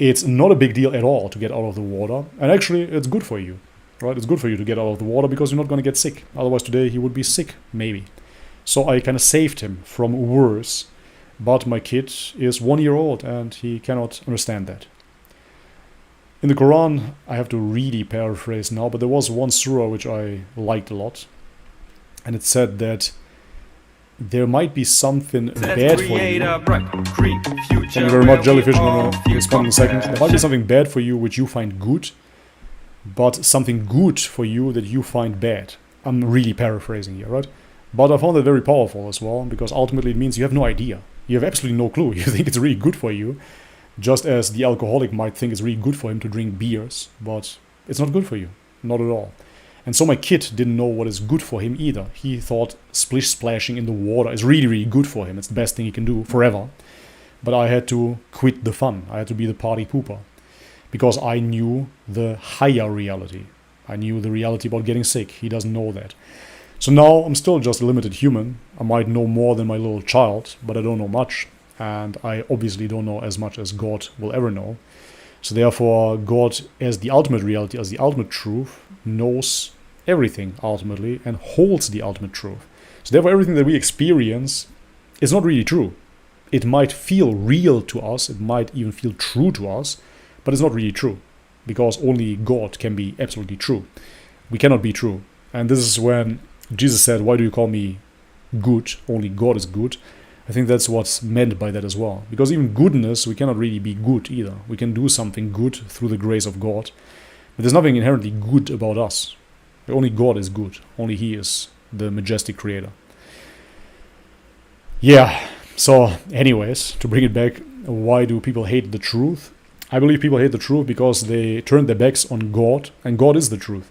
It's not a big deal at all to get out of the water, and actually, it's good for you, right? It's good for you to get out of the water because you're not going to get sick. Otherwise, today, he would be sick, maybe. So I kind of saved him from worse, but my kid is 1 year old and he cannot understand that. In the Quran, I have to really paraphrase now, but there was one surah which I liked a lot, and it said that there might be something bad for you. Thank you very much, Jellyfish. I'm going to respond in a second. There might be something bad for you which you find good, but something good for you that you find bad. I'm really paraphrasing here, right? But I found that very powerful as well, because ultimately it means you have no idea. You have absolutely no clue. You think it's really good for you, just as the alcoholic might think it's really good for him to drink beers, but it's not good for you. Not at all. And so my kid didn't know what is good for him either. He thought splish splashing in the water is really, really good for him. It's the best thing he can do forever. But I had to quit the fun. I had to be the party pooper. Because I knew the higher reality. I knew the reality about getting sick. He doesn't know that. So now I'm still just a limited human. I might know more than my little child, but I don't know much. And I obviously don't know as much as God will ever know. So therefore, God, as the ultimate reality, as the ultimate truth, knows everything ultimately and holds the ultimate truth. So therefore, everything that we experience is not really true. It might feel real to us, it might even feel true to us, but it's not really true. Because only God can be absolutely true. We cannot be true. And this is when Jesus said, why do you call me good? Only God is good. I think that's what's meant by that as well. Because even goodness, we cannot really be good either. We can do something good through the grace of God. But there's nothing inherently good about us. Only God is good. Only He is the majestic creator. Yeah, So, anyways, to bring it back, why do people hate the truth? I believe people hate the truth because they turn their backs on God, and God is the truth.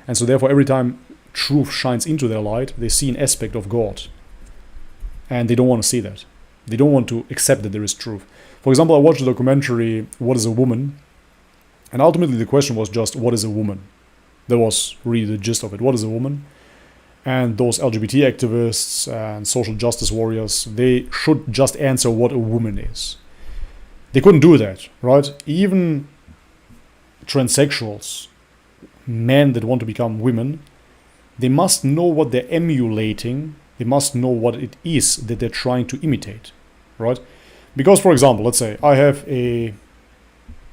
And so therefore, every time truth shines into their light, they see an aspect of God. And they don't want to see that. They don't want to accept that there is truth. For example, I watched the documentary, What is a Woman? And ultimately the question was just, what is a woman? That was really the gist of it. What is a woman? And those LGBT activists and social justice warriors, they should just answer what a woman is. They couldn't do that, right? Even transsexuals, men that want to become women, they must know what they're emulating. They must know what it is that they're trying to imitate, right? Because, for example, let's say I have a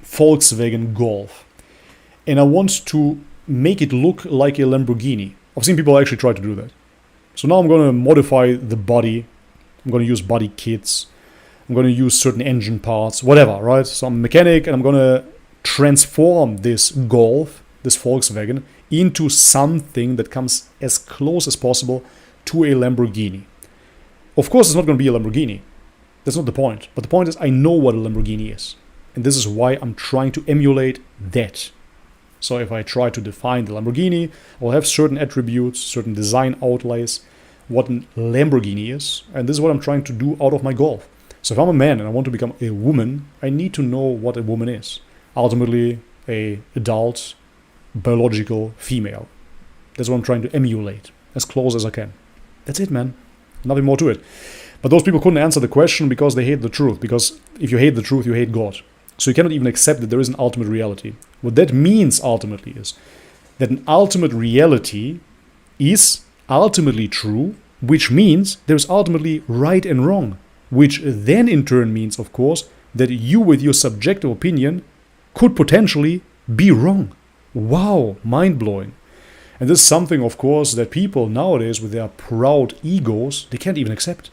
Volkswagen Golf and I want to make it look like a Lamborghini. I've seen people actually try to do that. So now I'm going to modify the body. I'm going to use body kits. I'm going to use certain engine parts, whatever, right? So I'm a mechanic and I'm going to transform this Golf, this Volkswagen, into something that comes as close as possible to a Lamborghini. Of course, it's not going to be a Lamborghini. That's not the point. But the point is, I know what a Lamborghini is. And this is why I'm trying to emulate that. So if I try to define the Lamborghini, I'll have certain attributes, certain design outlays, what a Lamborghini is. And this is what I'm trying to do out of my Golf. So if I'm a man and I want to become a woman, I need to know what a woman is. Ultimately, a adult, biological female. That's what I'm trying to emulate, as close as I can. That's it, man. Nothing more to it. But those people couldn't answer the question because they hate the truth. Because if you hate the truth, you hate God. So you cannot even accept that there is an ultimate reality. What that means ultimately is that an ultimate reality is ultimately true, which means there's ultimately right and wrong, which then in turn means, of course, that you with your subjective opinion could potentially be wrong. Wow, mind-blowing. And this is something, of course, that people nowadays with their proud egos, they can't even accept.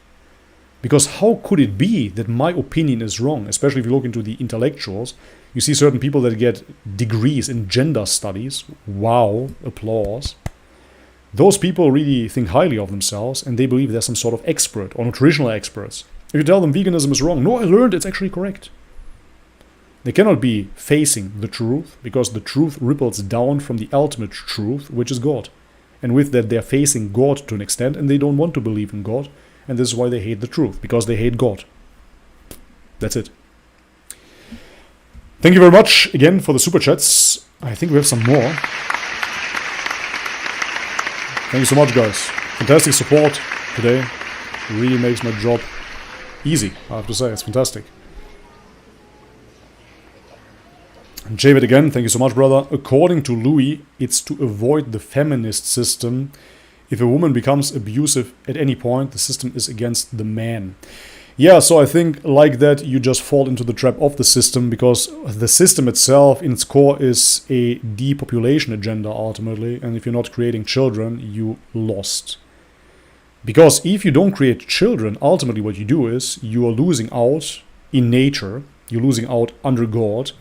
Because how could it be that my opinion is wrong? Especially if you look into the intellectuals, you see certain people that get degrees in gender studies. Wow, applause. Those people really think highly of themselves and they believe they're some sort of expert or nutritional experts. If you tell them veganism is wrong, no, I learned it's actually correct. They cannot be facing the truth because the truth ripples down from the ultimate truth, which is God. And with that, they're facing God to an extent and they don't want to believe in God. And this is why they hate the truth, because they hate God. That's it. Thank you very much again for the super chats. I think we have some more. Thank you so much, guys. Fantastic support today. It really makes my job easy, I have to say. It's fantastic. And Javid again, thank you so much, brother. According to Louis, it's to avoid the feminist system. If a woman becomes abusive at any point, the system is against the man. Yeah, so I think like that, you just fall into the trap of the system because the system itself, in its core, is a depopulation agenda ultimately. And if you're not creating children, you lost. Because if you don't create children, ultimately what you do is you are losing out in nature, you're losing out under God,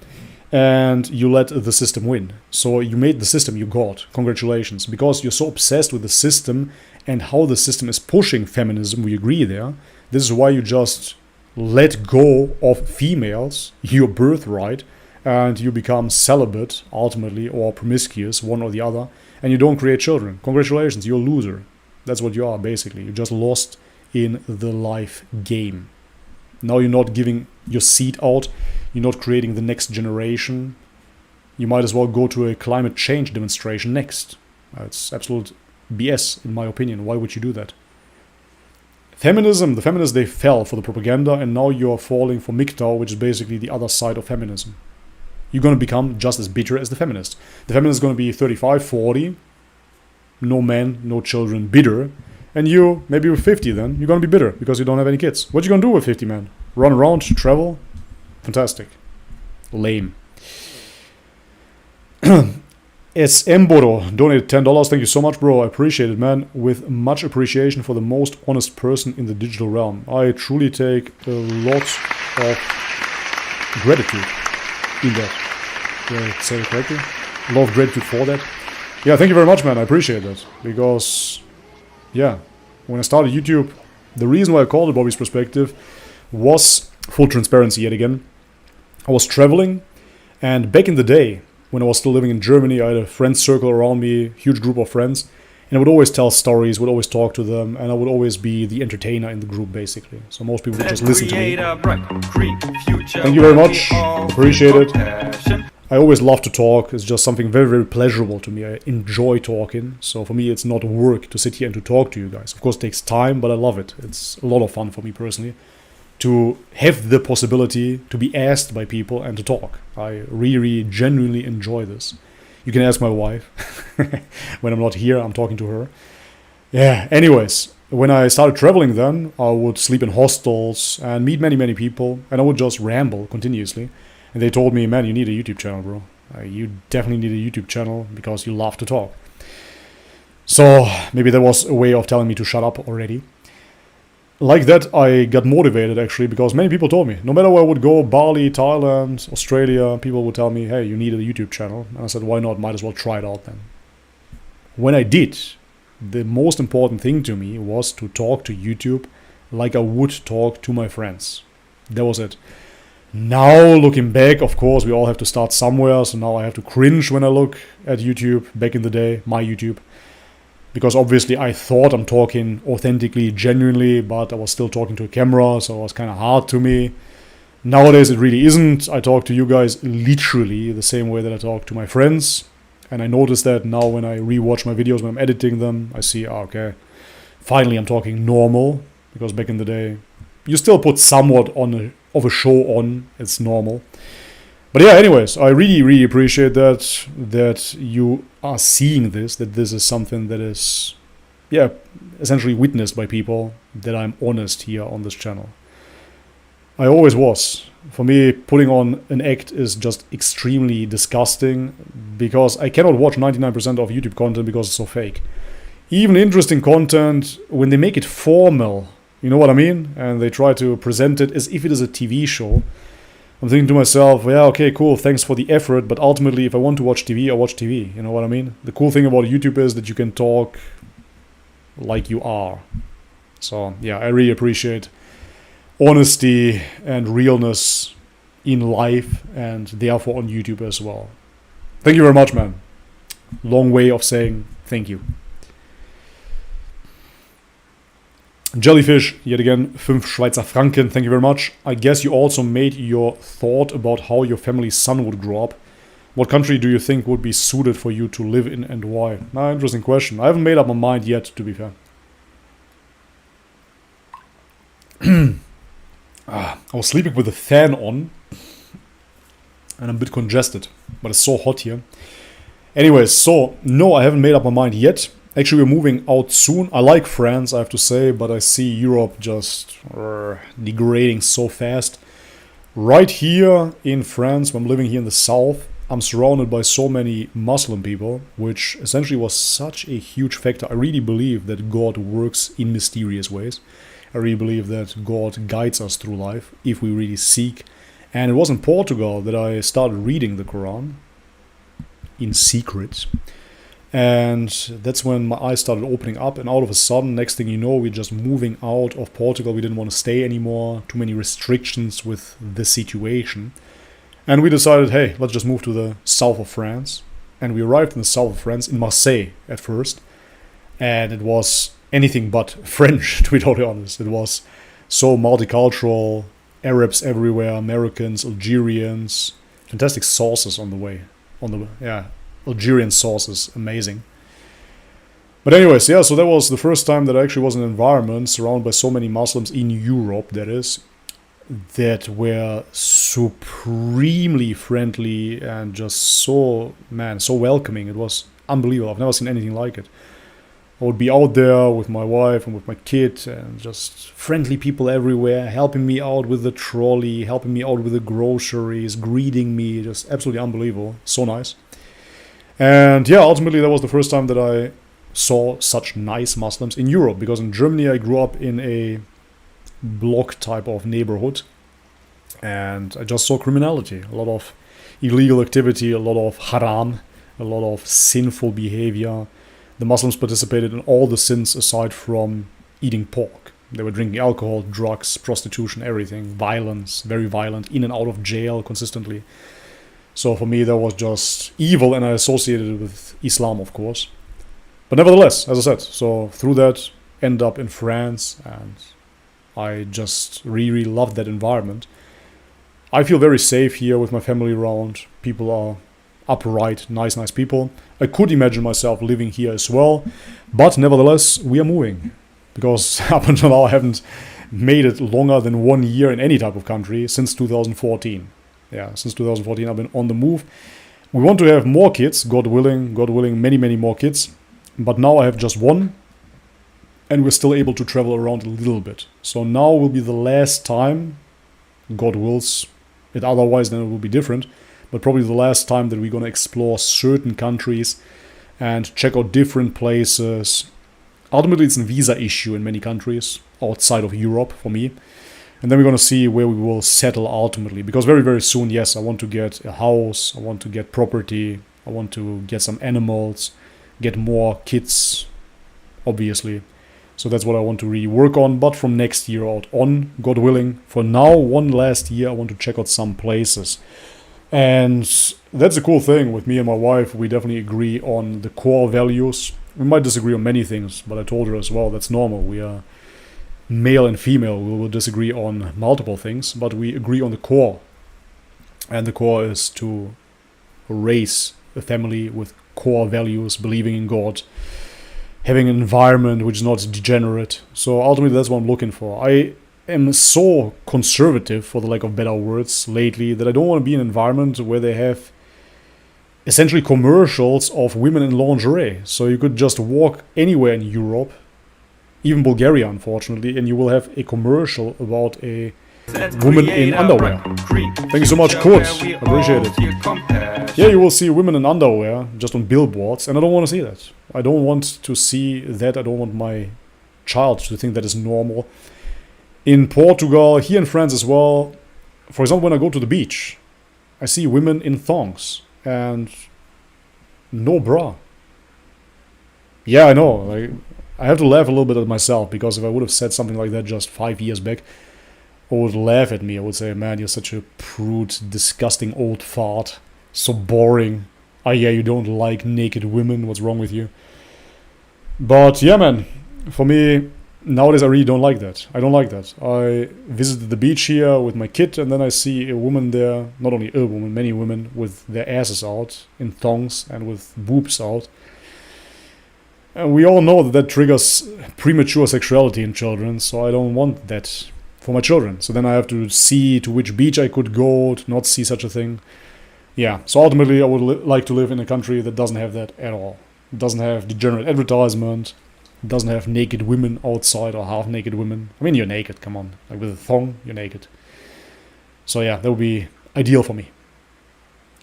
and you let the system win. So you made the system your God. Congratulations. Because you're so obsessed with the system and how the system is pushing feminism, we agree there. This is why you just let go of females, your birthright, and you become celibate, ultimately, or promiscuous, one or the other, and you don't create children. Congratulations, you're a loser. That's what you are, basically. You just lost in the life game. Now you're not giving your seed out. You're not creating the next generation. You might as well go to a climate change demonstration next. It's absolute BS, in my opinion. Why would you do that? Feminism, the feminists, they fell for the propaganda, and now you're falling for MGTOW, which is basically the other side of feminism. You're going to become just as bitter as the feminist. The feminist is going to be 35, 40, no men, no children, bitter. And you, maybe you're 50 then, you're going to be bitter because you don't have any kids. What you going to do with 50, man? Run around, travel? Fantastic. Lame. SM Bodo donated $10. Thank you so much, bro. I appreciate it, man. With much appreciation for the most honest person in the digital realm. I truly take a lot of gratitude in that. Did I say it correctly? A lot of gratitude for that. Yeah, thank you very much, man. I appreciate that. Because, yeah, when I started YouTube, The reason why I called it Bobby's Perspective was full transparency yet again. I was traveling, and back in the day, when I was still living in Germany, I had a friend circle around me, huge group of friends, and I would always tell stories, would always talk to them, and I would always be the entertainer in the group, basically. So most people would just listen to me. Thank you very much. Appreciate it. I always love to talk. It's just something very, very pleasurable to me. I enjoy talking. So for me, it's not work to sit here and to talk to you guys. Of course, it takes time, but I love it. It's a lot of fun for me personally to have the possibility to be asked by people and to talk. I really genuinely enjoy this. You can ask my wife. When I'm not here, I'm talking to her. Yeah, anyways, when I started traveling then, I would sleep in hostels and meet many people, and I would just ramble continuously. And they told me, man, you need a YouTube channel, bro. You definitely need a YouTube channel because you love to talk. So maybe that was a way of telling me to shut up already. Like that, I got motivated actually, because many people told me, no matter where I would go, Bali, Thailand, Australia, people would tell me, hey, you need a YouTube channel. And I said, why not? Might as well try it out then. When I did, the most important thing to me was to talk to YouTube like I would talk to my friends. That was it. Now, looking back, of course, we all have to start somewhere. So now I have to cringe when I look at YouTube back in the day, my YouTube. Because obviously I thought I'm talking authentically, genuinely, but I was still talking to a camera, so it was kind of hard to me. Nowadays it really isn't. I talk to you guys literally the same way that I talk to my friends. And I notice that now when I rewatch my videos, when I'm editing them, I see, okay, finally I'm talking normal. Because back in the day, you still put somewhat of a show on, it's normal. But yeah, anyways, I really appreciate that you are seeing this, that this is something that is, essentially witnessed by people, that I'm honest here on this channel. I always was. For me, putting on an act is just extremely disgusting, because I cannot watch 99% of YouTube content because it's so fake. Even interesting content, when they make it formal, you know what I mean? And they try to present it as if it is a TV show. I'm thinking to myself, yeah, okay, cool, thanks for the effort, but ultimately, if I want to watch TV, I watch TV, you know what I mean? The cool thing about YouTube is that you can talk like you are. So, yeah, I really appreciate honesty and realness in life, and therefore on YouTube as well. Thank you very much, man. Long way of saying thank you. Jellyfish, yet again, 5 Schweizer Franken, thank you very much. I guess you also made your thought about how your family's son would grow up. What country do you think would be suited for you to live in and why? Interesting question. I haven't made up my mind yet, to be fair. I was sleeping with the fan on, and I'm a bit congested, but it's so hot here. Anyways, so, no, I haven't made up my mind yet. Actually, we're moving out soon. I like France, I have to say, but I see Europe just degrading so fast. Right here in France, when I'm living here in the south, I'm surrounded by so many Muslim people, which essentially was such a huge factor. I really believe that God works in mysterious ways. I really believe that God guides us through life if we really seek. And it was in Portugal that I started reading the Quran in secret. And that's when my eyes started opening up, and all of a sudden, next thing you know, we're just moving out of Portugal. We didn't want to stay anymore, too many restrictions with the situation. And we decided, hey, let's just move to the south of France. And we arrived in the south of France, in Marseille at first. And it was anything but French, to be totally honest. It was so multicultural, Arabs everywhere, Americans, Algerians, fantastic sauces on the way. Algerian sauces, amazing. But anyways, yeah, so that was the first time that I actually was in an environment surrounded by so many Muslims in Europe, that is, that were supremely friendly and just so welcoming. It was unbelievable. I've never seen anything like it. I would be out there with my wife and with my kid, and just friendly people everywhere, helping me out with the trolley, helping me out with the groceries, greeting me, just absolutely unbelievable. So nice. And yeah, ultimately that was the first time that I saw such nice Muslims in Europe, because in Germany I grew up in a block type of neighborhood, and I just saw criminality, a lot of illegal activity, a lot of haram, a lot of sinful behavior. The Muslims participated in all the sins aside from eating pork. They were drinking alcohol, drugs, prostitution, everything, violence, very violent, in and out of jail consistently. So for me, that was just evil, and I associated it with Islam, of course. But nevertheless, as I said, so through that, end up in France, and I just really loved that environment. I feel very safe here with my family around. People are upright, nice people. I could imagine myself living here as well, but nevertheless, we are moving. Because up until now, I haven't made it longer than 1 year in any type of country since 2014. Yeah, since 2014, I've been on the move. We want to have more kids, God willing, many more kids. But now I have just one, and we're still able to travel around a little bit. So now will be the last time, God wills it otherwise, then it will be different, but probably the last time that we're going to explore certain countries and check out different places. Ultimately, it's a visa issue in many countries outside of Europe for me. And then we're going to see where we will settle ultimately. Because very, very soon, yes, I want to get a house, I want to get property, I want to get some animals, get more kids, obviously. So that's what I want to really work on. But from next year out on, God willing, for now, one last year, I want to check out some places. And that's a cool thing with me and my wife. We definitely agree on the core values. We might disagree on many things, but I told her as well, that's normal. We are male and female. We will disagree on multiple things, but we agree on the core. And the core is to raise a family with core values, believing in God, having an environment which is not degenerate. So ultimately, that's what I'm looking for. I am so conservative, for the lack of better words, lately, that I don't want to be in an environment where they have essentially commercials of women in lingerie. So you could just walk anywhere in Europe, even Bulgaria, unfortunately, and you will have a commercial about a woman in underwear. Thank you so much, Kurt. I appreciate it. Yeah, you will see women in underwear just on billboards, and I don't want to see that. I don't want to see that. I don't want my child to think that is normal. In Portugal, here in France as well, for example, when I go to the beach, I see women in thongs and no bra. Yeah, I know. I have to laugh a little bit at myself, because if I would have said something like that just 5 years back, I would laugh at me. I would say, man, you're such a prude, disgusting old fart. So boring. Ah, yeah, you don't like naked women. What's wrong with you? But yeah, man, for me, nowadays I really don't like that. I don't like that. I visited the beach here with my kid, and then I see a woman there, not only a woman, many women with their asses out in thongs and with boobs out. And we all know that that triggers premature sexuality in children, so I don't want that for my children. So then I have to see to which beach I could go to not see such a thing. Yeah, so ultimately I would like to live in a country that doesn't have that at all. It doesn't have degenerate advertisement, it doesn't have naked women outside or half-naked women. I mean, you're naked, come on. Like with a thong, you're naked. So yeah, that would be ideal for me,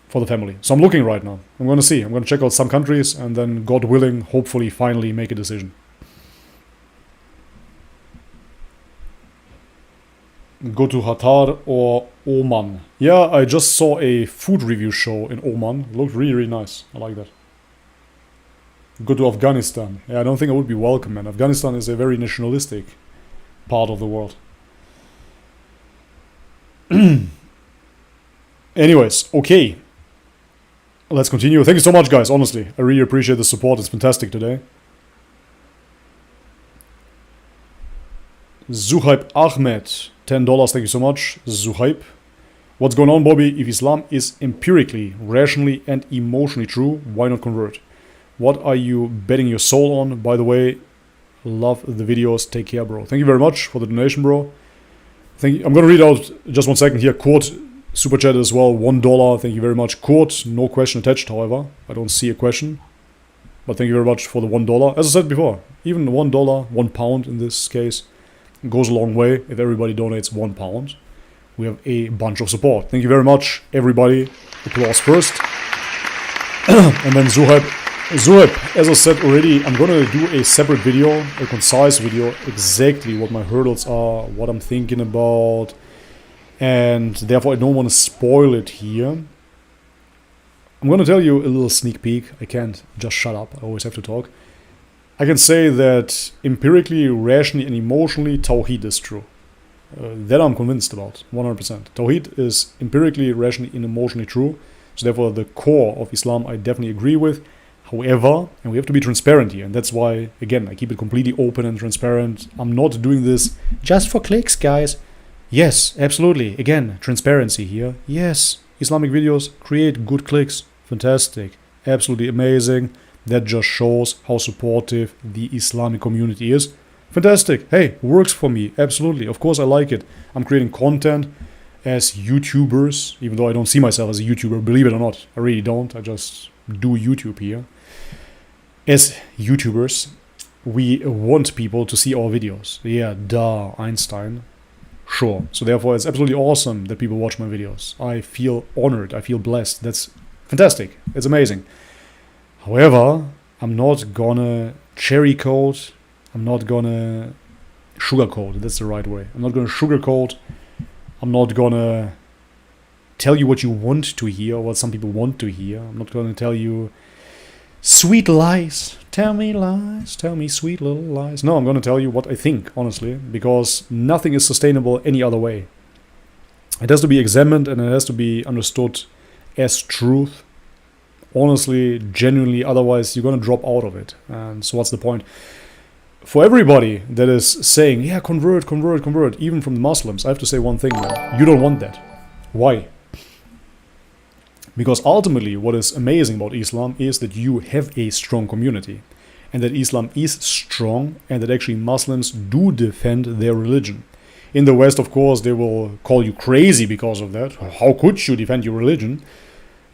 for the family. So I'm looking right now. I'm going to see. I'm going to check out some countries, and then, God willing, hopefully finally make a decision. Go to Qatar or Oman. Yeah, I just saw a food review show in Oman. It looked really, really nice. I like that. Go to Afghanistan. Yeah, I don't think I would be welcome, man. Afghanistan is a very nationalistic part of the world. Anyways, okay. Let's continue. Thank you so much, guys. Honestly, I really appreciate the support. It's fantastic today. Zuhaib Ahmed, $10. Thank you so much, Zuhaib. What's going on, Bobby? If Islam is empirically, rationally, and emotionally true, why not convert? What are you betting your soul on? By the way, love the videos. Take care, bro. Thank you very much for the donation, bro. I'm going to read out just 1 second here. Kurt, super chat as well, $1. Thank you very much, Kurt. No question attached, however. I don't see a question. But thank you very much for the $1. As I said before, even $1, £1 in this case, goes a long way. If everybody donates £1, we have a bunch of support. Thank you very much, everybody. Applause first. And then Zuhaib, as I said already, I'm going to do a separate video, a concise video, exactly what my hurdles are, what I'm thinking about, and therefore I don't want to spoil it here. I'm going to tell you a little sneak peek. I can't just shut up. I always have to talk. I can say that empirically, rationally, and emotionally, Tawheed is true. That I'm convinced about, 100%. Tawheed is empirically, rationally, and emotionally true. So therefore, the core of Islam I definitely agree with. However, and we have to be transparent here, and that's why, again, I keep it completely open and transparent. I'm not doing this just for clicks, guys. Yes, absolutely. Again, transparency here. Yes, Islamic videos create good clicks. Fantastic. Absolutely amazing. That just shows how supportive the Islamic community is. Fantastic. Hey, works for me. Absolutely. Of course I like it. I'm creating content as YouTubers, even though I don't see myself as a YouTuber, believe it or not. I really don't. I just do YouTube here. As YouTubers, we want people to see our videos. Yeah, duh, Einstein. Sure. So therefore, it's absolutely awesome that people watch my videos. I feel honored. I feel blessed. That's fantastic. It's amazing. However, I'm not gonna cherry coat. I'm not gonna sugarcoat. That's the right way. I'm not gonna sugarcoat. I'm not gonna tell you what you want to hear or what some people want to hear. I'm not gonna tell you sweet lies. Tell me lies. Tell me sweet little lies. No, I'm gonna tell you what I think, honestly, because nothing is sustainable any other way. It has to be examined and it has to be understood as truth. Honestly, genuinely, otherwise you're gonna drop out of it. And so what's the point? For everybody that is saying, yeah, convert, even from the Muslims, I have to say one thing, man. You don't want that. Why? Because ultimately what is amazing about Islam is that you have a strong community. And that Islam is strong and that actually Muslims do defend their religion. In the West, of course, they will call you crazy because of that. How could you defend your religion?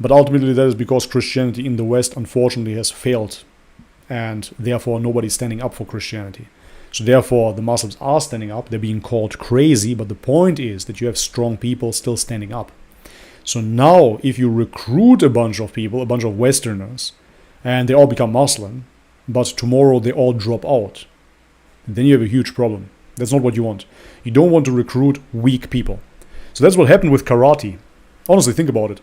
But ultimately that is because Christianity in the West unfortunately has failed. And therefore nobody's standing up for Christianity. So therefore the Muslims are standing up. They're being called crazy. But the point is that you have strong people still standing up. So now if you recruit a bunch of people, a bunch of Westerners, and they all become Muslim, but tomorrow they all drop out, then you have a huge problem. That's not what you want. You don't want to recruit weak people. So that's what happened with karate. Honestly, think about it.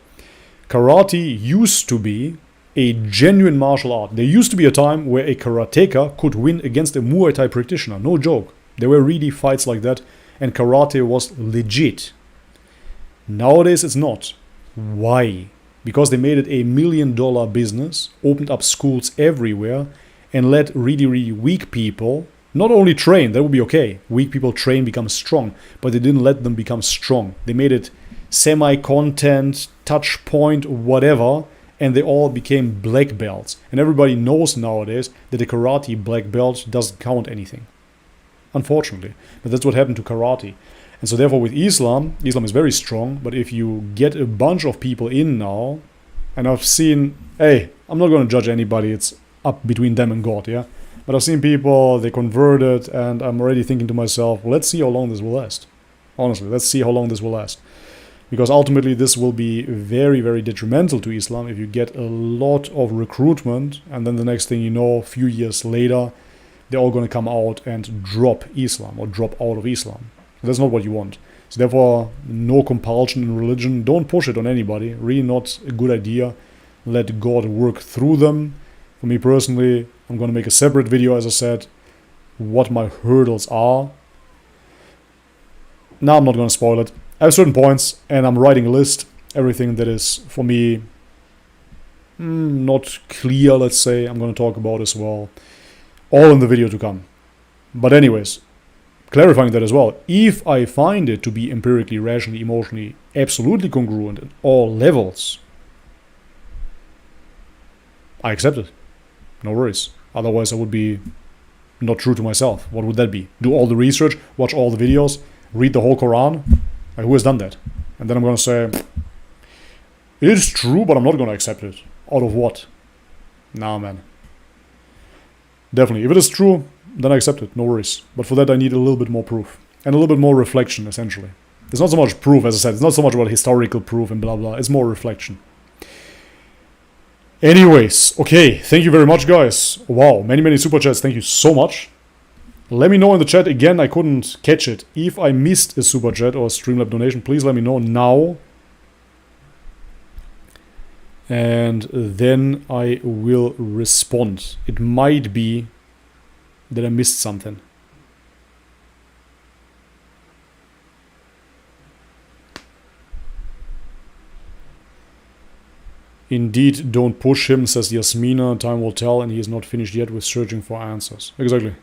Karate used to be a genuine martial art. There used to be a time where a karateka could win against a Muay Thai practitioner. No joke. There were really fights like that, and karate was legit. Nowadays it's not. Why? Because they made it a $1 million business, opened up schools everywhere, and let really, really weak people not only train, that would be okay. Weak people train, become strong, but they didn't let them become strong. They made it semi-content, touch point, whatever, and they all became black belts. And everybody knows nowadays that a karate black belt doesn't count anything. Unfortunately. But that's what happened to karate. And so therefore with Islam, Islam is very strong, but if you get a bunch of people in now, and I've seen, hey, I'm not going to judge anybody, it's up between them and God, yeah? But I've seen people, they converted, and I'm already thinking to myself, well, let's see how long this will last. Honestly, let's see how long this will last. Because ultimately this will be very, very detrimental to Islam if you get a lot of recruitment, and then the next thing you know, a few years later, they're all going to come out and drop Islam or drop out of Islam. That's not what you want. So therefore, no compulsion in religion. Don't push it on anybody. Really not a good idea. Let God work through them. For me personally, I'm going to make a separate video, as I said, what my hurdles are. Now I'm not going to spoil it. I have certain points, and I'm writing a list. Everything that is, for me, not clear, let's say, I'm going to talk about as well. All in the video to come. But anyways, clarifying that as well, if I find it to be empirically, rationally, emotionally, absolutely congruent at all levels, I accept it. No worries. Otherwise I would be not true to myself. What would that be? Do all the research, watch all the videos, read the whole Quran? Like, who has done that? And then I'm going to say, it is true, but I'm not going to accept it. Out of what? Nah, man. Definitely. If it is true, then I accept it. No worries. But for that, I need a little bit more proof. And a little bit more reflection, essentially. It's not so much proof, as I said. It's not so much about historical proof and blah, blah. It's more reflection. Anyways, okay. Thank you very much, guys. Wow. Many, many super chats. Thank you so much. Let me know in the chat. Again, I couldn't catch it. If I missed a super chat or a Streamlab donation, please let me know now. And then I will respond. It might be that I missed something. Indeed, don't push him, says Yasmina. Time will tell, and he is not finished yet with searching for answers. Exactly.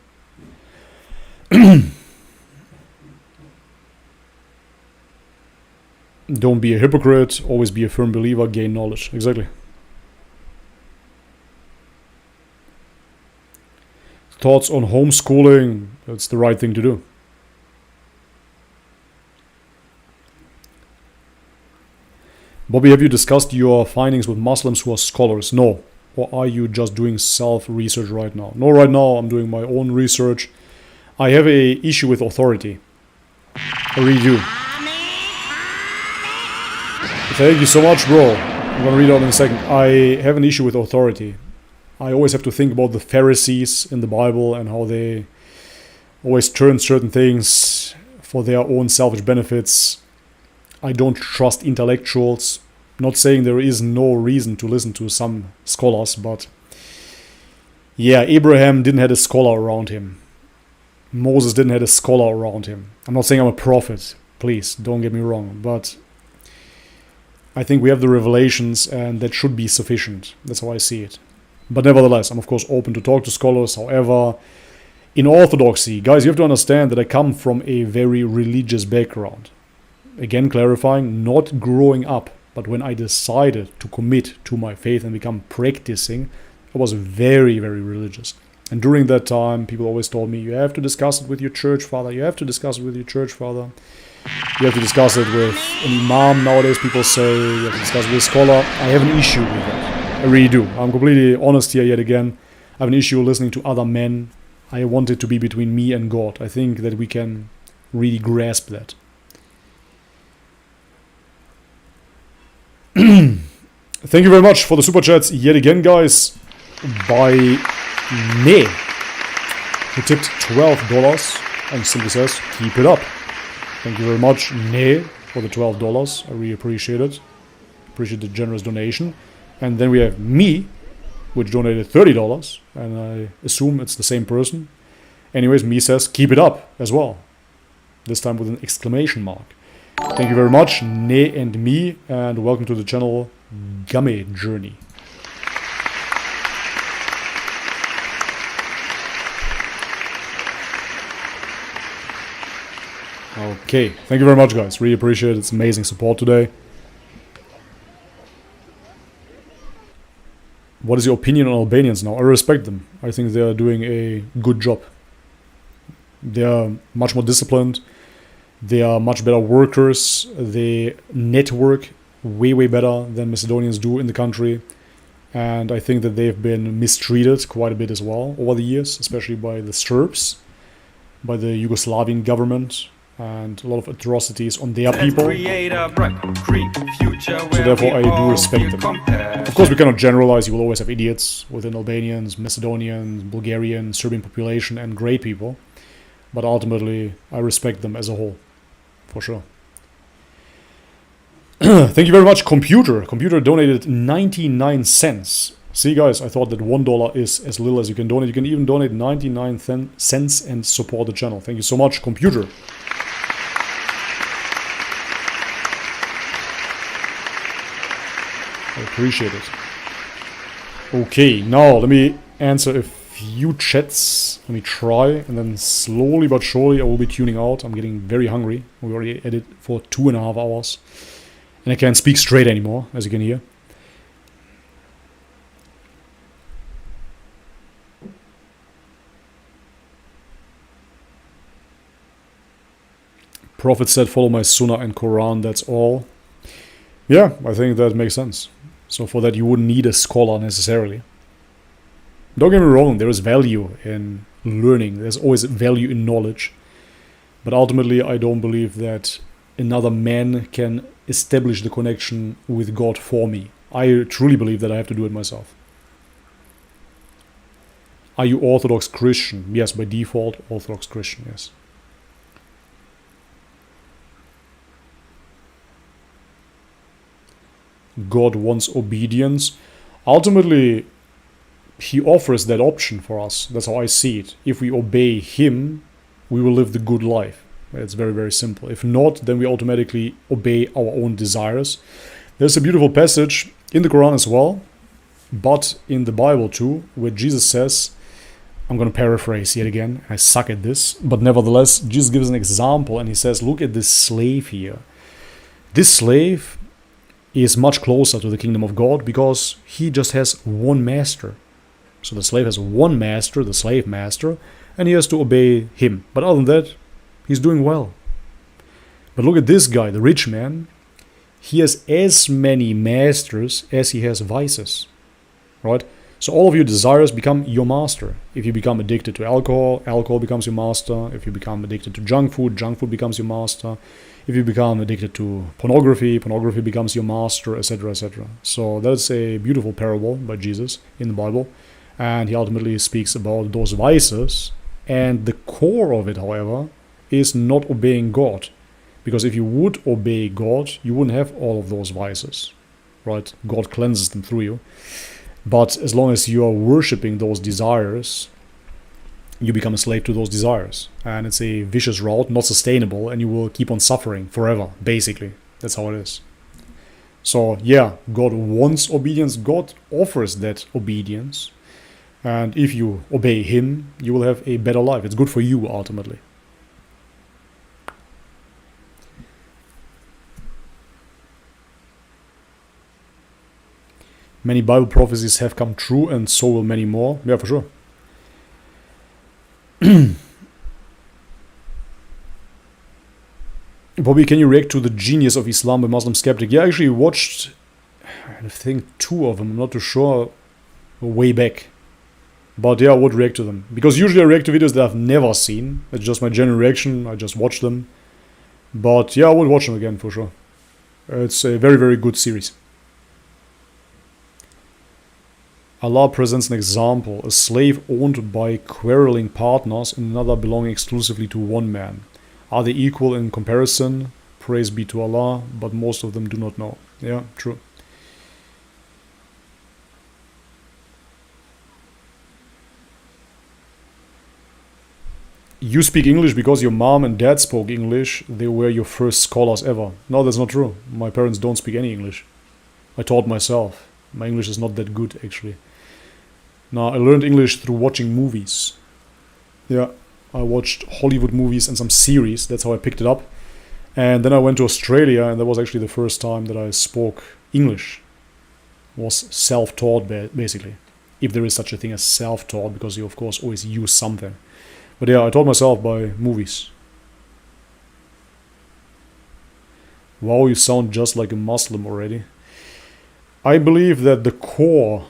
Don't be a hypocrite. Always be a firm believer. Gain knowledge. Exactly. Thoughts on homeschooling? That's the right thing to do. Bobby, have you discussed your findings with Muslims who are scholars? No. Or are you just doing self-research right now? No, right now I'm doing my own research. I have a issue with authority. I really do. Thank you so much, bro. I'm gonna read out in a second. I have an issue with authority. I always have to think about the Pharisees in the Bible and how they always turn certain things for their own selfish benefits. I don't trust intellectuals. Not saying there is no reason to listen to some scholars, but yeah, Abraham didn't have a scholar around him. Moses didn't have a scholar around him. I'm not saying I'm a prophet, please, don't get me wrong, but I think we have the revelations and that should be sufficient. That's how I see it. But nevertheless, I'm of course open to talk to scholars. However, in orthodoxy, guys, you have to understand that I come from a very religious background. Again, clarifying, not growing up, but when I decided to commit to my faith and become practicing, I was very, very religious. And during that time, people always told me, you have to discuss it with your church father, you have to discuss it with your church father. You have to discuss it with an imam nowadays, people say, you have to discuss it with a scholar. I have an issue with that. I really do. I'm completely honest here yet again. I have an issue listening to other men. I want it to be between me and God. I think that we can really grasp that. Thank you very much for the super chats yet again, guys. By Ne, who tipped $12 and simply says, keep it up. Thank you very much, Ne, for the $12. I really appreciate it. Appreciate the generous donation. And then we have me, which donated $30, and I assume it's the same person. Anyways, me says, keep it up as well. This time with an exclamation mark. Thank you very much, Ne and me, and welcome to the channel Game Journey. Okay, thank you very much, guys. Really appreciate it. It's amazing support today. What is your opinion on Albanians now? I respect them. I think they are doing a good job. They are much more disciplined. They are much better workers. They network way, way better than Macedonians do in the country. And I think that they've been mistreated quite a bit as well over the years, especially by the Serbs, by the Yugoslavian government, and a lot of atrocities on their people. So therefore I do respect them. Of course we cannot generalize, you will always have idiots within Albanians, Macedonians, Bulgarian, Serbian population and great people. But ultimately I respect them as a whole, for sure. Thank you very much, Computer. Computer donated 99 cents. See guys, I thought that $1 is as little as you can donate. You can even donate 99 cents and support the channel. Thank you so much, Computer. I appreciate it. Okay, now let me answer a few chats. Let me try, and then slowly but surely I will be tuning out. I'm getting very hungry. We already edited for 2.5 hours. And I can't speak straight anymore, as you can hear. Prophet said, follow my Sunnah and Quran, that's all. Yeah, I think that makes sense. So for that you wouldn't need a scholar necessarily. Don't get me wrong, there is value in learning. There's always value in knowledge. But ultimately I don't believe that another man can establish the connection with God for me. I truly believe that I have to do it myself. Are you Orthodox Christian? Yes, by default, Orthodox Christian, yes. God wants obedience. Ultimately, he offers that option for us. That's how I see it. If we obey him, we will live the good life. It's very, very simple. If not, then we automatically obey our own desires. There's a beautiful passage in the Quran as well, but in the Bible too, where Jesus says, I'm going to paraphrase yet again, I suck at this, but nevertheless, Jesus gives an example and he says, look at this slave here. This slave is much closer to the kingdom of God because he just has one master. So the slave has one master, the slave master, and he has to obey him. But other than that, he's doing well. But look at this guy, the rich man. He has as many masters as he has vices, right? So all of your desires become your master. If you become addicted to alcohol, alcohol becomes your master. If you become addicted to junk food becomes your master. If you become addicted to pornography, pornography becomes your master, etc., etc. So that's a beautiful parable by Jesus in the Bible. And he ultimately speaks about those vices. And the core of it, however, is not obeying God. Because if you would obey God, you wouldn't have all of those vices, right? God cleanses them through you. But as long as you are worshipping those desires, you become a slave to those desires. And it's a vicious route, not sustainable, and you will keep on suffering forever, basically. That's how it is. So, yeah, God wants obedience. God offers that obedience. And if you obey him, you will have a better life. It's good for you, ultimately. Many Bible prophecies have come true, and so will many more. Yeah, for sure. Bobby, can you react to the genius of Islam by Muslim skeptic? Yeah, I actually watched, I think, 2 of them. I'm not too sure, way back. But yeah, I would react to them. Because usually I react to videos that I've never seen. It's just my general reaction. I just watch them. But yeah, I would watch them again, for sure. It's a very, very good series. Allah presents an example, a slave owned by quarreling partners and another belonging exclusively to one man. Are they equal in comparison? Praise be to Allah, but most of them do not know. Yeah, true. You speak English because your mom and dad spoke English. They were your first scholars ever. No, that's not true. My parents don't speak any English. I taught myself. My English is not that good, actually. No, I learned English through watching movies. Yeah, I watched Hollywood movies and some series. That's how I picked it up. And then I went to Australia, and that was actually the first time that I spoke English. It was self-taught, basically. If there is such a thing as self-taught, because you, of course, always use something. But yeah, I taught myself by movies. Wow, you sound just like a Muslim already. I believe that the core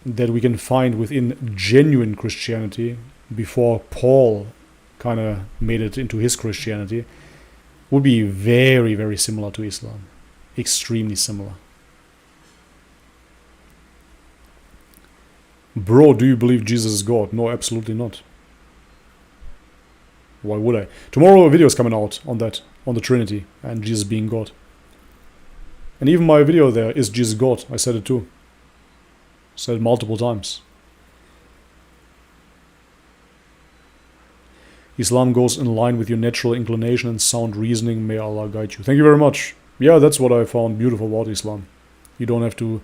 that we can find within genuine Christianity, before Paul kind of made it into his Christianity, would be very, very similar to Islam. Extremely similar. Bro, do you believe Jesus is God? No, absolutely not. Why would I? Tomorrow a video is coming out on that, on the Trinity and Jesus being God. And even my video there, is Jesus God? I said it too. Said it multiple times. Islam goes in line with your natural inclination and sound reasoning. May Allah guide you. Thank you very much. Yeah, that's what I found beautiful about Islam. You don't have to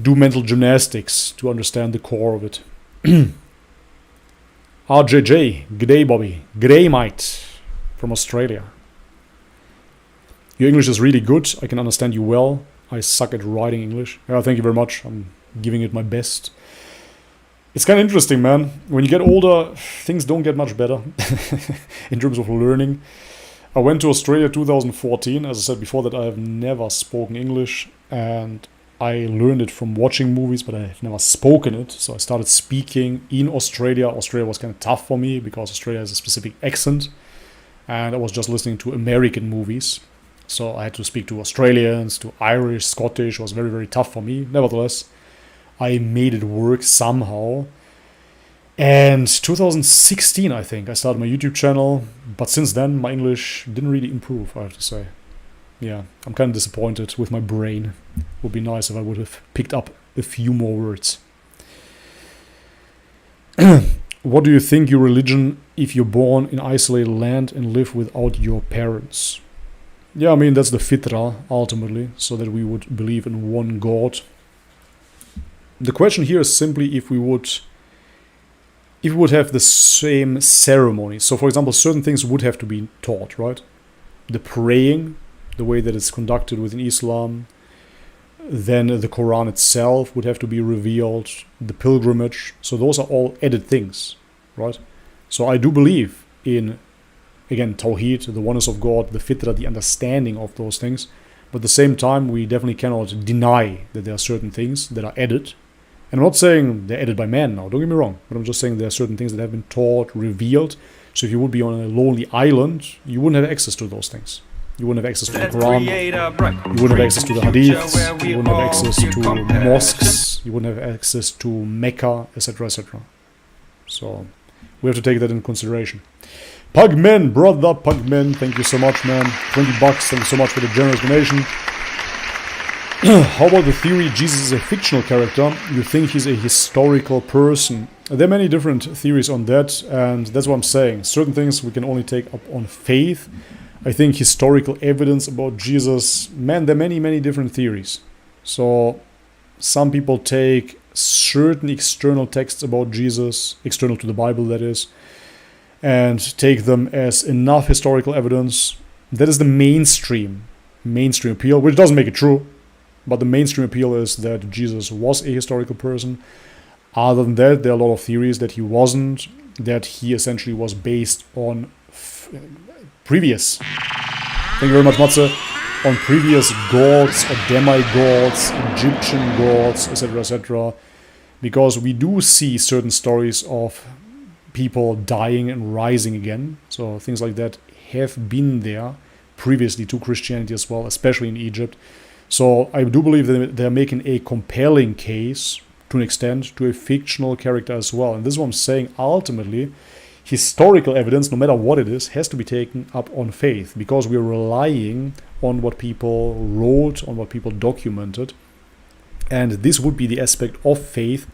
do mental gymnastics to understand the core of it. RJJ, g'day Bobby. G'day mate, from Australia. Your English is really good. I can understand you well. I suck at writing English. Yeah, thank you very much. I'm giving it my best. It's kind of interesting, man. When you get older, things don't get much better in terms of learning. I went to Australia 2014. As I said before, that I have never spoken English, and I learned it from watching movies, but I have never spoken it. So I started speaking in Australia. Australia was kind of tough for me because Australia has a specific accent, and I was just listening to American movies. So I had to speak to Australians, to Irish, Scottish. It was very, very tough for me. Nevertheless, I made it work somehow. And 2016, I think, I started my YouTube channel. But since then, my English didn't really improve, I have to say. Yeah, I'm kind of disappointed with my brain. It would be nice if I would have picked up a few more words. What do you think your religion if you're born in isolated land and live without your parents? Yeah, I mean, that's the fitra, ultimately, so that we would believe in one God. The question here is simply if we would have the same ceremony. So, for example, certain things would have to be taught, right? The praying, the way that it's conducted within Islam. Then the Quran itself would have to be revealed. The pilgrimage. So those are all added things, right? So I do believe in, again, Tawheed, the oneness of God, the fitra, the understanding of those things. But at the same time, we definitely cannot deny that there are certain things that are added. And I'm not saying they're added by man now, don't get me wrong. But I'm just saying there are certain things that have been taught, revealed. So if you would be on a lonely island, you wouldn't have access to those things. You wouldn't have access to the Quran. You wouldn't have access to the Hadiths. You wouldn't have access to mosques. You wouldn't have access to Mecca, etc., etc. So we have to take that into consideration. Pugman, brother Pugman, thank you so much, man. $20, thank you so much for the generous donation. How about the theory Jesus is a fictional character? You think he's a historical person? There are many different theories on that, and that's what I'm saying. Certain things we can only take up on faith. I think historical evidence about Jesus, man, there are many, many different theories. So some people take certain external texts about Jesus, external to the Bible that is, and take them as enough historical evidence. That is the mainstream appeal, which doesn't make it true. But the mainstream appeal is that Jesus was a historical person. Other than that, there are a lot of theories that he wasn't, that he essentially was based on previous, thank you very much, Matze, on previous gods or demigods, Egyptian gods, etc., etc. Because we do see certain stories of people dying and rising again. So things like that have been there previously to Christianity as well, especially in Egypt. So I do believe that they're making a compelling case, to an extent, to a fictional character as well. And this is what I'm saying. Ultimately, historical evidence, no matter what it is, has to be taken up on faith, because we're relying on what people wrote, on what people documented. And this would be the aspect of faith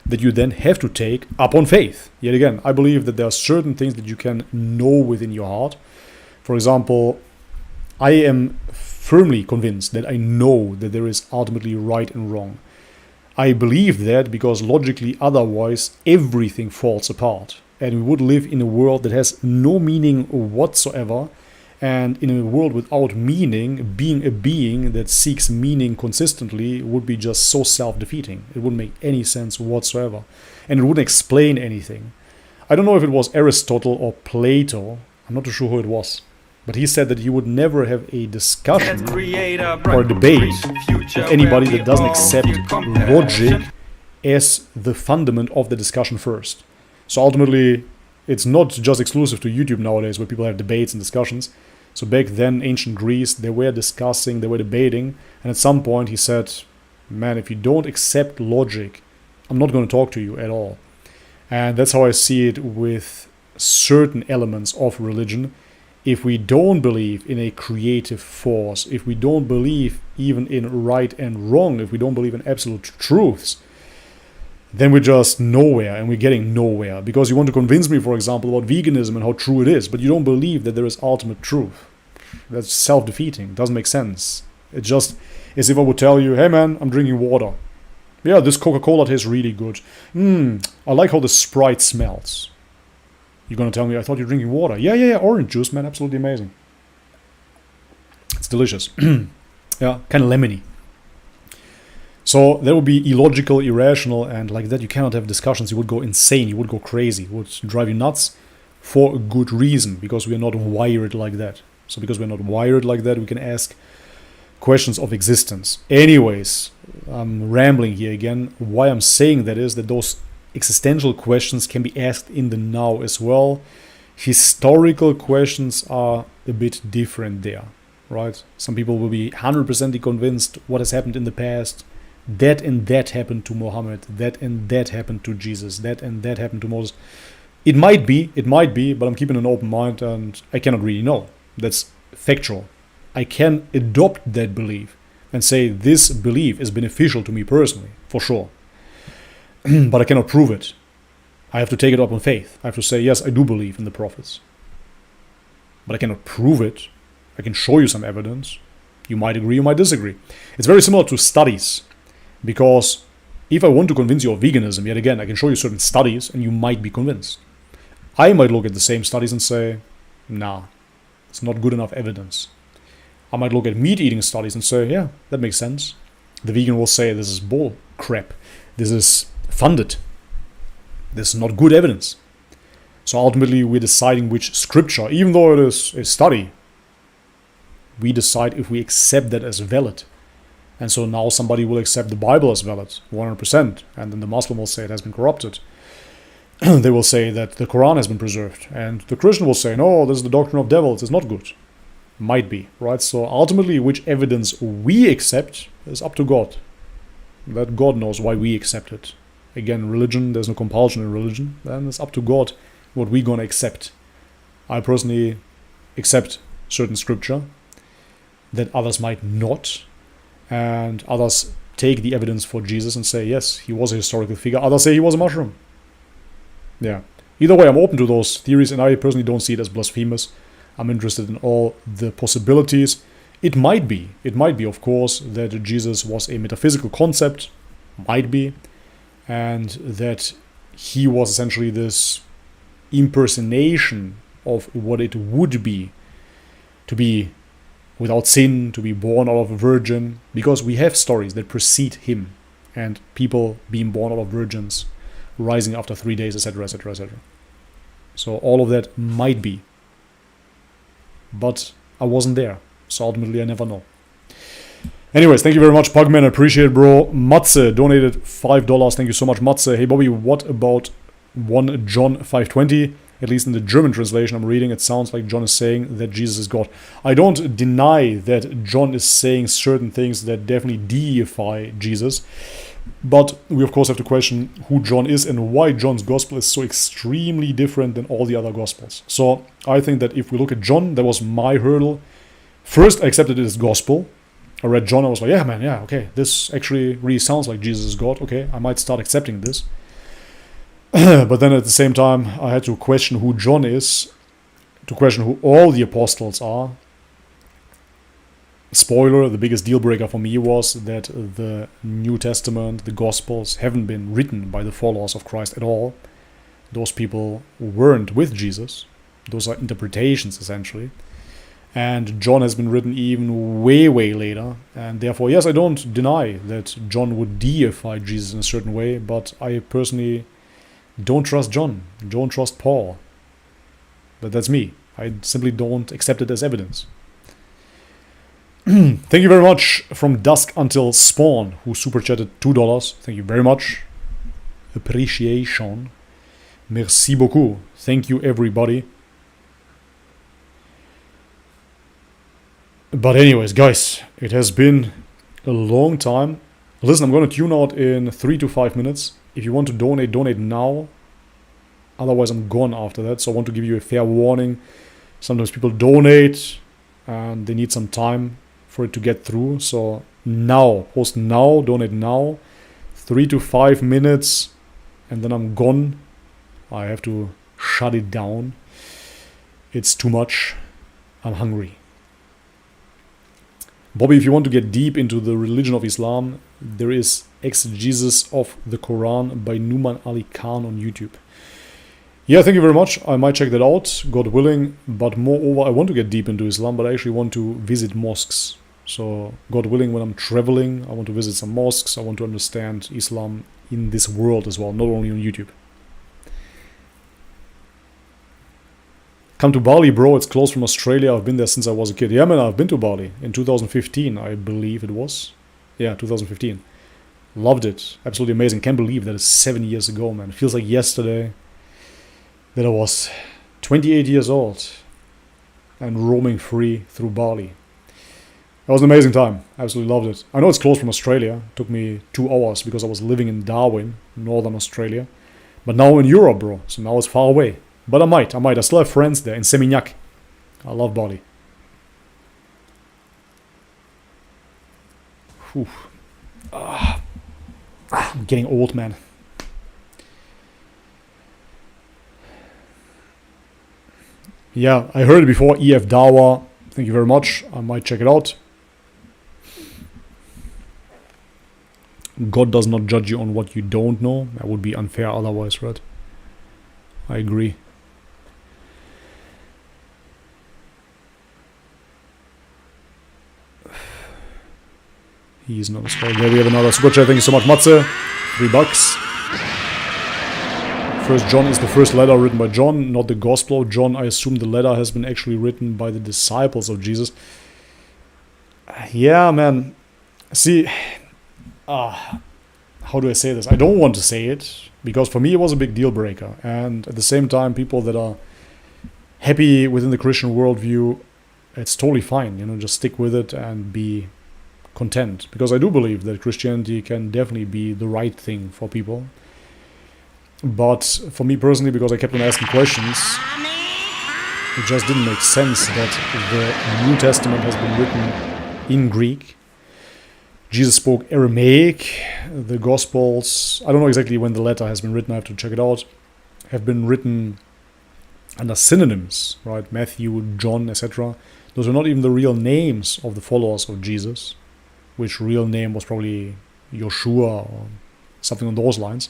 that you then have to take up on faith. Yet again, I believe that there are certain things that you can know within your heart. For example, I am firmly convinced that I know that there is ultimately right and wrong. I believe that because logically otherwise everything falls apart, and we would live in a world that has no meaning whatsoever. And in a world without meaning, being a being that seeks meaning consistently would be just so self-defeating. It wouldn't make any sense whatsoever, and it wouldn't explain anything. I don't know if it was Aristotle or Plato, I'm not too sure who it was, but he said that you would never have a discussion or a debate with anybody that doesn't accept logic as the fundament of the discussion first. So ultimately, it's not just exclusive to YouTube nowadays where people have debates and discussions. So back then, ancient Greece, they were discussing, they were debating, and at some point he said, man, if you don't accept logic, I'm not going to talk to you at all. And that's how I see it with certain elements of religion. If we don't believe in a creative force, if we don't believe even in right and wrong, if we don't believe in absolute truths, then we're just nowhere, and we're getting nowhere. Because you want to convince me, for example, about veganism and how true it is, but you don't believe that there is ultimate truth. That's self-defeating. Doesn't make sense. It's just as if I would tell you, hey man, I'm drinking water. Yeah, this Coca-Cola tastes really good. I like how the Sprite smells. You're going to tell me, I thought you're drinking water. Yeah, orange juice, man, absolutely amazing. It's delicious. Yeah, kind of lemony. So that would be illogical, irrational, and like that you cannot have discussions. You would go insane, you would go crazy, it would drive you nuts for a good reason, because we are not wired like that. So because we're not wired like that, we can ask questions of existence. Anyways, I'm rambling here again. Why I'm saying that is that those existential questions can be asked in the now as well. Historical questions are a bit different there, right? Some people will be 100% convinced what has happened in the past. That and that happened to Muhammad. That and that happened to Jesus. That and that happened to Moses. It might be, but I'm keeping an open mind, and I cannot really know. That's factual. I can adopt that belief and say this belief is beneficial to me personally, for sure. But I cannot prove it. I have to take it up on faith. I have to say, yes, I do believe in the prophets. But I cannot prove it. I can show you some evidence. You might agree, you might disagree. It's very similar to studies. Because if I want to convince you of veganism, yet again, I can show you certain studies and you might be convinced. I might look at the same studies and say, nah, it's not good enough evidence. I might look at meat-eating studies and say, yeah, that makes sense. The vegan will say, this is bull crap. This is funded. This is not good evidence. So ultimately, we're deciding which scripture, even though it is a study, we decide if we accept that as valid. And so now somebody will accept the Bible as valid, 100%. And then the Muslim will say it has been corrupted. They will say that the Quran has been preserved. And the Christian will say, no, this is the doctrine of devils. It's not good. Might be, right? So ultimately, which evidence we accept is up to God. That God knows why we accept it. Again, religion, there's no compulsion in religion. Then it's up to God what we're going to accept. I personally accept certain scripture that others might not. And others take the evidence for Jesus and say, yes, he was a historical figure. Others say he was a mushroom. Yeah. Either way, I'm open to those theories, and I personally don't see it as blasphemous. I'm interested in all the possibilities. It might be, of course, that Jesus was a metaphysical concept. Might be. And that he was essentially this impersonation of what it would be to be without sin, to be born out of a virgin, because we have stories that precede him and people being born out of virgins, rising after 3 days, etc., etc., etc. So all of that might be. But I wasn't there, so ultimately I never know. Anyways, thank you very much, Pugman. I appreciate it, bro. Matze donated $5. Thank you so much, Matze. Hey, Bobby, what about 1 John 5:20? At least in the German translation I'm reading, it sounds like John is saying that Jesus is God. I don't deny that John is saying certain things that definitely deify Jesus. But we, of course, have to question who John is and why John's gospel is so extremely different than all the other gospels. So I think that if we look at John, that was my hurdle. First, I accepted it as gospel. I read John, I was like, yeah, man, yeah, okay, this actually really sounds like Jesus is God. Okay, I might start accepting this. But then at the same time, I had to question who John is, to question who all the apostles are. Spoiler, the biggest deal breaker for me was that the New Testament, the Gospels, haven't been written by the followers of Christ at all. Those people weren't with Jesus. Those are interpretations, essentially. And John has been written even way, way later. And therefore, yes, I don't deny that John would deify Jesus in a certain way, but I personally don't trust John. Don't trust Paul. But that's me. I simply don't accept it as evidence. Thank you very much from Dusk Until Spawn, who super chatted $2. Thank you very much. Appreciation. Merci beaucoup. Thank you, everybody. But anyways, guys, it has been a long time. Listen, I'm going to tune out in 3 to 5 minutes. If you want to donate, donate now. Otherwise, I'm gone after that. So I want to give you a fair warning. Sometimes people donate and they need some time for it to get through. So now, post now, donate now. 3 to 5 minutes and then I'm gone. I have to shut it down. It's too much. I'm hungry. Bobby, if you want to get deep into the religion of Islam, there is Exegesis of the Quran by Numan Ali Khan on YouTube. Yeah, thank you very much. I might check that out, God willing. But moreover, I want to get deep into Islam, but I actually want to visit mosques. So, God willing, when I'm traveling, I want to visit some mosques. I want to understand Islam in this world as well, not only on YouTube. Come to Bali, bro. It's close from Australia. I've been there since I was a kid. Yeah, man, I've been to Bali in 2015, I believe it was. Yeah, 2015. Loved it. Absolutely amazing. Can't believe that is 7 years ago, man. It feels like yesterday that I was 28 years old and roaming free through Bali. That was an amazing time. Absolutely loved it. I know it's close from Australia. It took me 2 hours because I was living in Darwin, Northern Australia. But now in Europe, bro. So now it's far away. But I might. I still have friends there in Seminyak. I love Bali. I'm getting old, man. Yeah, I heard it before. EF Dawa. Thank you very much. I might check it out. God does not judge you on what you don't know. That would be unfair otherwise, right? I agree. He's not a scholar. There we have another super chat. Thank you so much, Matze. $3. First John is the first letter written by John, not the Gospel of John. I assume the letter has been actually written by the disciples of Jesus. Yeah, man. See, how do I say this? I don't want to say it, because for me it was a big deal breaker. And at the same time, people that are happy within the Christian worldview, it's totally fine. You know, just stick with it and be content. Because I do believe that Christianity can definitely be the right thing for people. But for me personally, because I kept on asking questions, it just didn't make sense that the New Testament has been written in Greek. Jesus spoke Aramaic. The Gospels, I don't know exactly when the letter has been written, I have to check it out, have been written under synonyms, right? Matthew, John, etc. Those are not even the real names of the followers of Jesus, which real name was probably Joshua or something on those lines.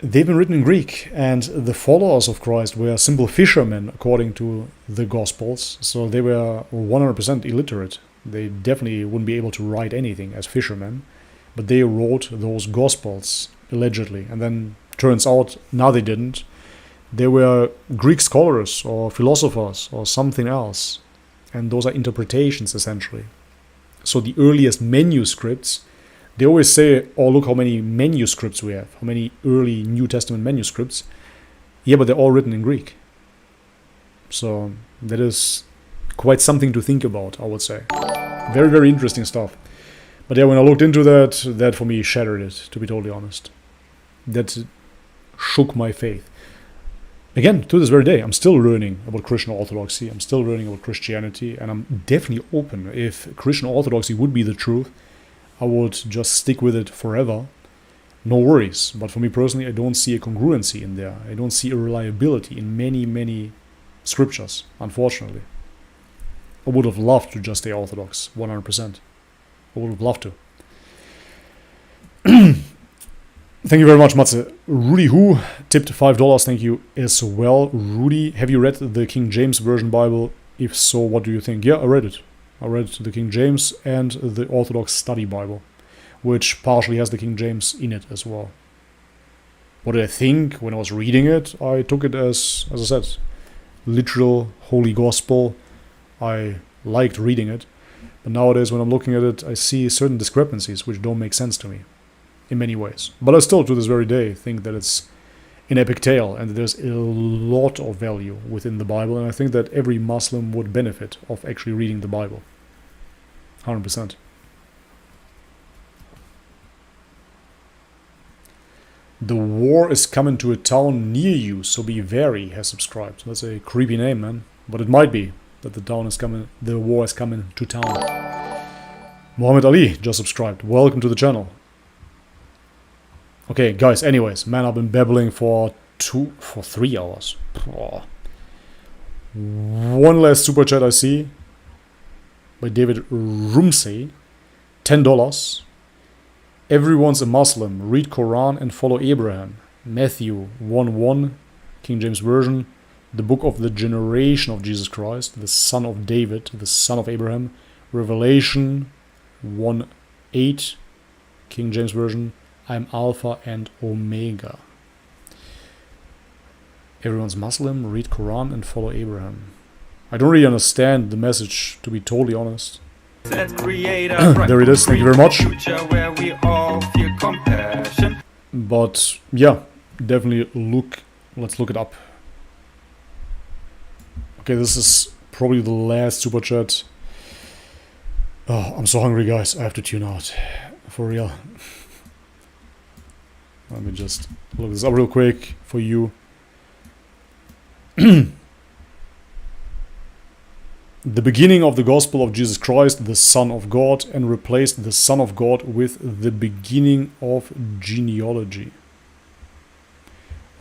They've been written in Greek, and the followers of Christ were simple fishermen according to the Gospels, so they were 100% illiterate. They definitely wouldn't be able to write anything as fishermen, but they wrote those Gospels, allegedly, and then turns out, now they didn't. They were Greek scholars or philosophers or something else, and those are interpretations, essentially. So the earliest manuscripts, they always say, oh, look how many manuscripts we have, how many early New Testament manuscripts. Yeah, but they're all written in Greek. So that is quite something to think about, I would say. Very, very interesting stuff. But yeah, when I looked into that, that for me shattered it, to be totally honest. That shook my faith. Again, to this very day, I'm still learning about Christian orthodoxy. I'm still learning about Christianity. And I'm definitely open. If Christian orthodoxy would be the truth, I would just stick with it forever. No worries. But for me personally, I don't see a congruency in there. I don't see a reliability in many, many scriptures, unfortunately. I would have loved to just stay orthodox, 100%. I would have loved to. Thank you very much, Matze. Rudy Who tipped $5. Thank you as well. Rudy, have you read the King James Version Bible? If so, what do you think? Yeah, I read it. I read the King James and the Orthodox Study Bible, which partially has the King James in it as well. What did I think when I was reading it? I took it as I said, literal Holy Gospel. I liked reading it. But nowadays when I'm looking at it, I see certain discrepancies which don't make sense to me in many ways. But I still, to this very day, think that it's an epic tale and that there's a lot of value within the Bible. And I think that every Muslim would benefit of actually reading the Bible. 100%. The war is coming to a town near you, so be wary, has subscribed. That's a creepy name, man. But it might be that the war is coming to town. Muhammad Ali just subscribed. Welcome to the channel. Okay, guys, anyways, man, I've been babbling for 3 hours. Oh. One last super chat I see by David Rumsey. $10. Everyone's a Muslim. Read Quran and follow Abraham. Matthew 1:1, King James Version. The book of the generation of Jesus Christ, the son of David, the son of Abraham. Revelation 1:8, King James Version. I'm Alpha and Omega. Everyone's Muslim, read Quran and follow Abraham. I don't really understand the message, to be totally honest. There it is, thank you very much. But yeah, definitely let's look it up. Okay, this is probably the last super chat. Oh, I'm so hungry, guys. I have to tune out. For real. Let me just look this up real quick for you. The beginning of the gospel of Jesus Christ, the Son of God, and replaced the Son of God with the beginning of genealogy.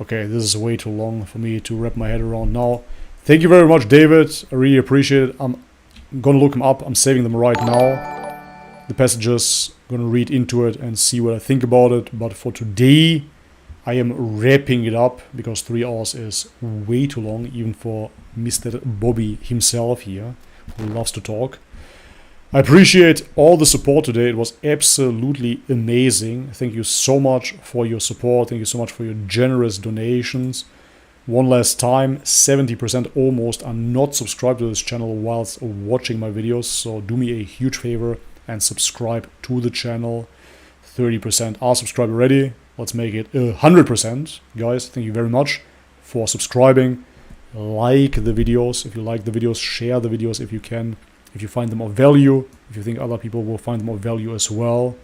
Okay, this is way too long for me to wrap my head around now. Thank you very much, David. I really appreciate it. I'm gonna look them up. I'm saving them right now. The passages, gonna read into it and see what I think about it. But for today, I am wrapping it up because 3 hours is way too long, even for Mr. Bobby himself here, who loves to talk. I appreciate all the support today. It was absolutely amazing. Thank you so much for your support. Thank you so much for your generous donations. One last time, 70% almost are not subscribed to this channel whilst watching my videos. So do me a huge favor and subscribe to the channel. 30% are subscribed already. Let's make it 100%. Guys, thank you very much for subscribing. Like the videos. If you like the videos, share the videos if you can. If you find them of value, if you think other people will find them of value as well,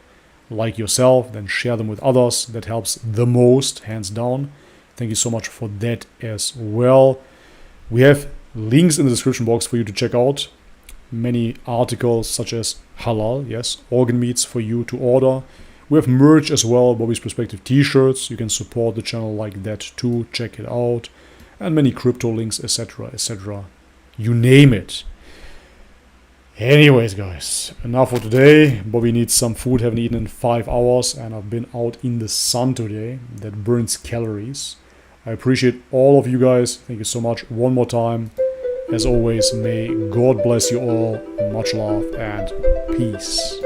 like yourself, then share them with others. That helps the most, hands down. Thank you so much for that as well. We have links in the description box for you to check out. Many articles such as halal, yes, organ meats for you to order. We have merch as well, Bobby's Perspective t-shirts. You can support the channel like that too, check it out. And many crypto links, etc., etc. You name it. Anyways, guys, enough for today. Bobby needs some food, haven't eaten in 5 hours, and I've been out in the sun today. That burns calories. I appreciate all of you guys. Thank you so much one more time. As always, may God bless you all. Much love and peace.